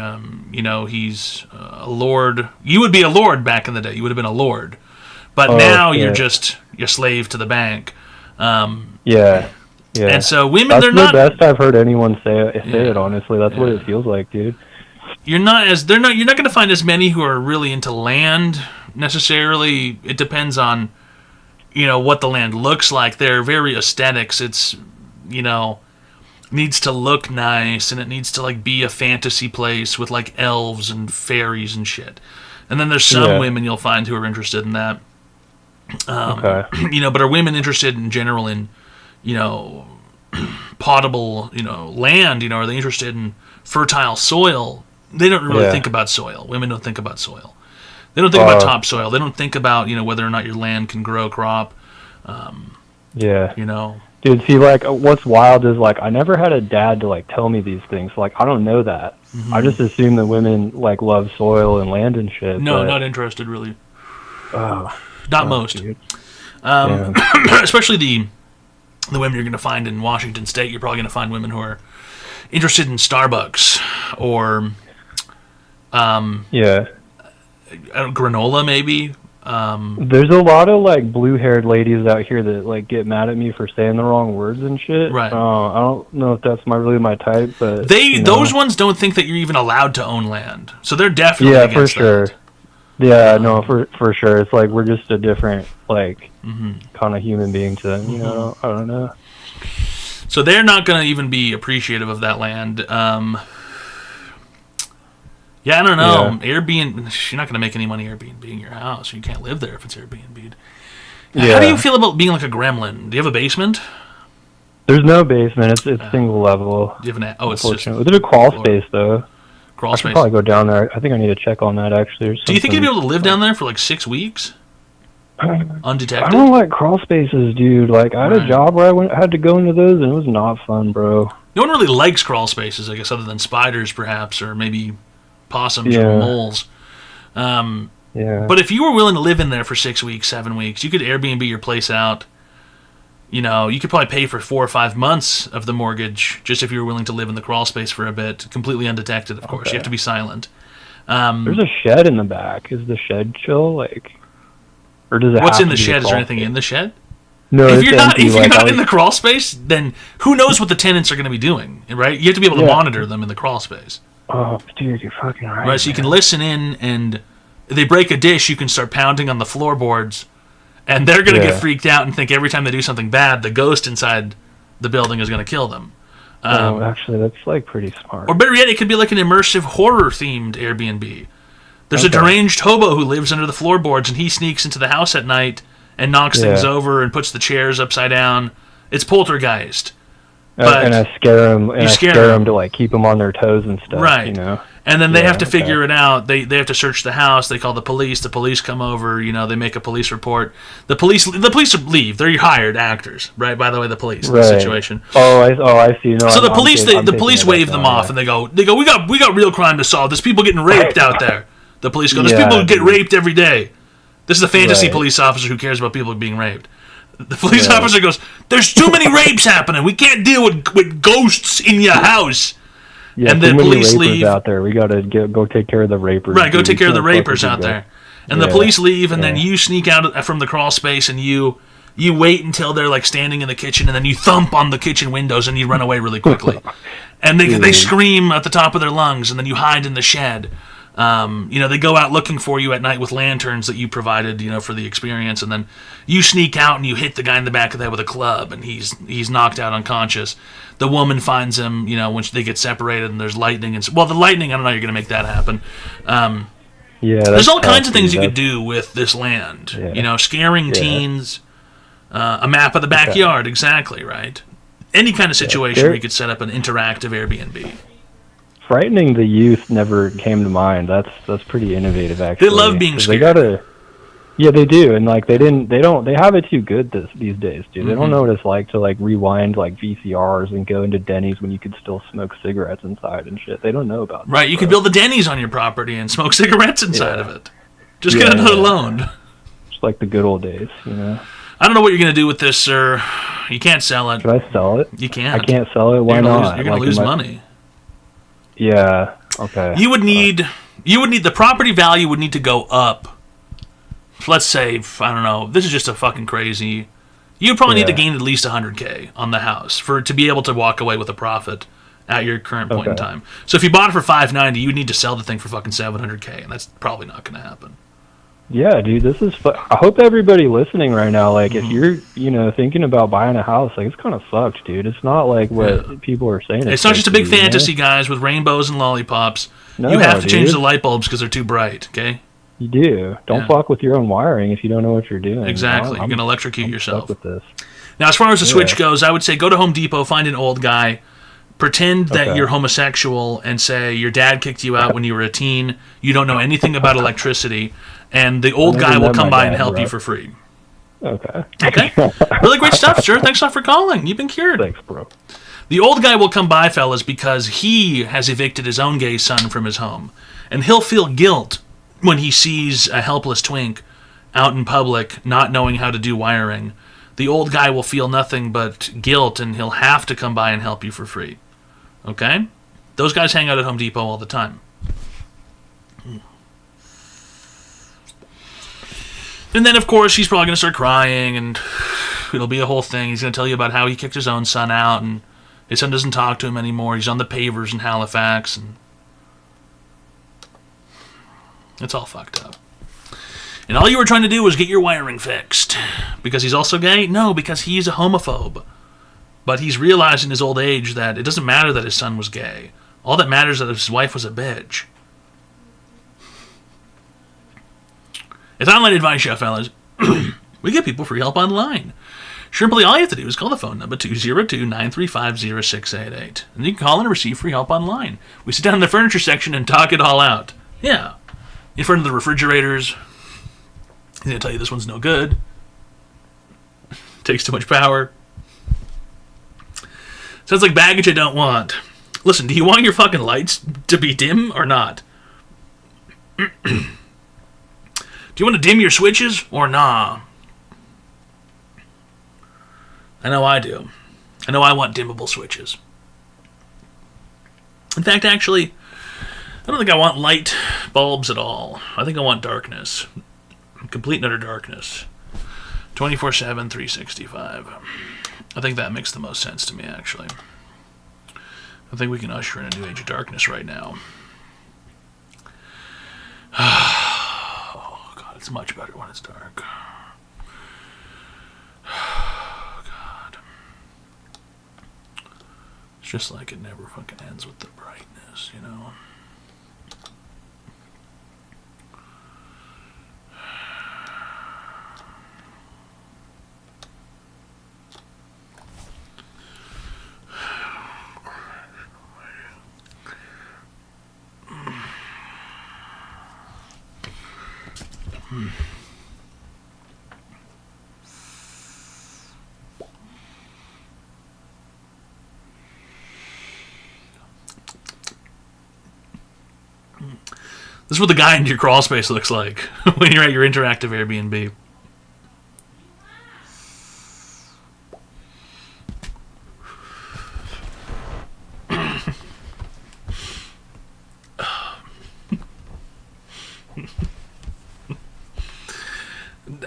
He's a lord." You would be a lord back in the day. You would have been a lord. But now you're slave to the bank. Yeah. And so women, that's they're the not. best I've heard anyone say it. Honestly, that's what it feels like, dude. You're not going to find as many who are really into land necessarily. It depends on, what the land looks like. They're very aesthetics. It's, needs to look nice, and it needs to like be a fantasy place with like elves and fairies and shit. And then there's some women you'll find who are interested in that. But are women interested in general in, potable, land, are they interested in fertile soil? They don't really think about soil. Women don't think about soil. They don't think about topsoil. They don't think about, whether or not your land can grow a crop. Dude, see, like, what's wild is, like, I never had a dad to, like, tell me these things. Like, I don't know that. I just assume that women, like, love soil and land and shit. No, not interested, really. Not most. Especially the women you're going to find in Washington State. You're probably going to find women who are interested in Starbucks or granola, maybe. There's a lot of like blue-haired ladies out here that like get mad at me for saying the wrong words and shit. Right. I don't know if that's really my type, but those ones don't think that you're even allowed to own land, so they're definitely against for sure. that. Yeah, no, for sure. It's like we're just a different like kind of human being to them. I don't know. So they're not going to even be appreciative of that land. I don't know. Airbnb, you're not going to make any money Airbnb-ing your house. You can't live there if it's Airbnb'd. How do you feel about being like a gremlin? Do you have a basement? There's no basement. It's single level. Do you have it's just there's a crawl space though. Crawl I space. should probably go down there. I think I need to check on that actually. Do you think you'd be able to live down there for like 6 weeks? Undetected? I don't like crawl spaces, dude. Like I had a job where I had to go into those, and it was not fun, bro. No one really likes crawl spaces, I guess, other than spiders, perhaps, or maybe possums or moles. But if you were willing to live in there for 6 weeks, 7 weeks, you could Airbnb your place out. You could probably pay for 4 or 5 months of the mortgage just if you were willing to live in the crawl space for a bit, completely undetected. Of course, you have to be silent. There's a shed in the back. Is the shed chill? Like, or does it? What's have in the to be a shed? Is there crawl anything space? in the shed? No, if it's you're not, empty, if you're like, not in the crawl space, then who knows what the tenants are going to be doing, right? You have to be able to monitor them in the crawl space. Oh, dude, you're fucking right. Right, so you can listen in, and if they break a dish, you can start pounding on the floorboards, and they're going to get freaked out and think every time they do something bad, the ghost inside the building is going to kill them. Actually, that's like pretty smart. Or better yet, it could be like an immersive horror-themed Airbnb. There's a deranged hobo who lives under the floorboards, and he sneaks into the house at night and knocks things over and puts the chairs upside down. It's Poltergeist. And I scare them. And I scare them to like keep them on their toes and stuff. Right. And then they have to figure okay. it out. They have to search the house. They call the police. The police come over. They make a police report. The police leave. They're hired actors, right? By the way, the police in this situation. I see. No, so the police wave them off, and they go. We got real crime to solve. There's people getting raped out there. The police go. There's people who get raped every day. This is a fantasy police officer who cares about people being raped. The police officer goes, "There's too many rapes happening. We can't deal with ghosts in your house." Yeah, and then police leave out there. We gotta go take care of the rapers. Right, go take care of the rapers out there. And the police leave, and then you sneak out from the crawl space, and you you wait until they're like standing in the kitchen, and then you thump on the kitchen windows and you run away really quickly. And they scream at the top of their lungs, and then you hide in the shed. They go out looking for you at night with lanterns that you provided, for the experience, and then you sneak out and you hit the guy in the back of the head with a club, and he's knocked out unconscious. The woman finds him, when they get separated, and there's lightning. The lightning, I don't know how you're going to make that happen. There's all kinds of things you could do with this land. Yeah. Scaring teens, a map of the backyard, exactly, right? Any kind of situation where you could set up an interactive Airbnb. Frightening the youth never came to mind. That's pretty innovative, actually. They love being scared. They do, and they have it too good these days, dude. They don't know what it's like to rewind VCRs and go into Denny's when you could still smoke cigarettes inside and shit. They don't know about that. Right, you could build the Denny's on your property and smoke cigarettes inside of it. Just get another loan. Just like the good old days, I don't know what you're going to do with this, sir. You can't sell it. Should I sell it? You can't. I can't sell it? Why not? You're going to lose money. Yeah, okay. You would need the property value would need to go up. Let's say, I don't know, this is just a fucking crazy. You'd probably need to gain at least $100K on the house for it to be able to walk away with a profit at your current point in time. So if you bought it for $590, you'd need to sell the thing for fucking $700K, and that's probably not going to happen. Yeah, dude, this is. I hope everybody listening right now, if you're, thinking about buying a house, it's kind of sucks, dude. It's not like what people are saying. It's not just a big fantasy, guys, with rainbows and lollipops. No, you have to change the light bulbs because they're too bright. Okay. You do. Don't fuck with your own wiring if you don't know what you're doing. Exactly. You're gonna electrocute yourself. Stuck with this. Now, as far as the Switch goes, I would say go to Home Depot, find an old guy. Pretend that you're homosexual and say your dad kicked you out when you were a teen. You don't know anything about electricity, and the old guy will come by and help you for free. Okay. Really great stuff, sir. Thanks a lot for calling. You've been cured. Thanks, bro. The old guy will come by, fellas, because he has evicted his own gay son from his home, and he'll feel guilt when he sees a helpless twink out in public not knowing how to do wiring. The old guy will feel nothing but guilt, and he'll have to come by and help you for free. Okay? Those guys hang out at Home Depot all the time. And then, of course, he's probably going to start crying, and it'll be a whole thing. He's going to tell you about how he kicked his own son out, and his son doesn't talk to him anymore. He's on the pavers in Halifax, and it's all fucked up. And all you were trying to do was get your wiring fixed. Because he's also gay? No, because he's a homophobe. But he's realized in his old age that it doesn't matter that his son was gay. All that matters is that his wife was a bitch. It's Online Advice Show, fellas. We give people free help online. Simply, all you have to do is call the phone number 202-935-0688. And you can call in and receive free help online. We sit down in the furniture section and talk it all out. Yeah. In front of the refrigerators. He's going to tell you this one's no good. Takes too much power. Sounds like baggage I don't want. Listen, do you want your fucking lights to be dim or not? Do you want to dim your switches or nah? I know I do. I know I want dimmable switches. In fact, actually, I don't think I want light bulbs at all. I think I want darkness. Complete and utter darkness. 24/7, 365. I think that makes the most sense to me, actually. I think we can usher in a new age of darkness right now. Oh, God, it's much better when it's dark. God. It's just like it never fucking ends with the brightness, you know? This is what the guy in your crawl space looks like when you're at your interactive Airbnb.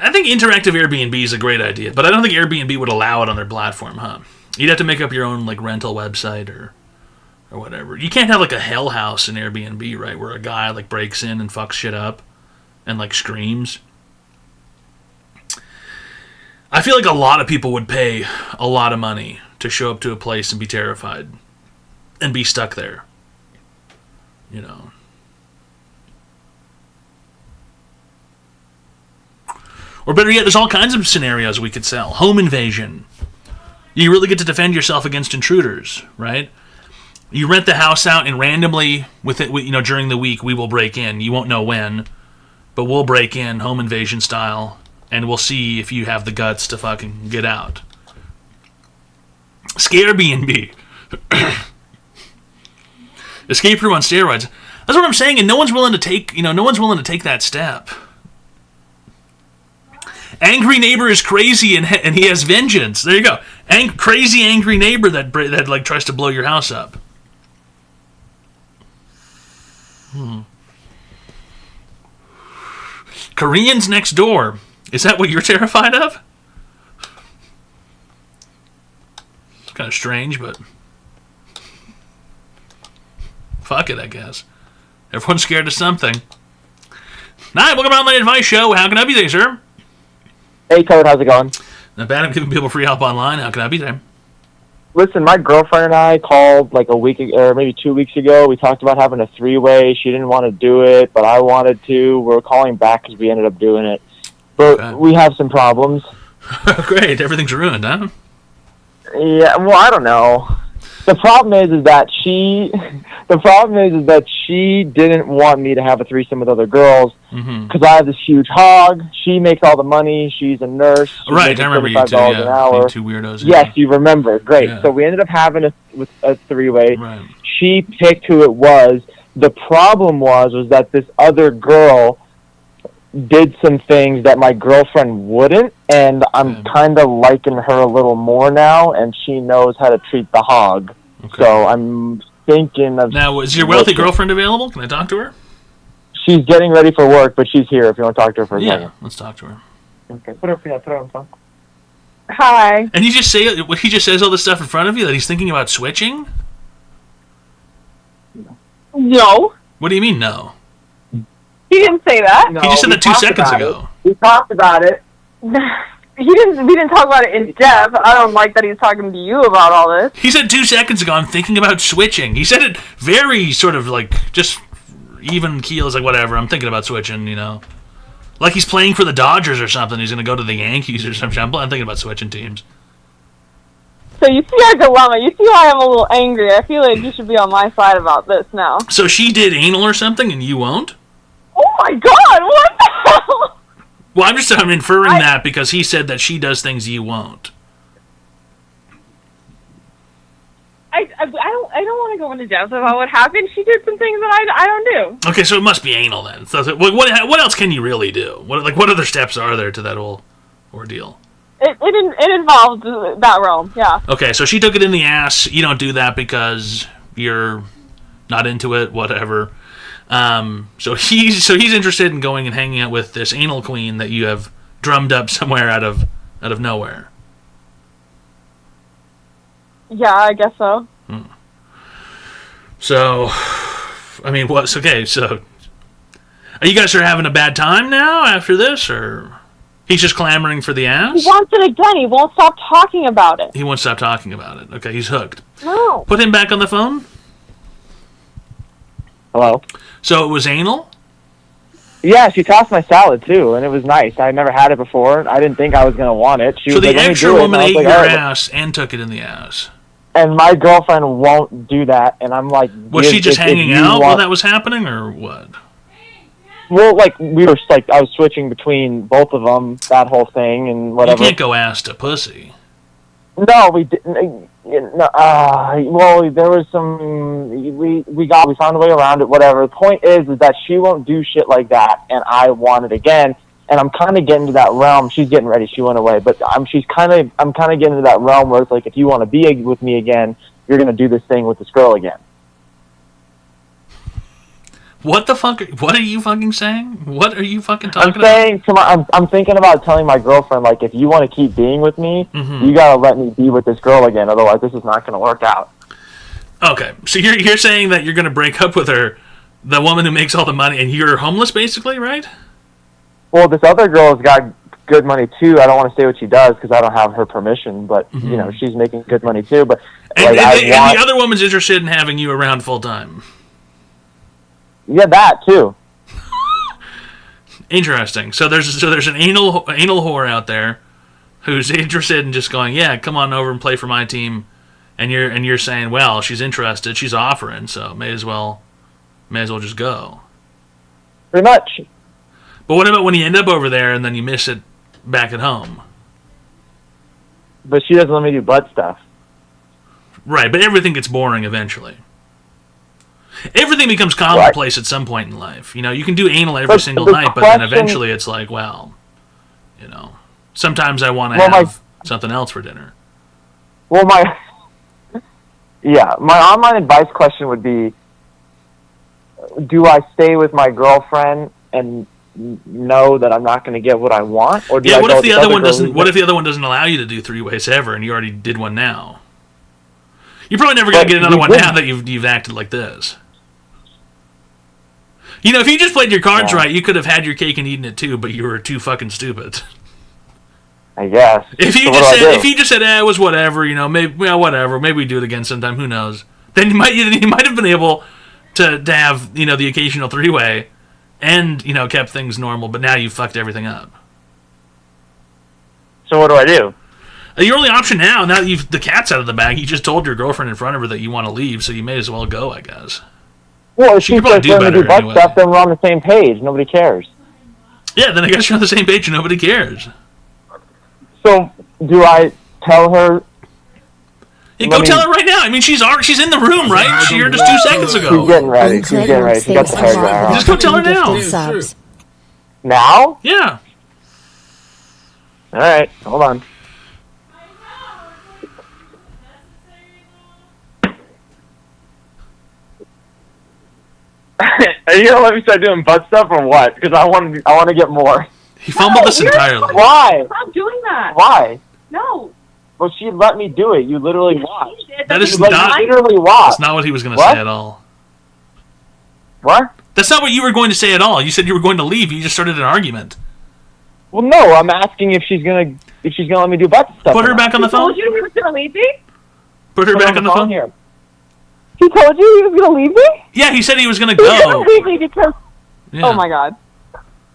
I think interactive Airbnb is a great idea, but I don't think Airbnb would allow it on their platform, huh? You'd have to make up your own like rental website or whatever. You can't have like a hell house in Airbnb, right? Where a guy like breaks in and fucks shit up and like screams. I feel like a lot of people would pay a lot of money to show up to a place and be terrified and be stuck there. You know. Or better yet, there's all kinds of scenarios we could sell. Home invasion. You really get to defend yourself against intruders, right? You rent the house out and randomly, during the week, we will break in. You won't know when, but we'll break in, home invasion style, and we'll see if you have the guts to fucking get out. Scarebnb. Escape room on steroids. That's what I'm saying, and no one's willing to take that step. Angry neighbor is crazy and he has vengeance. There you go. Crazy angry neighbor that like tries to blow your house up. Koreans next door. Is that what you're terrified of? Kind of strange, but fuck it, I guess. Everyone's scared of something. Hi, welcome to Online Advice Show. How can I be there, sir? Hey, Toad, how's it going? Not bad. I'm giving people free help online. How can I be there? Listen, my girlfriend and I called like a week or maybe 2 weeks ago. We talked about having a three-way. She didn't want to do it, but I wanted to. We're calling back because we ended up doing it. But we have some problems. Great. Everything's ruined, huh? Yeah, well, I don't know. The problem is that she didn't want me to have a threesome with other girls because I have this huge hog. She makes all the money. She's a nurse. She's right, I remember you two. An hour. You two weirdos. Yes, you remember. Great. Yeah. So we ended up having a three-way. Right. She picked who it was. The problem was that this other girl did some things that my girlfriend wouldn't, and I'm kind of liking her a little more now, and she knows how to treat the hog. Okay. So I'm thinking of... Now, is your wealthy girlfriend available? Can I talk to her? She's getting ready for work, but she's here if you want to talk to her for a second. Yeah, let's talk to her. Okay, put her on phone. Hi. And he just says all this stuff in front of you, that he's thinking about switching? No. What do you mean, no? He didn't say that. No, he just said that 2 seconds ago. We talked about it. We didn't talk about it in depth. I don't like that he's talking to you about all this. He said 2 seconds ago, I'm thinking about switching. He said it very sort of like, just even keels, like whatever, I'm thinking about switching, you know. Like he's playing for the Dodgers or something, he's going to go to the Yankees or something. I'm thinking about switching teams. So you see our dilemma. You see why I'm a little angry. I feel like you should be on my side about this now. So she did anal or something and you won't? Oh my god, what the hell? Well, I'm inferring that because he said that she does things you won't. I don't want to go into depth about what happened. She did some things that I don't do. Okay, so it must be anal then. So what else can you really do? What other steps are there to that whole ordeal? It involved that realm, yeah. Okay, so she took it in the ass. You don't do that because you're not into it, whatever. So he's interested in going and hanging out with this anal queen that you have drummed up somewhere out of nowhere. Yeah, I guess so. So, I mean, what's okay? So, are you guys having a bad time now after this, or he's just clamoring for the ass? He wants it again. He won't stop talking about it. He won't stop talking about it. Okay, he's hooked. No. Put him back on the phone. Hello. So it was anal? Yeah, she tossed my salad too, and it was nice. I had never had it before. I didn't think I was going to want it. She so was the like, extra let me do it. woman And I was ate like, your all right. ass and took it in the ass. And my girlfriend won't do that, and I'm like... Was she just if hanging you out want- while that was happening, or what? Well, like, we were, like, I was switching between both of them, that whole thing, and whatever. You can't go ass to pussy. No, we didn't. Well, there was some. We found a way around it. Whatever. The point is that she won't do shit like that, and I want it again. And I'm kind of getting to that realm. She's getting ready. She went away, but I'm kind of getting to that realm where it's like, if you want to be with me again, you're gonna do this thing with this girl again. What the fuck? What are you fucking saying? What are you fucking talking I'm saying to I'm thinking about telling my girlfriend, like, if you want to keep being with me, Mhm. you gotta let me be with this girl again. Otherwise, this is not gonna work out. Okay, so you're saying that you're gonna break up with her, the woman who makes all the money, and you're homeless, basically, right? Well, this other girl's got good money too. I don't want to say what she does because I don't have her permission, but you know, she's making good money too. But And, like, and the other woman's interested in having you around full time. yeah, that too. Interesting. So there's an anal whore out there who's interested in just going, yeah, come on over and play for my team, and you're saying, well, she's interested, she's offering, so may as well just go. Pretty much. But what about when you end up over there and then you miss it back at home? But she doesn't let me do butt stuff. Right, but everything gets boring eventually. Everything becomes commonplace at some point in life. You know, you can do anal every single night, but then eventually it's like, well, you know, sometimes I want to have something else for dinner. Well, my online advice question would be: do I stay with my girlfriend and know that I'm not going to get what I want, or do I what go if the with other one girl doesn't? who's- What if the other one doesn't allow you to do three-ways ever, and you already did one now? You're probably never going to get another one now that you've acted like this. You know, if you just played your cards right, you could have had your cake and eaten it too, but you were too fucking stupid. I guess. If you So what do I do? just said, it was whatever, you know, maybe whatever, maybe we do it again sometime, who knows? Then you might have been able to have, you know, the occasional three-way, and, you know, kept things normal, but now you fucked everything up. So what do I do? Your only option now that the cat's out of the bag, you just told your girlfriend in front of her that you want to leave, so you may as well go, I guess. Well, if she could probably starts do letting me do better butt anyway. stuff, then we're on the same page. Nobody cares. Yeah, then I guess you're on the same page and nobody cares. So do I tell her? Yeah, go tell her right now. I mean, she's in the room, right? She heard us 2 seconds ago. She's getting ready. She's getting ready. She got the hair dryer on. Just go tell her now. Subs. Now? Yeah. All right. Hold on. Are you gonna let me start doing butt stuff or what? Because I want to get more. He fumbled this entirely. Why? Stop doing that. Why? No. Well, she let me do it. You literally watched. That is You not. literally watched. That's not what he was going to What? say at all. What? That's not what you were going to say at all. You said you were going to leave. You just started an argument. Well, no. I'm asking if she's gonna let me do butt stuff. Put her or back not. on the phone. Told you he was gonna leave me? Put her Put back on the phone. here. He told you he was going to leave me? Yeah, he said he was going to He's go. going to leave me because... Yeah. Oh, my God.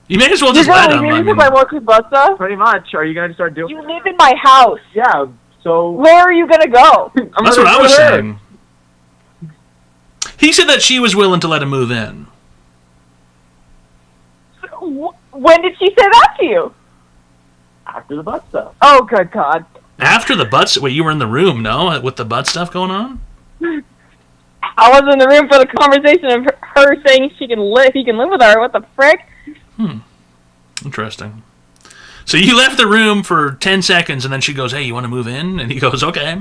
You may as well You're just let going to him. leave me I because I mean, work with butt stuff? Pretty much. Are you gonna start doing? You live in my house. Yeah. So Where are you going to go? that's what I was saying. He said that she was willing to let him move in. When did she say that to you? After the butt stuff. Oh, good God. After the butts, wait, you were in the room, no, with the butt stuff going on? I was in the room for the conversation of her saying he can live with her. What the frick? Interesting. So you left the room for 10 seconds, and then she goes, "Hey, you want to move in?" And he goes, "Okay."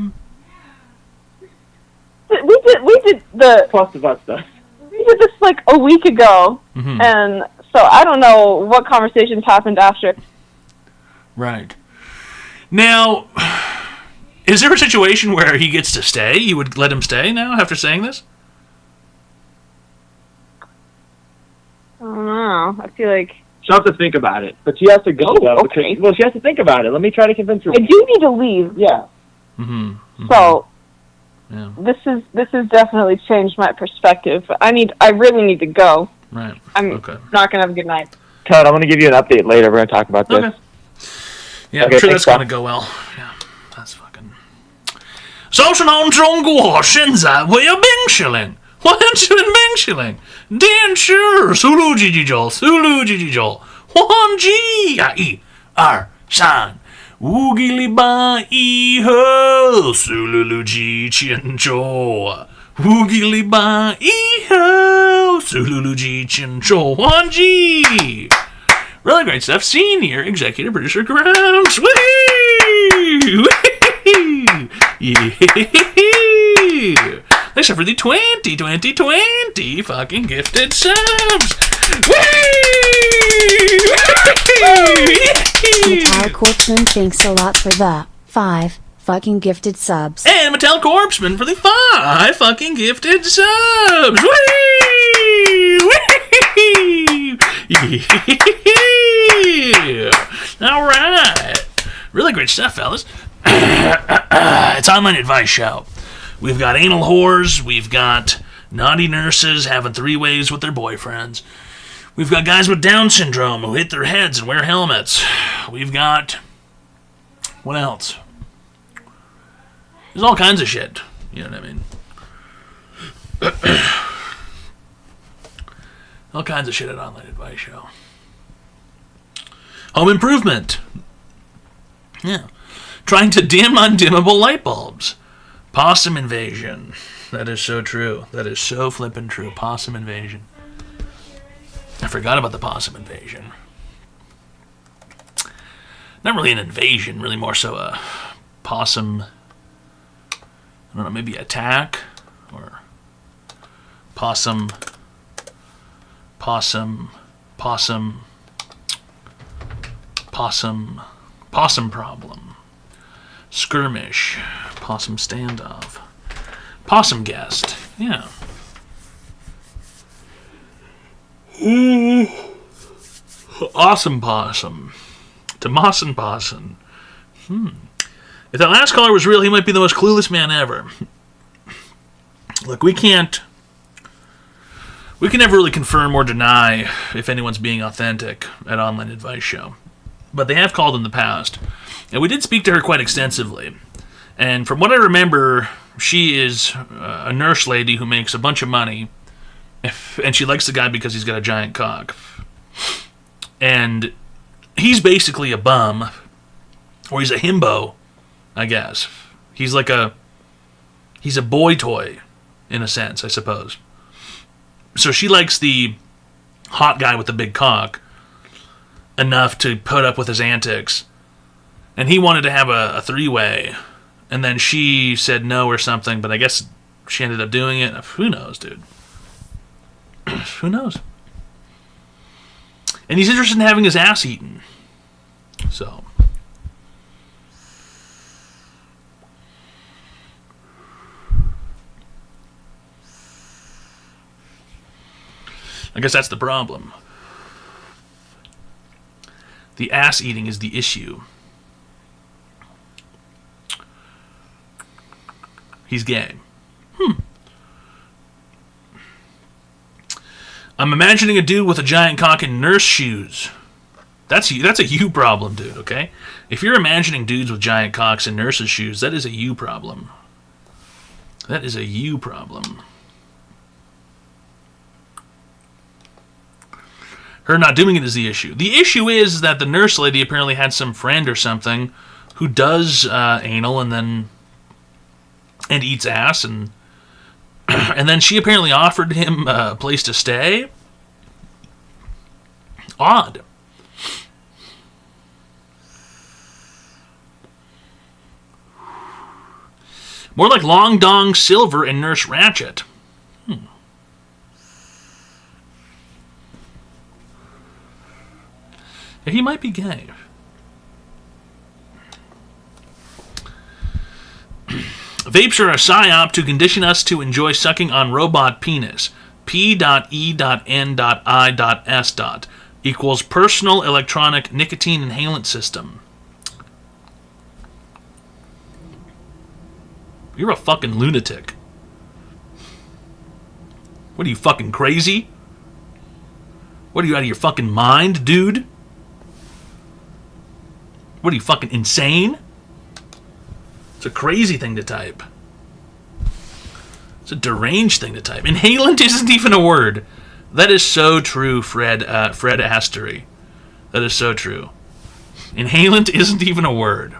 We did the plus the butt stuff. We did this like a week ago, Mhm. and so I don't know what conversations happened after. Right. Now, is there a situation where he gets to stay? You would let him stay now after saying this? I don't know. I feel like She'll have to think about it, but she has to go though. okay. Well, she has to think about it. Let me try to convince her. I do need to leave. Yeah. Mm-hmm. So Yeah. this has definitely changed my perspective. I really need to go. Right. I'm not gonna have a good night. Todd, I'm gonna give you an update later. We're gonna talk about this. Okay. Yeah, Okay, I'm sure thanks, that's going to Bob. go well. Yeah, that's fucking... 早上好，中国，现在我要冰淇淋，我很喜欢冰淇淋。电视，速度叽叽叫，速度叽叽叫，黄鸡呀，1、2、3，5个礼拜以后，速度机前走。5个礼拜以后，速度机前走，黄鸡。Really great stuff. Senior executive producer Grams. Woo! Yeah. Except for the 20 fucking gifted subs. Metal Corpsman thanks a lot for the 5 fucking gifted subs. And Mattel Corpsman for the 5 fucking gifted subs. All right. Really great stuff, fellas. It's Online Advice Show. We've got anal whores. We've got naughty nurses having 3-ways with their boyfriends. We've got guys with Down syndrome who hit their heads and wear helmets. We've got... what else? There's all kinds of shit. You know what I mean? All kinds of shit at Online Advice Show. Home improvement. Yeah. Trying to dim undimmable light bulbs. Possum invasion. That is so true. That is so flippin' true. Possum invasion. I forgot about the possum invasion. Not really an invasion, really more so a possum, I don't know, maybe attack, or possum problem, skirmish, possum standoff, possum guest, yeah. Awesome possum. Tomasin possum. If that last caller was real, he might be the most clueless man ever. Look, we can never really confirm or deny if anyone's being authentic at Online Advice Show. But they have called in the past. And we did speak to her quite extensively. And from what I remember, she is a nurse lady who makes a bunch of money. And she likes the guy because he's got a giant cock. And he's basically a bum. Or he's a himbo, I guess. He's a boy toy, in a sense, I suppose. So she likes the hot guy with the big cock enough to put up with his antics. And he wanted to have a 3-way. And then she said no or something, but I guess she ended up doing it. Who knows, dude? Who knows? And he's interested in having his ass eaten. So. I guess that's the problem. The ass eating is the issue. He's gay. I'm imagining a dude with a giant cock in nurse shoes. That's a you problem, dude, okay? If you're imagining dudes with giant cocks in nurses' shoes, that is a you problem. That is a you problem. Her not doing it is the issue. The issue is that the nurse lady apparently had some friend or something who does anal and eats ass, and then she apparently offered him a place to stay. Odd. More like Long Dong Silver and Nurse Ratchet. Yeah, he might be gay. Vapes are a psyop to condition us to enjoy sucking on robot penis. P.E.N.I.S. equals personal electronic nicotine inhalant system. You're a fucking lunatic. What are you, fucking crazy? What are you, out of your fucking mind, dude? What are you, fucking insane? It's a crazy thing to type. It's a deranged thing to type. Inhalant isn't even a word. That is so true, Fred Astery. That is so true. Inhalant isn't even a word.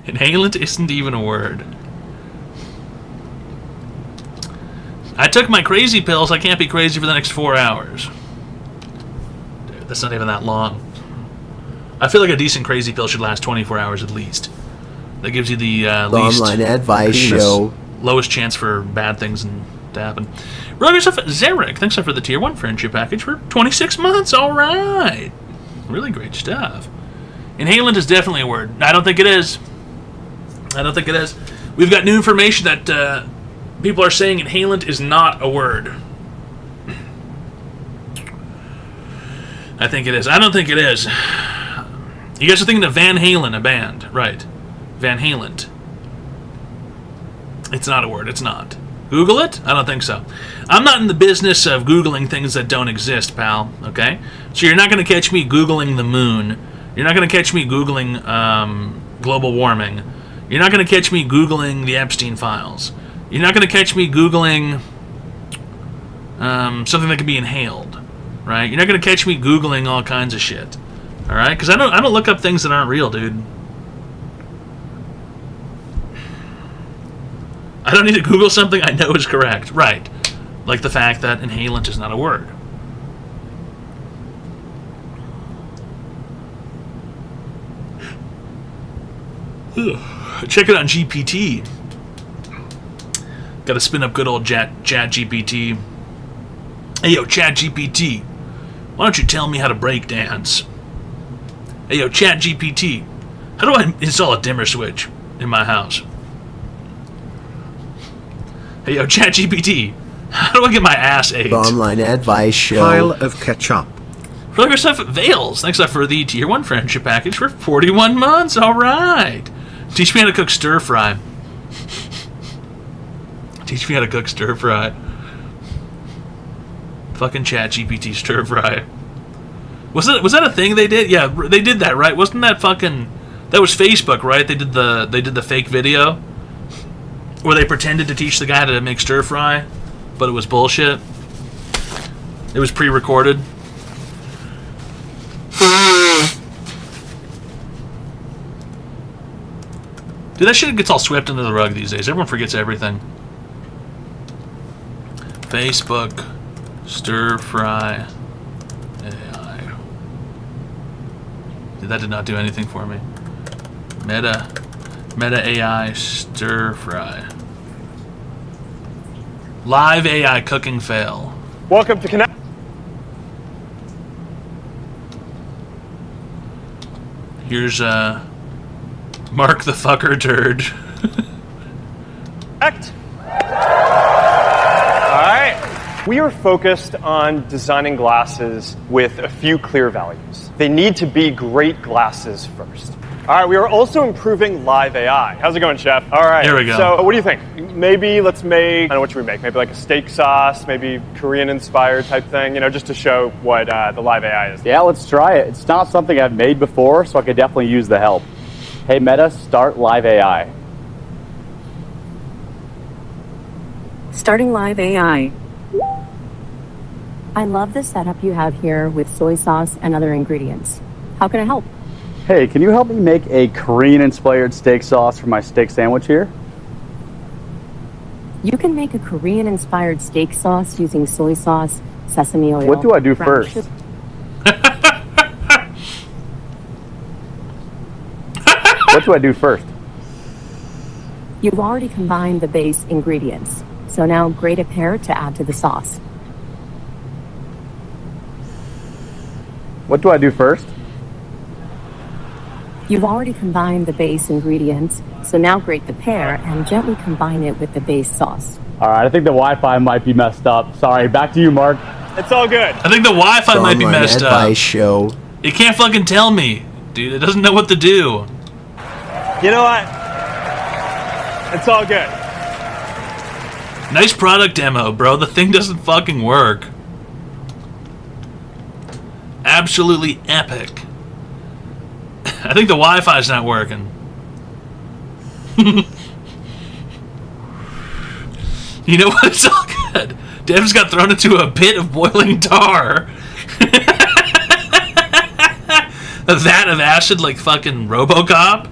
Inhalant isn't even a word. I took my crazy pills. I can't be crazy for the next 4 hours. Dude, that's not even that long. I feel like a decent crazy pill should last 24 hours at least. That gives you the least Online advice show. lowest chance for bad things to happen. Really good stuff. Zarek, thanks for the tier 1 friendship package for 26 months. All right. Really great stuff. Inhalant is definitely a word. I don't think it is. I don't think it is. We've got new information that people are saying inhalant is not a word. I think it is. I don't think it is. You guys are thinking of Van Halen, a band. Right. Van Halen. It's not a word. It's not. Google it? I don't think so. I'm not in the business of Googling things that don't exist, pal. Okay? So you're not going to catch me Googling the moon. You're not going to catch me Googling global warming. You're not going to catch me Googling the Epstein files. You're not going to catch me Googling something that can be inhaled. Right? You're not going to catch me Googling all kinds of shit. Alright? Because I don't look up things that aren't real, dude. I don't need to Google something I know is correct. Right. Like the fact that inhalant is not a word. Check it on GPT. Gotta spin up good old Chat GPT. Hey yo, Chat GPT. Why don't you tell me how to break dance? Hey yo, Chat GPT. How do I install a dimmer switch in my house? Hey yo, ChatGPT, how do I get my ass ate? The online advice show. Pile of ketchup. Really good stuff, Vales. Thanks for the tier 1 friendship package for 41 months. All right. Teach me how to cook stir fry. Teach me how to cook stir fry. Fucking ChatGPT stir fry. Was that a thing they did? Yeah, they did that, right? Wasn't that fucking? That was Facebook, right? They did the fake video where they pretended to teach the guy how to make stir fry, but it was bullshit. It was pre-recorded. Dude, that shit gets all swept under the rug these days. Everyone forgets everything. Facebook stir fry AI. Dude, that did not do anything for me. Meta AI stir fry. Live AI cooking fail. Welcome to Connect. Here's Mark the fucker turd. Connect. Alright. We are focused on designing glasses with a few clear values. They need to be great glasses first. Alright, we are also improving live AI. How's it going, Chef? Alright. Here we go. So, what do you think? Maybe let's make, I don't know, what should we make? Maybe like a steak sauce, maybe Korean-inspired type thing, just to show what the live AI is. Yeah, let's try it. It's not something I've made before, so I could definitely use the help. Hey, Meta, start live AI. Starting live AI. I love the setup you have here with soy sauce and other ingredients. How can I help? Hey, can you help me make a Korean-inspired steak sauce for my steak sandwich here? You can make a Korean-inspired steak sauce using soy sauce, sesame oil. What do I do brown first? sugar- What do I do first? You've already combined the base ingredients, so now grate a pear to add to the sauce. What do I do first? You've already combined the base ingredients, so now grate the pear and gently combine it with the base sauce. All right, I think the Wi-Fi might be messed up. Sorry, back to you, Mark. It's all good. I think the Wi-Fi might be Online messed up. advice show. It can't fucking tell me, dude. It doesn't know what to do. You know what? It's all good. Nice product demo, bro. The thing doesn't fucking work. Absolutely epic. I think the Wi-Fi's not working. You know what? It's all good. Dev's got thrown into a pit of boiling tar. A vat of acid like fucking RoboCop.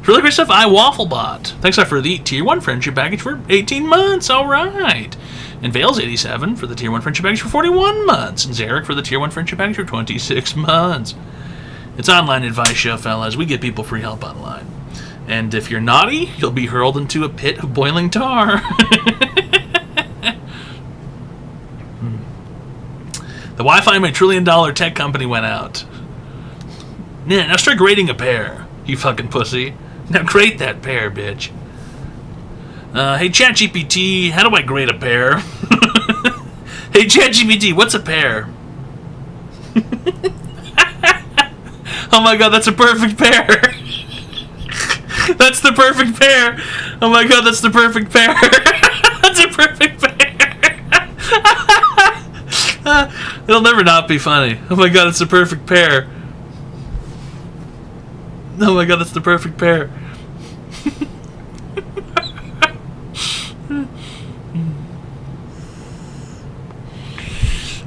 Really great stuff. iWafflebot. Thanks for the tier 1 friendship package for 18 months. All right. And Vales87 for the Tier 1 Friendship Package for 41 months. And Zarek for the Tier 1 Friendship Package for 26 months. It's online advice show, fellas. We give people free help online. And if you're naughty, you'll be hurled into a pit of boiling tar. The Wi-Fi my $1 trillion tech company went out. Yeah, now start grading a pear, you fucking pussy. Now grade that pear, bitch. Hey, ChatGPT, how do I grade a pear? Hey, ChatGPT, what's a pear? Oh my god, that's a perfect pear. That's the perfect pear. Oh my god, that's the perfect pear. That's a perfect pear. It'll never not be funny. Oh my god, it's the perfect pear. Oh my god, that's the perfect pear.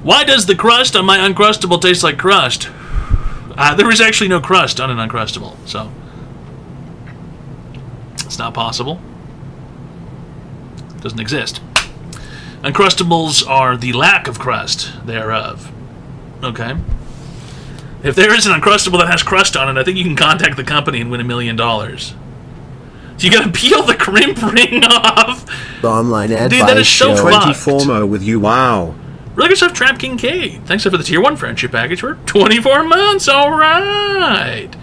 Why does the crust on my Uncrustable taste like crust? There is actually no crust on an Uncrustable, so it's not possible. It doesn't exist. Uncrustables are the lack of crust thereof. Okay? If there is an Uncrustable that has crust on it, I think you can contact the company and win $1 million. So you gotta peel the crimp ring off. The online advice Dude, that is so show. fucked. 24mo with you, wow. Really good stuff, Trap King K. Thanks for the Tier 1 Friendship Package for 24 months. Alright.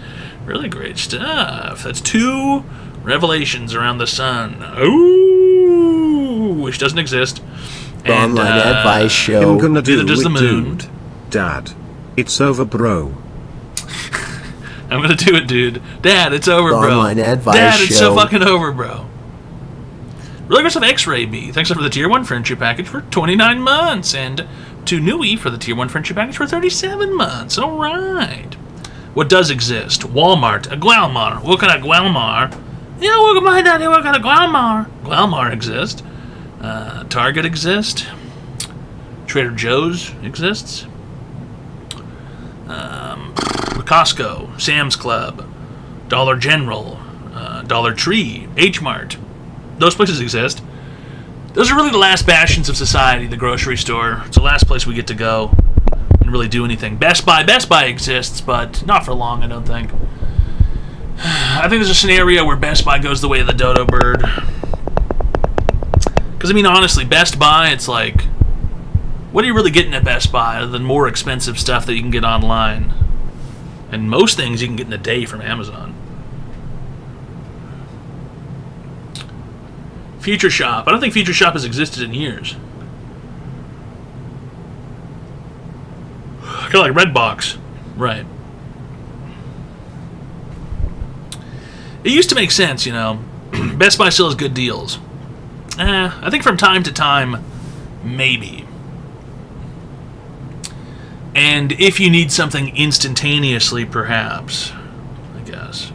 Really great stuff. That's 2 revelations around the sun. Ooh, which doesn't exist. The online advice show. I'm gonna do Neither does it, the moon. dude. Dad. It's over, bro. I'm gonna do it, dude. Dad, it's over, The bro. online advice Dad, it's so show. fucking over, bro. Really good stuff, X-Ray B. Thanks for the Tier 1 Friendship Package for 29 months. And to Nui for the Tier 1 Friendship Package for 37 months. Alright. What does exist? Walmart. A Gualmar. What kind of Gualmar? Yeah, what kind of Gualmar? Gualmar exists. Target exists. Trader Joe's exists. Costco. Sam's Club. Dollar General. Dollar Tree. H-Mart. Those places exist. Those are really the last bastions of society, the grocery store. It's the last place we get to go and really do anything. Best Buy exists, but not for long, I don't think. I think there's a scenario where Best Buy goes the way of the dodo bird. Because, I mean, honestly, Best Buy, it's like, what are you really getting at Best Buy other than more expensive stuff that you can get online? And most things you can get in a day from Amazon. Future Shop. I don't think Future Shop has existed in years. Kind of like Redbox. Right. It used to make sense, you know. Best Buy still has good deals. I think from time to time, maybe. And if you need something instantaneously, perhaps. I guess.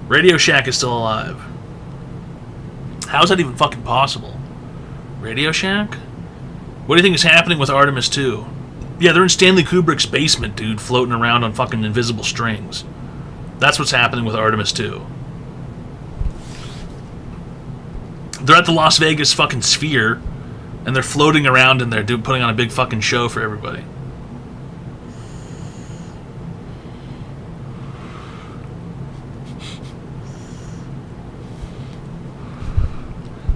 Radio Shack is still alive. How is that even fucking possible? Radio Shack? What do you think is happening with Artemis 2? Yeah, they're in Stanley Kubrick's basement, dude, floating around on fucking invisible strings. That's what's happening with Artemis 2. They're at the Las Vegas fucking Sphere, and they're floating around in there, dude, putting on a big fucking show for everybody.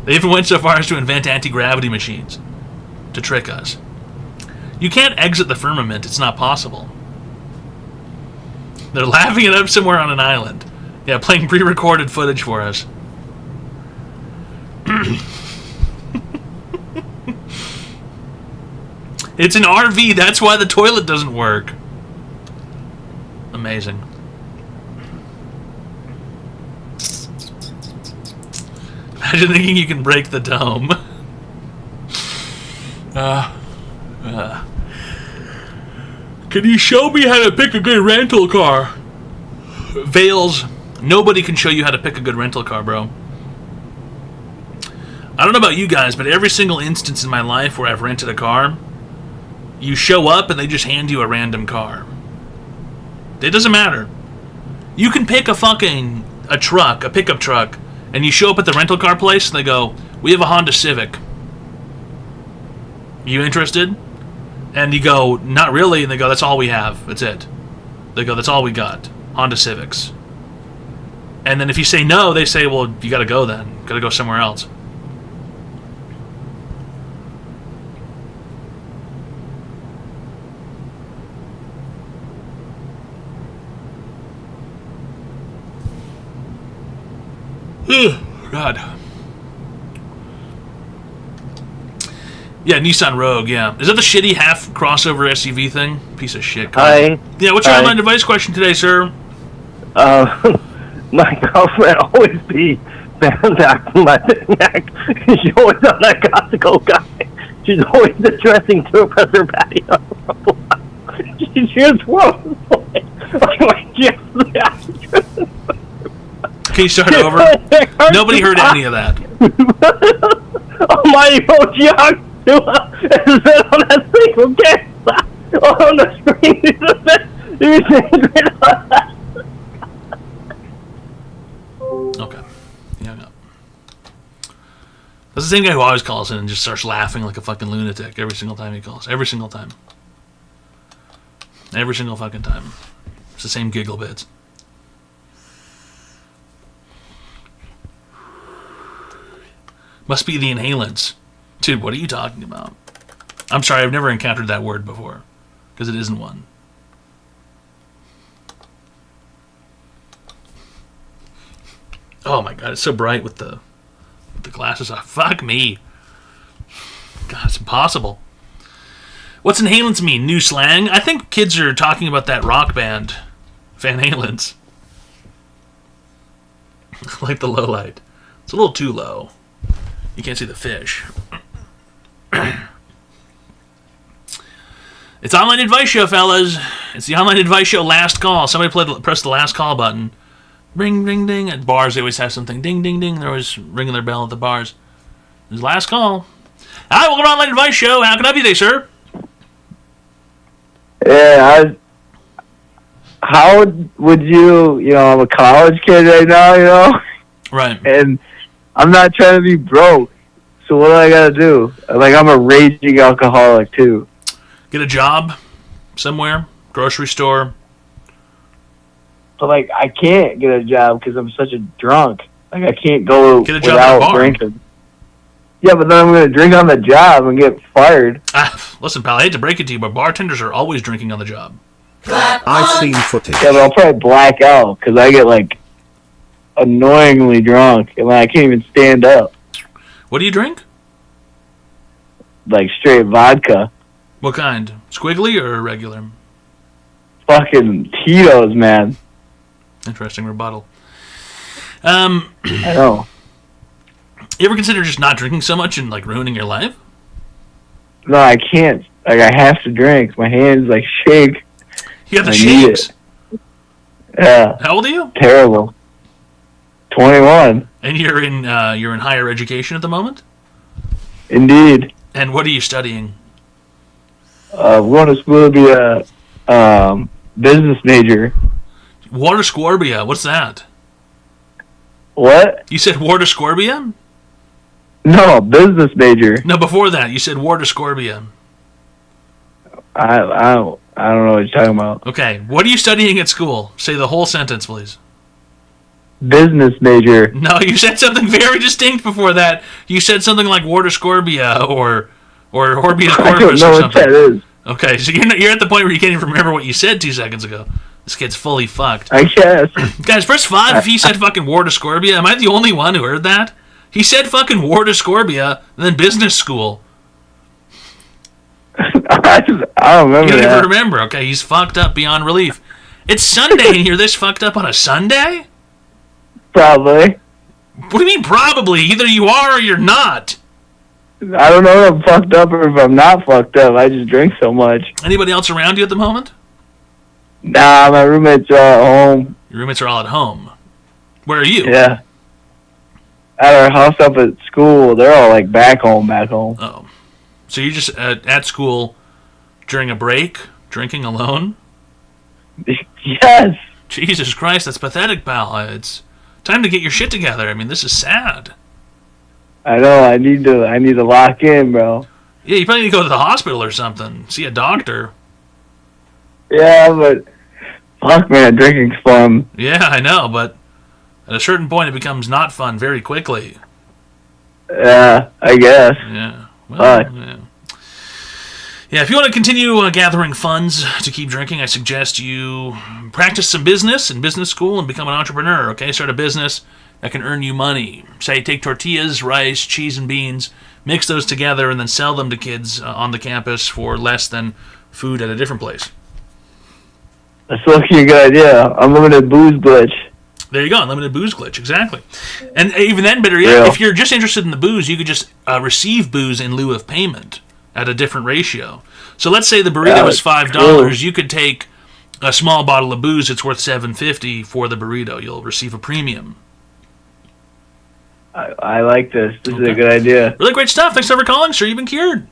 They even went so far as to invent anti-gravity machines to trick us. You can't exit the firmament. It's not possible. They're laughing it up somewhere on an island. Yeah, playing pre-recorded footage for us. It's an RV. That's why the toilet doesn't work. Amazing. Imagine thinking you can break the dome. Can you show me how to pick a good rental car? Vales, nobody can show you how to pick a good rental car, bro. I don't know about you guys, but every single instance in my life where I've rented a car, you show up and they just hand you a random car. It doesn't matter. You can pick a pickup truck, and you show up at the rental car place and they go, "We have a Honda Civic." You interested? And you go, not really. And they go, that's all we have. That's it. They go, that's all we got. Honda Civics. And then if you say no, they say, well, you got to go then. Got to go somewhere else. God. Yeah, Nissan Rogue, yeah. Is that the shitty half crossover SUV thing? Piece of shit. Hi. Yeah, what's your Hi. online device question today, sir? My girlfriend always be back my neck. She's always on that Costco guy. She's always addressing to her patio. She just won't. Can you start over? Nobody heard any of that. Oh my emoji is that on that single camera? Oh, on the screen. Okay. Yeah, no. That's the same guy who always calls in and just starts laughing like a fucking lunatic every single time he calls. Every single time. Every single fucking time. It's the same giggle bits. Must be the inhalants. Dude, what are you talking about? I'm sorry, I've never encountered that word before. Because it isn't one. Oh my god, it's so bright with the glasses off. Fuck me. God, it's impossible. What's inhalants mean? New slang? I think kids are talking about that rock band. Van Halen's. Like the low light. It's a little too low. You can't see the fish. It's Online Advice Show, fellas. It's the Online Advice Show last call. Somebody press the last call button. Ring, ding, ding. At bars, they always have something. Ding, ding, ding. They're always ringing their bell at the bars. It's the last call. Hi, welcome to Online Advice Show. How can I help you today, sir? Yeah, how would you, I'm a college kid right now, Right. And I'm not trying to be broke. So what do I gotta do? Like, I'm a raging alcoholic, too. Get a job somewhere. Grocery store. But, like, I can't get a job because I'm such a drunk. Like, I can't go Get a job at a without bar. drinking. Yeah, but then I'm going to drink on the job and get fired. Listen, pal, I hate to break it to you, but bartenders are always drinking on the job. I've seen footage. Yeah, but I'll probably black out because I get, like, annoyingly drunk. And I can't even stand up. What do you drink? Like, straight vodka. What kind? Squiggly or regular? Fucking Tito's, man. Interesting rebuttal. I know. You ever consider just not drinking so much and, like, ruining your life? No, I can't. Like, I have to drink. My hands, like, shake. You have the I need shakes? it. Yeah. How old are you? Terrible. 21. And you're in higher education at the moment? Indeed. And what are you studying? I'm going to school to be a business major. Water Scorbia. What's that? What? You said Water Scorbia? No, business major. No, before that, you said Water Scorbia. I don't know what you're talking about. Okay, what are you studying at school? Say the whole sentence, please. Business major. No, you said something very distinct before that. You said something like Water Scorbia or Horbius I don't Corpus know or what something. that is. Okay, so you're at the point where you can't even remember what you said 2 seconds ago. This kid's fully fucked. I guess. Guys, press 5 if he said fucking Water Scorbia. Am I the only one who heard that? He said fucking Water Scorbia and then business school. I don't remember You don't that. even remember. Okay, he's fucked up beyond relief. It's Sunday and you're this fucked up on a Sunday? Probably. What do you mean probably? Either you are or you're not. I don't know if I'm fucked up or if I'm not fucked up. I just drink so much. Anybody else around you at the moment? Nah, my roommates are at home. Your roommates are all at home. Where are you? Yeah. At our house up at school, they're all like back home. Oh. So you're just at school during a break, drinking alone? Yes. Jesus Christ, that's pathetic, pal. It's time to get your shit together. I mean, this is sad. I know. I need to lock in, bro. Yeah, you probably need to go to the hospital or something. See a doctor. Yeah, but fuck, man, drinking's fun. Yeah, I know, but at a certain point it becomes not fun very quickly. Yeah, I guess. Yeah. Well, Fuck. yeah. Yeah, if you want to continue gathering funds to keep drinking, I suggest you practice some business in business school and become an entrepreneur, okay? Start a business that can earn you money. Say, take tortillas, rice, cheese, and beans, mix those together, and then sell them to kids on the campus for less than food at a different place. That's looking a good idea. Unlimited booze glitch. There you go, unlimited booze glitch, exactly. And even then, better yet, if you're just interested in the booze, you could just receive booze in lieu of payment at a different ratio. So let's say the burrito is $5. Cool. You could take a small bottle of booze. It's worth $7.50 for the burrito. You'll receive a premium. I like this. This is a good idea. Really great stuff. Thanks for calling, sir. You've been cured.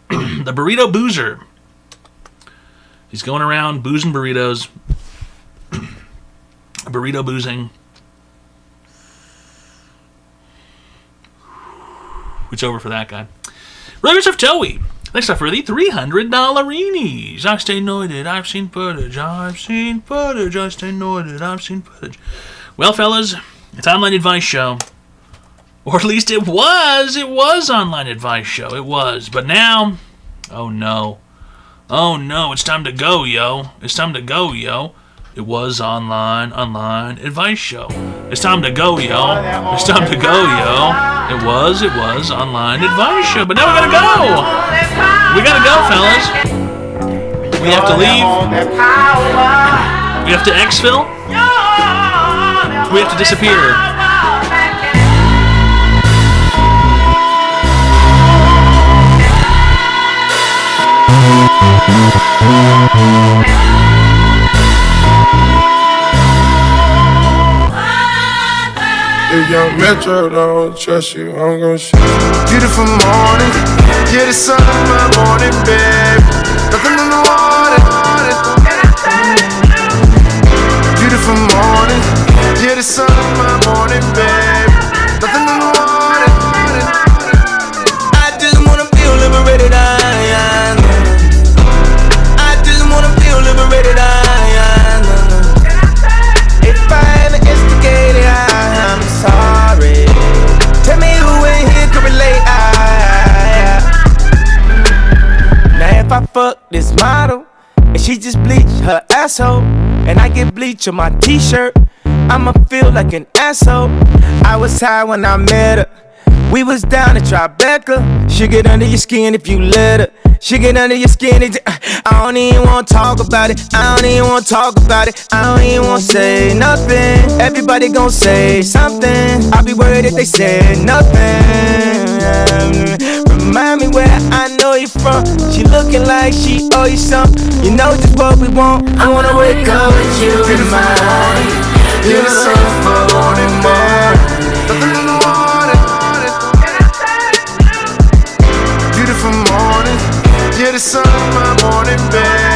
The burrito boozer. He's going around boozing burritos. Burrito boozing. It's over for that guy. Rivers of Toey. Thanks for the $300-inis. I stay noted. I've seen footage. I've seen footage. I stay noted. I've seen footage. Well, fellas, it's Online Advice Show. Or at least it was. It was Online Advice Show. It was. But now, oh no. Oh no, it's time to go, yo. It's time to go, yo. It was Online Advice Show. It's time to go, yo. It's time to go, yo. It was Online Advice Show. But now we gotta go. We gotta go, fellas. We have to leave. We have to exfil. We have to disappear. If young Metro don't trust you, I'm gonna shoot you. Beautiful morning, yeah, the sun in my morning, babe. Nothing in the water. Beautiful morning, yeah, the sun in my morning, babe. Nothing in the water. I just wanna feel liberated, I just wanna feel liberated, If I ever instigated, I'm sorry. Tell me who in here can relate. Now if I fuck this model and she just bleach her asshole, and I get bleach on my t-shirt, I'ma feel like an asshole. I was high when I met her. We was down at Tribeca. She get under your skin if you let her. She get under your skin. I don't even wanna talk about it. I don't even wanna talk about it. I don't even wanna say nothing. Everybody gon' say something. I'll be worried if they say nothing. Remind me where I know you from. She looking like she owe you something. You know just what we want. I wanna wake up with you in mind. You're the sun for wanting more. Nothing in the water. Beautiful morning, yeah, the sun in my morning, babe.